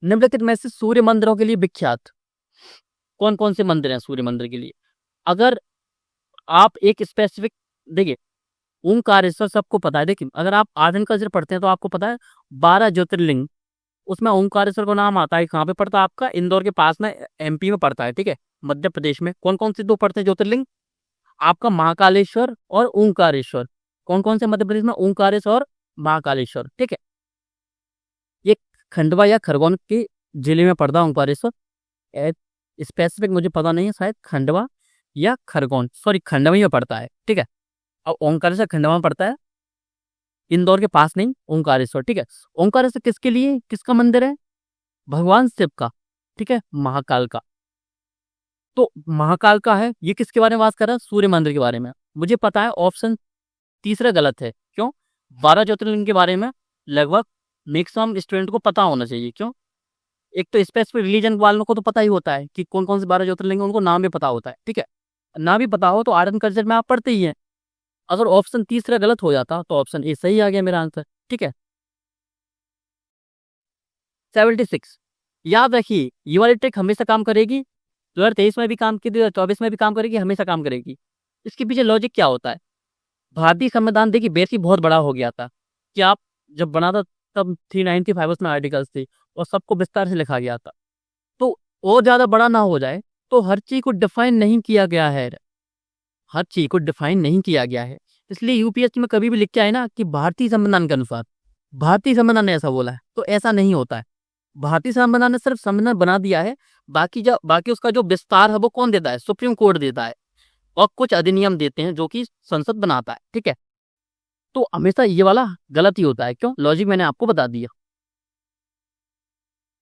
निम्नलिखित में से सूर्य मंदिरों के लिए विख्यात कौन कौन से मंदिर हैं? सूर्य मंदिर के लिए अगर आप एक स्पेसिफिक, देखिए ओंकारेश्वर सबको पता है। देखिए अगर आप आर्ट एंड कल्चर पढ़ते हैं तो आपको पता है 12 ज्योतिर्लिंग, उसमें ओंकारेश्वर का नाम आता है। कहाँ पे पड़ता है आपका? इंदौर के पास में, MP में पड़ता है। ठीक है, मध्य प्रदेश में। कौन कौन से 2 पड़ते हैं ज्योतिर्लिंग? आपका महाकालेश्वर और ओंकारेश्वर। कौन कौन से मध्य प्रदेश में? ओंकारेश्वर और महाकालेश्वर। ठीक है, ये खंडवा या खरगोन के जिले में पड़ता है ओंकारेश्वर। स्पेसिफिक मुझे पता नहीं है, शायद खंडवा या खरगोन, सॉरी खंडवा में पड़ता है। ठीक है, अब ओंकारेश्वर खंडवा में पड़ता है, इंदौर के पास नहीं, ओंकारेश्वर। ठीक है, ओंकारेश्वर किसके लिए, किसका मंदिर है? भगवान शिव का। ठीक है, महाकाल का। तो महाकाल का है, ये किसके बारे में बात कर रहा है? सूर्य मंदिर के बारे में। मुझे पता है ऑप्शन तीसरा गलत है। क्यों? 12 ज्योतिर्लिंग के बारे में लगभग मैक्सिमम स्टूडेंट को पता होना चाहिए। क्यों? एक तो स्पेसिफिक रिलीजन वालों को तो पता ही होता है कि कौन कौन से 12 ज्योतिर्लिंग हैं, उनको नाम भी पता होता है। ठीक है, ना भी पता हो तो आर्ट एंड कल्चर में आप पढ़ते ही हैं। अगर ऑप्शन तीसरा गलत हो जाता तो ऑप्शन ए सही आ गया मेरा आंसर। ठीक है, 76 याद रखिए, ये वाली ट्रिक हमेशा काम करेगी। 2023 में भी काम की थी, 2024 में भी काम करेगी, हमेशा काम करेगी। इसके पीछे लॉजिक क्या होता है? भारतीय संविधान देखिए बेसिक बहुत बड़ा हो गया था कि आप जब बना था तब 395 उसमें आर्टिकल्स थे और सबको विस्तार से लिखा गया था। तो और ज्यादा बड़ा ना हो जाए, तो हर चीज को डिफाइन नहीं किया गया है, हर चीज को डिफाइन नहीं किया गया है। इसलिए UPSC में कभी भी लिख के आए ना कि भारतीय संविधान के अनुसार, भारतीय संविधान ने ऐसा बोला है, तो ऐसा नहीं होता है। भारतीय संविधान ने सिर्फ संविधान बना दिया है, बाकी उसका जो विस्तार है वो कौन देता है? सुप्रीम कोर्ट देता है, और कुछ अधिनियम देते हैं जो कि संसद बनाता है। ठीक है, तो हमेशा ये वाला गलत ही होता है। क्यों? लॉजिक मैंने आपको बता दिया।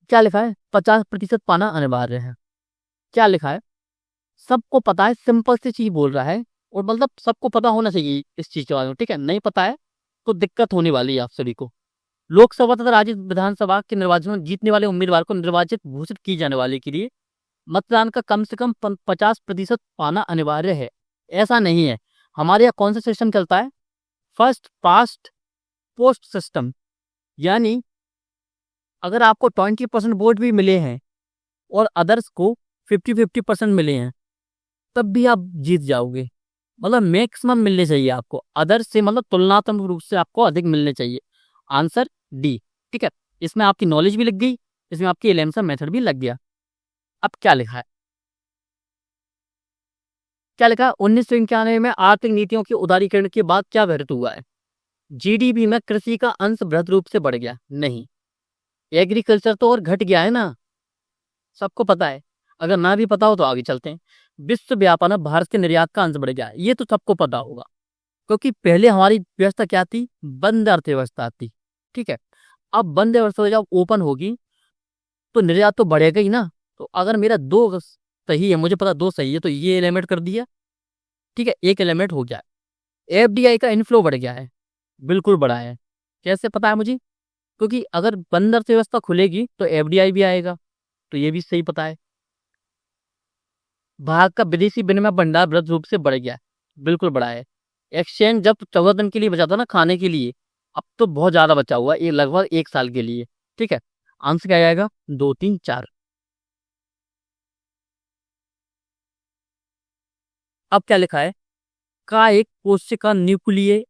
क्या लिखा है? 50% पाना अनिवार्य है। क्या लिखा है? सबको पता है, सिंपल सी चीज बोल रहा है, और मतलब सबको पता होना चाहिए इस चीज के बारे में। ठीक है, नहीं पता है तो दिक्कत होने वाली है आप सभी को। लोकसभा तथा राज्य विधानसभा के निर्वाचन में जीतने वाले उम्मीदवार को निर्वाचित घोषित की जाने वाले के लिए मतदान का कम से कम 50% पाना अनिवार्य है। ऐसा नहीं है। हमारे यहाँ कौन सा सिस्टम चलता है? First past post system. यानी अगर आपको 20% वोट भी मिले हैं और अदर्स को 50-50% मिले हैं, तब भी आप जीत जाओगे। मतलब मैक्सिमम मिलने चाहिए आपको, अदर्स से मतलब तुलनात्मक रूप से आपको अधिक मिलने चाहिए। Answer D. ठीक है, इसमें आपकी नॉलेज भी लग गई, इसमें आपकी एलिमिनेशन मेथड भी लग गया। अब क्या लिखा है? क्या लिखा है? 1991 में आर्थिक नीतियों के उदारीकरण के बाद क्या वृद्धि हुआ है? GDP में कृषि का अंश बृहद रूप से बढ़ गया? नहीं, एग्रीकल्चर तो और घट गया है ना। सबको पता है, अगर ना भी पता हो तो आगे चलते हैं। विश्व व्यापार में भारत के निर्यात का अंश बढ़ गया है, ये तो सबको पता होगा, क्योंकि पहले हमारी व्यवस्था क्या थी, बंद अर्थव्यवस्था थी, ठीक है। अब बंद अर्थव्यवस्था जब ओपन होगी तो निर्यात तो बढ़ेगा ही ना। तो अगर मेरा दो सही है, मुझे पता दो सही है, तो ये एलिमिनेट कर दिया, ठीक है, एक एलिमिनेट हो गया। एफडीआई का इनफ्लो बढ़ गया है, बिल्कुल बढ़ा है। कैसे पता है मुझे, क्योंकि अगर बंद अर्थव्यवस्था खुलेगी तो एफडीआई भी आएगा, तो ये भी सही पता है। भारत का विदेशी विनिमय भंडार वृहद रूप से बढ़ गया है, बिल्कुल बढ़ा है। एक्सचेंज जब 14 दिन के लिए बचा था ना खाने के लिए, अब तो बहुत ज्यादा बचा हुआ है, ये लगभग 1 साल के लिए, ठीक है। आंसर क्या आएगा, 2, 3, 4। अब क्या लिखा है, का एक कोशिका न्यूक्लियर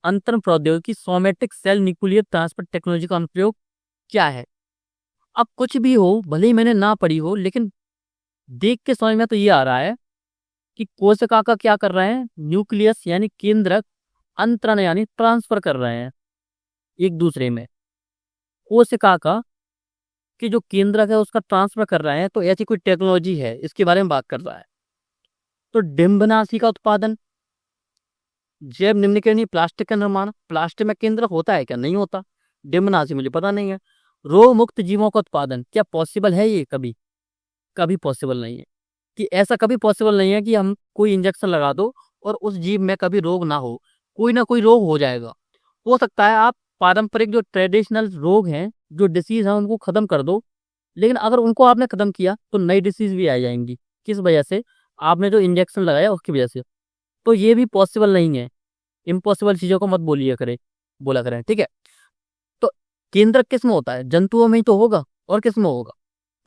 अंतरण प्रौद्योगिकी somatic cell nuclear transfer technology का अनुप्रयोग क्या है। अब कुछ भी हो, भले ही मैंने ना पढ़ी हो, लेकिन देख के समझ में तो ये आ रहा है कि कोशिका का क्या कर रहे हैं, न्यूक्लियस यानी केंद्रक अंतरण यानी ट्रांसफर कर रहे हैं एक दूसरे में। कोशिका का कि जो केंद्रक है उसका ट्रांसफर कर रहे हैं, तो ऐसी कोई टेक्नोलॉजी है, इसके बारे में बात कर रहा है। तो डिम्बनाशी का उत्पादन, जैव निम्नीकरणीय प्लास्टिक का निर्माण, प्लास्टिक में केंद्रक होता है क्या, नहीं होता। डिम्बनाशी मुझे पता नहीं है। रोग मुक्त जीवों का उत्पादन, क्या पॉसिबल है ये, कभी कभी पॉसिबल नहीं है, कि ऐसा कभी पॉसिबल नहीं है कि हम कोई इंजेक्शन लगा दो और उस जीव में कभी रोग ना हो, कोई ना कोई रोग हो जाएगा। हो सकता है आप पारंपरिक जो ट्रेडिशनल रोग हैं, जो डिसीज हैं, उनको खत्म कर दो, लेकिन अगर उनको आपने खत्म किया तो नई डिसीज भी आ जाएंगी। किस वजह से, आपने जो इंजेक्शन लगाया उसकी वजह से। तो ये भी पॉसिबल नहीं है। इम्पॉसिबल चीजों को मत बोलिए करें, बोला करें, ठीक है। तो केंद्रक किस में होता है, जंतुओं में ही तो होगा, और किस में होगा,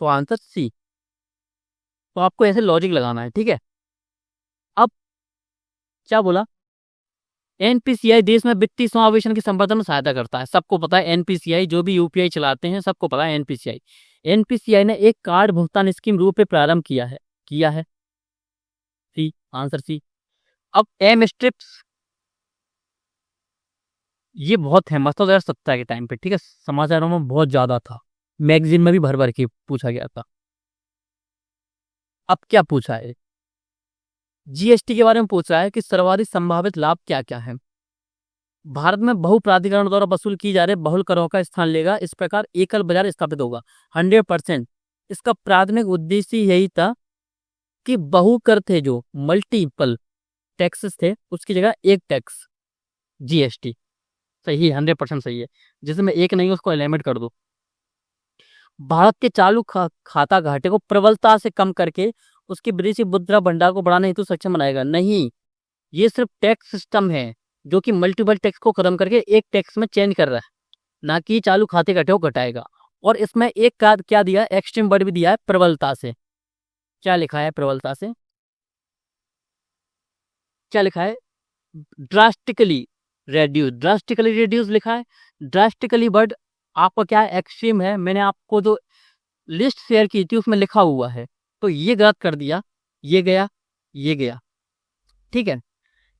तो आंसर सी। तो आपको ऐसे लॉजिक लगाना है, ठीक है। अब क्या बोला, एनपीसीआई देश में वित्तीय समावेशन के संवर्धन में सहायता करता है, सबको पता है। एनपीसीआई जो भी यूपीआई चलाते हैं सबको पता है। एनपीसीआई एनपीसीआई ने एक कार्ड भुगतान स्कीम रूप में प्रारंभ किया है। सी, आंसर सी। अब एम स्ट्रिप्स, ये बहुत फेमस था 2017 के टाइम पे, ठीक है, समाचारों में बहुत ज्यादा था, मैगजीन में भी भर भर के पूछा गया था। अब क्या पूछा है, जीएसटी के बारे में पूछा है कि सर्वाधिक संभावित लाभ क्या क्या है। भारत में बहु प्राधिकरण द्वारा वसूल की जा रहे बहुल करों का स्थान लेगा, इस प्रकार एकल बाजार स्थापित होगा 100%। इसका प्राथमिक उद्देश्य यही था कि बहु कर थे, जो मल्टीपल टैक्सेस थे, उसकी जगह एक टैक्स, जीएसटी। सही है, 100% सही है, जिसमें एक नहीं उसको एलिमिनेट कर दो। भारत के चालू खाता घाटे को प्रबलता से कम करके उसके विदेशी मुद्रा भंडार को बढ़ाने हेतु सक्षम बनाएगा। नहीं, ये सिर्फ टैक्स सिस्टम है जो कि मल्टीपल टैक्स को खत्म करके एक टैक्स में चेंज कर रहा है, ना कि चालू खाते घाटे को घटाएगा। और इसमें एक का क्या दिया, एक्सट्रीम वर्ड भी दिया है, प्रबलता से। क्या लिखा है प्रबलता से, क्या लिखा है, ड्रास्टिकली रेड्यूस लिखा है। ड्रास्टिकली वर्ड आपका क्या है, एक्सट्रीम है। मैंने आपको जो लिस्ट शेयर की थी उसमें लिखा हुआ है, तो ये गलत कर दिया, ये गया, ये गया, ठीक है।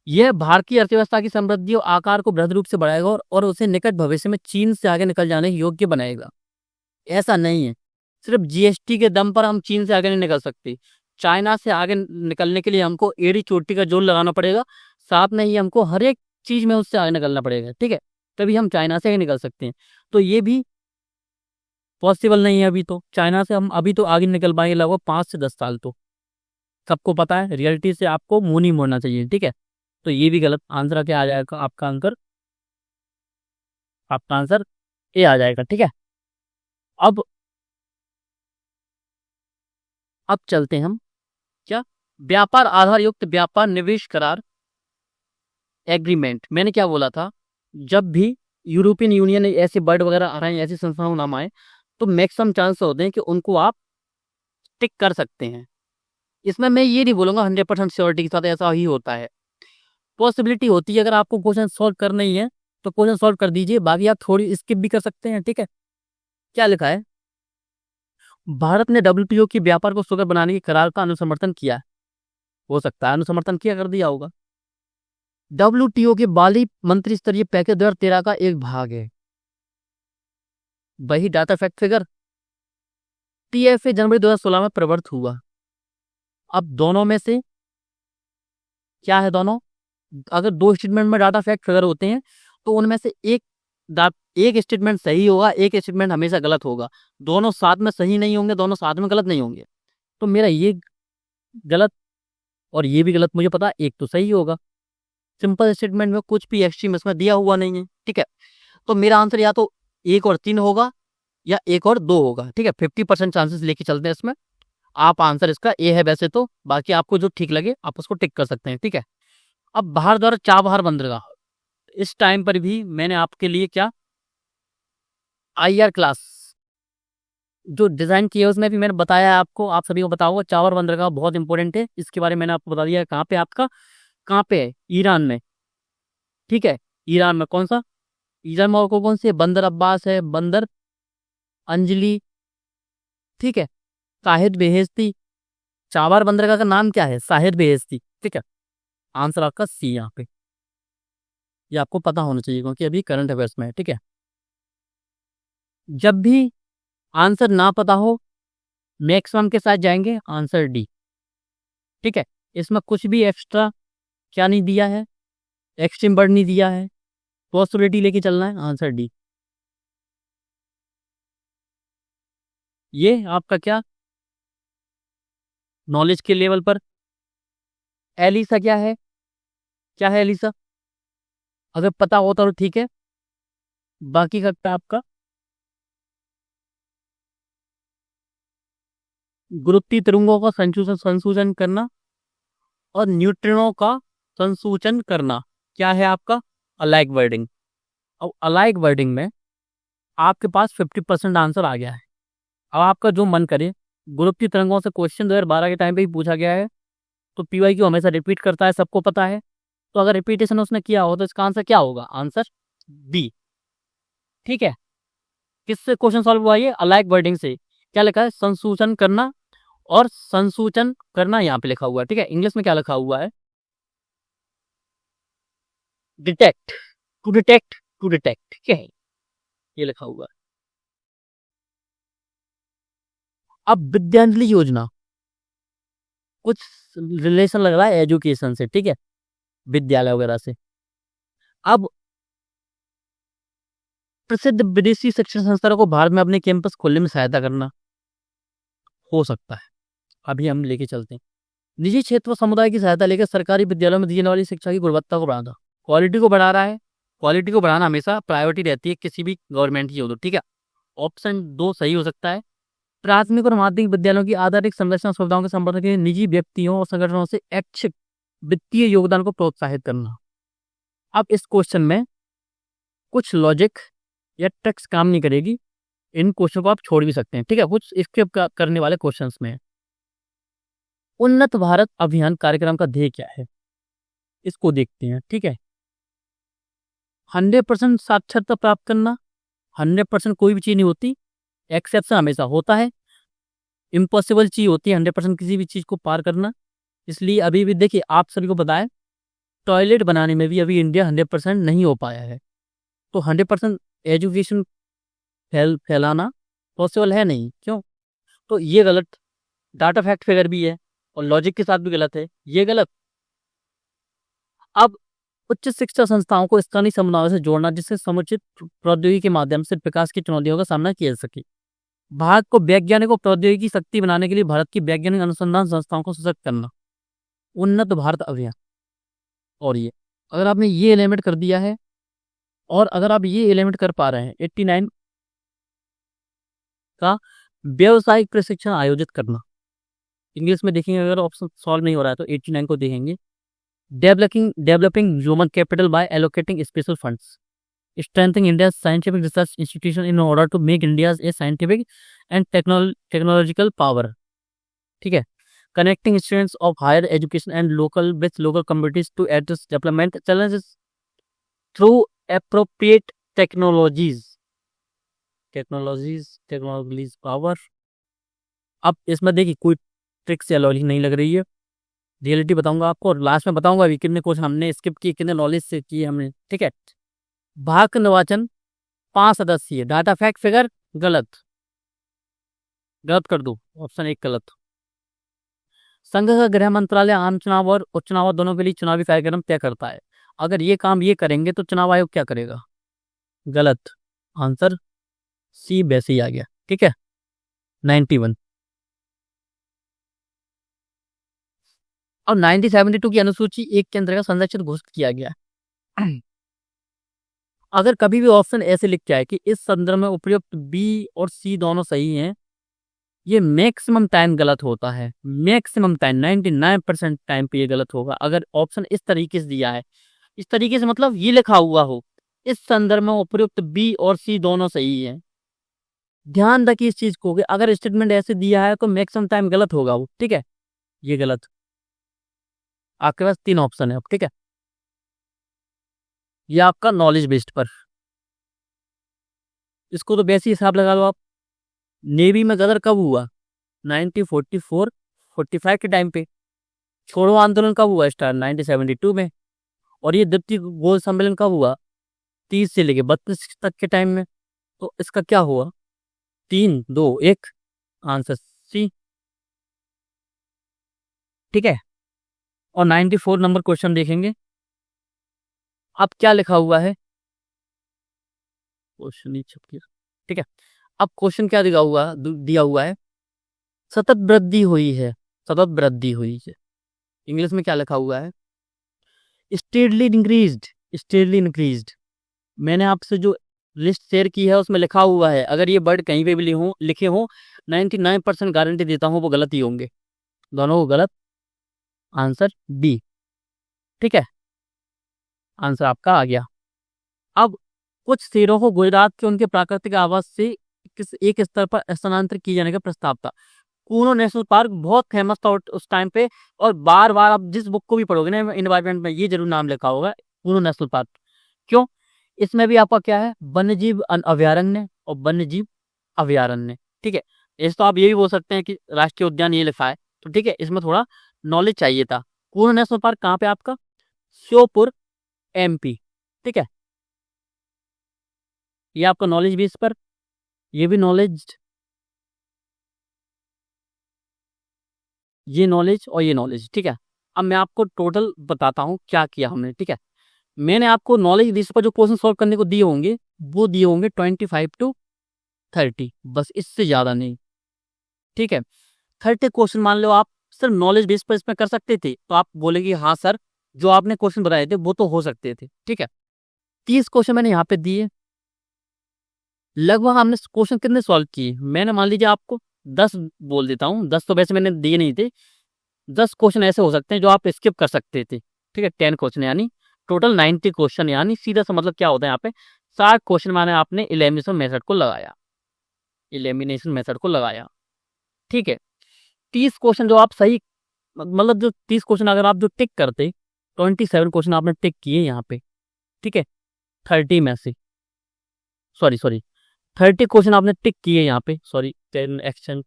यह भारतीय अर्थव्यवस्था की समृद्धि और आकार को बृहद रूप से बढ़ाएगा और उसे निकट भविष्य में चीन से आगे निकल जाने योग्य बनाएगा। ऐसा नहीं है सिर्फ जीएसटी के दम पर हम चीन से आगे नहीं निकल सकते। चाइना से आगे निकलने के लिए हमको एड़ी चोटी का जोर लगाना पड़ेगा, साथ में ही हमको हर एक चीज में उससे आगे निकलना पड़ेगा, ठीक है, तभी हम चाइना से आगे निकल सकते हैं। तो ये भी पॉसिबल नहीं है अभी, तो चाइना से हम अभी तो आगे निकल पाएंगे लगभग 5 से 10 साल। तो सबको पता है, रियलिटी से आपको मुंह नहीं मोड़ना चाहिए, ठीक है। तो ये भी गलत आंसर क्या आ जाएगा, आपका आंसर ए आ जाएगा, ठीक है। अब चलते हैं हम, क्या, व्यापार आधार युक्त व्यापार निवेश करार एग्रीमेंट। मैंने क्या बोला था, जब भी यूरोपियन यूनियन ऐसे वर्ड वगैरह आ रहे हैं, ऐसी संस्थाओं नाम आए, तो मैक्सिमम चांस होते हैं कि उनको आप टिक कर सकते हैं। इसमें मैं ये नहीं बोलूंगा 100% श्योरिटी के साथ ऐसा ही होता है, पॉसिबिलिटी होती है। अगर आपको क्वेश्चन सॉल्व करना ही है तो क्वेश्चन सॉल्व कर दीजिए, बाकी आप थोड़ी स्किप भी कर सकते हैं, ठीक है। क्या लिखा है, भारत ने डब्ल्यूटीओ की व्यापार को सुगम बनाने के करार का अनुसमर्थन किया है। हो सकता है अनुसमर्थन किया कर दिया होगा। डब्ल्यूटीओ के बाली मंत्री स्तरीय पैकेज 2013 का एक भाग है, वही डाटा फैक्ट फिगर, TFA जनवरी 2016 में प्रवर्त हुआ। अब दोनों में से क्या है, दोनों अगर दो स्टेटमेंट में डाटा फैक्ट फिगर होते हैं तो उनमें से एक स्टेटमेंट सही होगा, एक स्टेटमेंट हमेशा गलत होगा। दोनों साथ में सही नहीं होंगे, दोनों साथ में गलत नहीं होंगे। तो मेरा ये गलत और ये भी गलत, मुझे पता एक तो सही होगा। सिंपल स्टेटमेंट में कुछ भी एक्सट्रीम इसमें दिया हुआ नहीं है, ठीक है। तो मेरा आंसर या तो 1 और 3 होगा या 1 और 2 होगा, ठीक है। 50% चांसेस लेके चलते हैं इसमें। आप आंसर इसका ए है वैसे तो, बाकी आपको जो ठीक लगे आप उसको टिक कर सकते हैं, ठीक है। अब बाहर द्वारा चाबहार बंदरगाह, इस टाइम पर भी मैंने आपके लिए क्या IR क्लास जो डिजाइन की है उसमें भी मैंने बताया है आपको, आप सभी को पता होगा। चाबहार बंदरगाह बहुत इंपॉर्टेंट है, इसके बारे में मैंने आपको बता दिया है। कहाँ पे आपका, कहाँ पे है, ईरान में, ठीक है। ईरान में कौन सा, ईरान में आपको कौन से, बंदर अब्बास है, बंदर अंजलि, ठीक है, शाहिद बेहेश्ती। चाबहार बंदरगाह का नाम क्या है, शाहिद बेहेश्ती, ठीक है। आंसर आपका सी यहाँ पे, ये आपको पता होना चाहिए क्योंकि अभी करंट अफेयर्स में है, ठीक है। जब भी आंसर ना पता हो मैक्सिमम के साथ जाएंगे आंसर डी, ठीक है। इसमें कुछ भी एक्स्ट्रा क्या नहीं दिया है, एक्सट्रीम वर्ड नहीं दिया है, पॉसिबिलिटी लेके चलना है, आंसर डी। ये आपका क्या नॉलेज के लेवल पर। एलिसा क्या है, क्या है एलिसा, अगर पता होता तो ठीक है, बाकी का आपका गुरुत्वीय तरंगों का संसूचन करना और न्यूट्रिनो का संसूचन करना क्या है आपका अलाइक वर्डिंग। अब अलाइक वर्डिंग में आपके पास 50% आंसर आ गया है। अब आपका जो मन करे, गुरुत्वीय तरंगों से क्वेश्चन 2012 के टाइम पे ही पूछा गया है, तो PYQ हमेशा रिपीट करता है, सबको पता है। तो अगर रिपीटेशन उसने किया हो तो इसका आंसर क्या होगा, आंसर बी, ठीक है। किससे क्वेश्चन सॉल्व हुआ, ये अलाइक वर्डिंग से। क्या लिखा है, संसूचन करना और संसूचन करना यहाँ पे लिखा हुआ है, ठीक है। इंग्लिश में क्या लिखा हुआ है, detect, to detect, to detect, ठीक है, ये लिखा हुआ है। अब विद्यांजलि योजना कुछ रिलेशन लग रहा है एजुकेशन से, ठीक है, विद्यालय वगैरह से। अब प्रसिद्ध विदेशी शिक्षण संस्थानों को भारत में अपने कैंपस खोलने में सहायता करना हो सकता है, अभी हम लेके चलते हैं। निजी क्षेत्र व समुदाय की सहायता लेकर सरकारी विद्यालयों में दी जाने वाली शिक्षा की गुणवत्ता को बढ़ाना, क्वालिटी को बढ़ा रहा है। क्वालिटी को बढ़ाना हमेशा प्रायोरिटी रहती है किसी भी गवर्नमेंट की हो तो, ठीक है। ऑप्शन 2 सही हो सकता है। प्राथमिक और माध्यमिक विद्यालयों की आधारिक संरचना सुविधाओं के संवर्धन के लिए निजी व्यक्तियों और संगठनों से ऐच्छिक वित्तीय योगदान को प्रोत्साहित करना। अब इस क्वेश्चन में कुछ लॉजिक या ट्रिक्स काम नहीं करेगी, इन क्वेश्चन को आप छोड़ भी सकते हैं, ठीक है। कुछ स्किप करने वाले क्वेश्चंस में उन्नत भारत अभियान कार्यक्रम का ध्येय क्या है, इसको देखते हैं, ठीक है। 100% साक्षरता प्राप्त करना, 100% कोई भी चीज नहीं होती, एक्सेप्शन हमेशा होता है। इम्पॉसिबल चीज होती है 100% किसी भी चीज को पार करना। इसलिए अभी भी देखिए, आप सभी को बताएं, टॉयलेट बनाने में भी अभी इंडिया 100% नहीं हो पाया है। तो 100% एजुकेशन फैलाना पॉसिबल है नहीं, क्यों, तो ये गलत। डाटा फैक्ट फिगर भी है और लॉजिक के साथ भी गलत है, ये गलत। अब उच्च शिक्षा संस्थाओं को स्थानीय समुदायों से जोड़ना जिससे समुचित प्रौद्योगिकी के माध्यम से विकास की चुनौतियों का सामना किया जा सके। भारत को वैज्ञानिक और प्रौद्योगिकी शक्ति बनाने के लिए भारत की वैज्ञानिक अनुसंधान संस्थाओं को सशक्त करना, उन्नत भारत अभियान। और ये अगर आपने ये एलिमेंट कर दिया है और अगर आप ये एलिमेंट कर पा रहे हैं, 89 का व्यवसायिक प्रशिक्षण आयोजित करना। इंग्लिश में देखेंगे, अगर ऑप्शन सॉल्व नहीं हो रहा है तो 89 को देखेंगे। developing human capital by allocating special funds, strengthening India's scientific research institution in order to make India a scientific and technological power, ठीक है। Connecting students of higher education and local communities to address development challenges through appropriate technologies power। अब इसमें देखिए कोई tricks या logic नहीं लग रही है, रियलिटी बताऊंगा आपको और लास्ट में बताऊंगा अभी कितने क्वेश्चन हमने स्किप किए, कितने नॉलेज से किए हमने, ठीक है। भाग निर्वाचन 5 सदस्यीय, डाटा फैक्ट फिगर गलत। गलत कर दो, ऑप्शन 1 गलत। संघ का गृह मंत्रालय आम चुनाव और उपचुनाव दोनों के लिए चुनावी कार्यक्रम तय करता है। अगर ये काम ये करेंगे तो चुनाव आयोग क्या करेगा? गलत। आंसर सी वैसे ही आ गया। ठीक है, 91। और 1972 की अनुसूची 1 के अंतर्गत संरक्षित घोषित किया गया है। अगर कभी भी ऑप्शन ऐसे लिख जाए कि इस संदर्भ में उपयुक्त बी और सी दोनों सही हैं, ये मैक्सिमम टाइम गलत होता है। मैक्सिमम टाइम 99% टाइम पे ये गलत होगा। अगर ऑप्शन इस तरीके से दिया है, इस तरीके से मतलब ये लिखा हुआ हो, इस संदर्भ में उपयुक्त बी और सी दोनों सही हैं, ध्यान रखिए इस चीज को कि अगर स्टेटमेंट ऐसे दिया है तो मैक्सिमम टाइम गलत होगा वो। ठीक है, ये गलत। आपके पास 3 ऑप्शन है अब। ठीक है, ये आपका नॉलेज बेस्ड पर, इसको तो वैसे ही हिसाब लगा लो आप। नेवी में गदर कब हुआ? 1944-45 के टाइम पे। छोड़ो आंदोलन कब हुआ स्टार्ट? 1972 में। और ये द्वितीय गोल सम्मेलन कब हुआ? 30 से लेके 32 तक के टाइम में। तो इसका क्या हुआ? 3 2 1, आंसर सी। ठीक है, और 94 नंबर क्वेश्चन देखेंगे। अब क्या लिखा हुआ है? क्वेश्चन ही छप गया। ठीक है, अब क्वेश्चन क्या दिया हुआ है? सतत वृद्धि हुई है, सतत वृद्धि हुई है। इंग्लिश में क्या लिखा हुआ है? Steadily increased, steadily increased. मैंने आपसे जो लिस्ट शेयर की है उसमें लिखा हुआ है, अगर ये वर्ड कहीं पे भी लिखे हो 99% गारंटी देता हूँ वो गलत ही होंगे, दोनों को गलत। Answer B. ठीक है, आंसर आपका आ गया। अब कुछ शेरों को गुजरात के उनके प्राकृतिक आवास से किस एक स्तर पर स्थानांतरित किए जाने का प्रस्ताव था। कूनो नेशनल पार्क बहुत फेमस था उस टाइम पे, और बार बार आप जिस बुक को भी पढ़ोगे ना एनवायरमेंट में, ये जरूर नाम लिखा होगा कूनो नेशनल पार्क। क्यों? इसमें भी आपका क्या है? वन्यजीव अभयारण्य और वन्यजीव अभयारण्य। ठीक है, इस तो आप ये भी बोल सकते हैं कि राष्ट्रीय उद्यान ये लिखा है, तो ठीक है, इसमें थोड़ा नॉलेज चाहिए था। कूनो नेशनल पार्क कहाँ पे आपका? श्योपुर, MP। ठीक है, ये आपका नॉलेज बेस पर, ये भी नॉलेज, ये नॉलेज और ये नॉलेज। ठीक है, अब मैं आपको टोटल बताता हूँ क्या किया हमने। ठीक है, मैंने आपको नॉलेज बेस पर जो क्वेश्चन सॉल्व करने को दिए होंगे वो दिए होंगे 25 to 30, बस इससे ज्यादा नहीं। ठीक है, 30 क्वेश्चन मान लो आप सिर्फ नॉलेज बेस पर इसमें कर सकते थे, तो आप बोलेगी हाँ सर जो आपने क्वेश्चन बताए थे वो तो हो सकते थे। ठीक है, 30 क्वेश्चन मैंने यहाँ पे दिए। लगभग हमने क्वेश्चन कितने सॉल्व किए? मैंने मान लीजिए आपको 10 बोल देता हूँ, 10 तो वैसे मैंने दिए नहीं थे। 10 क्वेश्चन ऐसे हो सकते हैं जो आप स्किप कर सकते थे। ठीक है, 10 क्वेश्चन यानी टोटल 90 क्वेश्चन, यानी सीधा सा मतलब क्या होता है यहाँ पे 60 क्वेश्चन माने आपने एलिमिनेशन मेथड को लगाया, एलिमिनेशन मेथड को लगाया। ठीक है, 30 क्वेश्चन जो आप सही, मतलब जो 30 क्वेश्चन अगर आप जो टिक करते, 27 क्वेश्चन आपने टिक किए यहाँ पे। ठीक है, 30 में से सॉरी 30 क्वेश्चन आपने टिक किए यहाँ पे, सॉरी 10 एक्सटेंड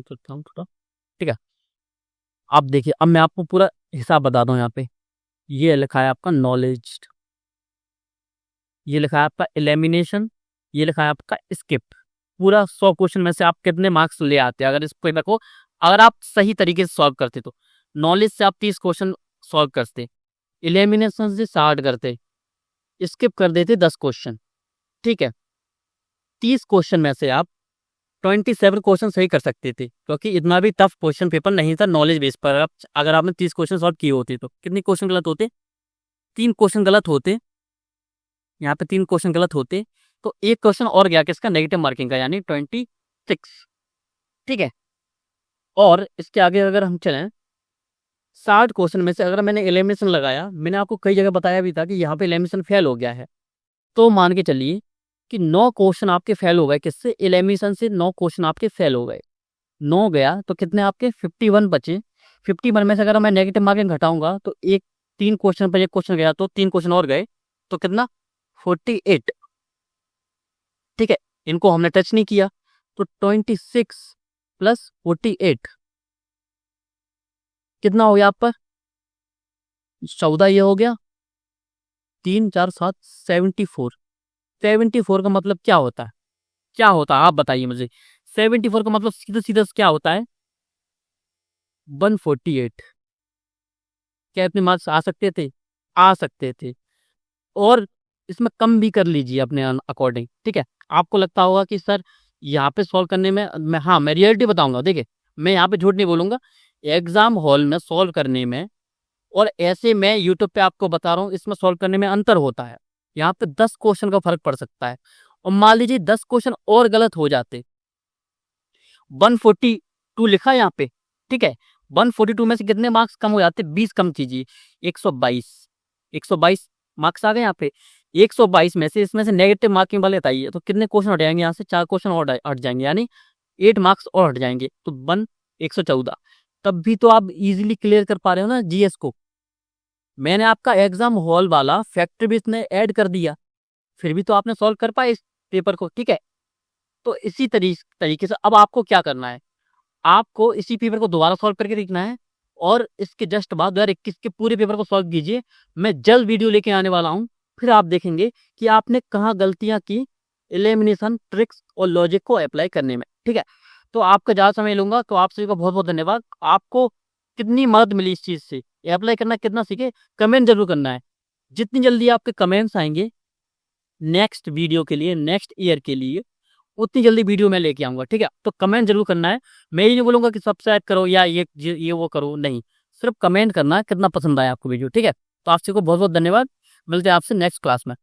करता हूँ थोड़ा। ठीक है, आप देखिए अब मैं आपको पूरा हिसाब बता दूं। यहाँ पे ये लिखा है आपका नॉलेज, ये लिखा है आपका एलिमिनेशन, ये लिखा है आपका स्किप। पूरा 100 क्वेश्चन में से आप कितने मार्क्स ले आते हैं अगर इस पेपर को, अगर आप सही तरीके से सॉल्व करते तो? नॉलेज से आप 30 क्वेश्चन सॉल्व करते, एलिमिनेशन से 60 करते, स्किप कर देते 10 क्वेश्चन। ठीक है, 30 क्वेश्चन में से आप 27 क्वेश्चन सही कर सकते थे, क्योंकि इतना भी टफ क्वेश्चन पेपर नहीं था नॉलेज बेस पर। अगर आपने 30 क्वेश्चन सॉल्व किए होते तो कितने क्वेश्चन गलत होते? 3 क्वेश्चन गलत होते। यहाँ पे 3 क्वेश्चन गलत होते, तो एक क्वेश्चन और गया किसका? नेगेटिव मार्किंग का, यानी 26। ठीक है, और इसके आगे अगर हम चलें, 60 क्वेश्चन में से अगर मैंने एलिमिनेशन लगाया, मैंने आपको कई जगह बताया भी था कि यहाँ पे एलिमिनेशन फेल हो गया है, तो मान के चलिए कि 9 क्वेश्चन आपके फेल हो गए। किससे? एलिमिनेशन से 9 क्वेश्चन आपके फेल हो गए। 9 गया तो कितने आपके 51 बचे। 51 में से अगर मैं नेगेटिव मार्किंग घटाऊंगा तो 3 क्वेश्चन पर 1 क्वेश्चन गया, तो 3 क्वेश्चन और गए, तो कितना? 48। ठीक है, इनको हमने टच नहीं किया, तो 26 + 48 कितना हो गया आप पर? 14 ये हो गया, 3 4 7 74। 74 का मतलब क्या होता है? क्या होता है आप बताइए मुझे। 74 का मतलब सीधा सीधा क्या होता है 148। क्या इतने मार्क्स आ सकते थे? आ सकते थे, और इसमें कम भी कर लीजिए अपने अकॉर्डिंग, ठीक है। आपको लगता होगा कि सर यहाँ पे सॉल्व करने में मैं रियलिटी बताऊंगा। देखिए, मैं यहाँ पे झूठ नहीं बोलूंगा। एग्जाम हॉल में सॉल्व करने में और ऐसे मैं यूट्यूब पे आपको बता रहा हूँ, इसमें सॉल्व करने में अंतर होता है। यहाँ पे 10 क्वेश्चन का फर्क पड़ सकता है, और मान लीजिए 10 क्वेश्चन और गलत हो जाते। 142 लिखा है यहाँ पे, ठीक है। 142 में से कितने मार्क्स कम हो जाते? 20 कम कीजिए, 122 मार्क्स आ गए यहाँ पे। 122 में से इसमें से नेगेटिव मार्किंग वाले बताइए, तो कितने क्वेश्चन हट जाएंगे यहाँ से? 4 क्वेश्चन और हट जाएंगे, यानी 8 मार्क्स और हट जाएंगे, तो 114। तब भी तो आप इजीली क्लियर कर पा रहे हो ना जीएस को। मैंने आपका एग्जाम हॉल वाला फैक्टर भी इसने ऐड कर दिया, फिर भी तो आपने सॉल्व कर पाए इस पेपर को, ठीक है। तो इसी तरीके से अब आपको क्या करना है, आपको इसी पेपर को दोबारा सॉल्व करके देखना है, और इसके जस्ट बाद 2021 के पूरे पेपर को सॉल्व कीजिए। मैं जल्द वीडियो लेके आने वाला हूँ, फिर आप देखेंगे कि आपने कहाँ गलतियां की एलिमिनेशन ट्रिक्स और लॉजिक को अप्लाई करने में, ठीक है। तो आपका ज़्यादा समय लूंगा, तो आप सभी का बहुत बहुत धन्यवाद। आपको कितनी मदद मिली इस चीज़ से, अप्लाई करना कितना सीखे, कमेंट जरूर करना है। जितनी जल्दी आपके कमेंट्स आएंगे नेक्स्ट वीडियो के लिए, नेक्स्ट ईयर के लिए, उतनी जल्दी वीडियो मैं लेके आऊंगा, ठीक है। तो कमेंट जरूर करना है। मैं ये नहीं बोलूंगा कि सब्सक्राइब करो या ये वो करो, नहीं, सिर्फ कमेंट करना है कितना पसंद आया आपको वीडियो, ठीक है। तो आप सबको बहुत बहुत धन्यवाद। मिलते हैं आपसे नेक्स्ट क्लास में।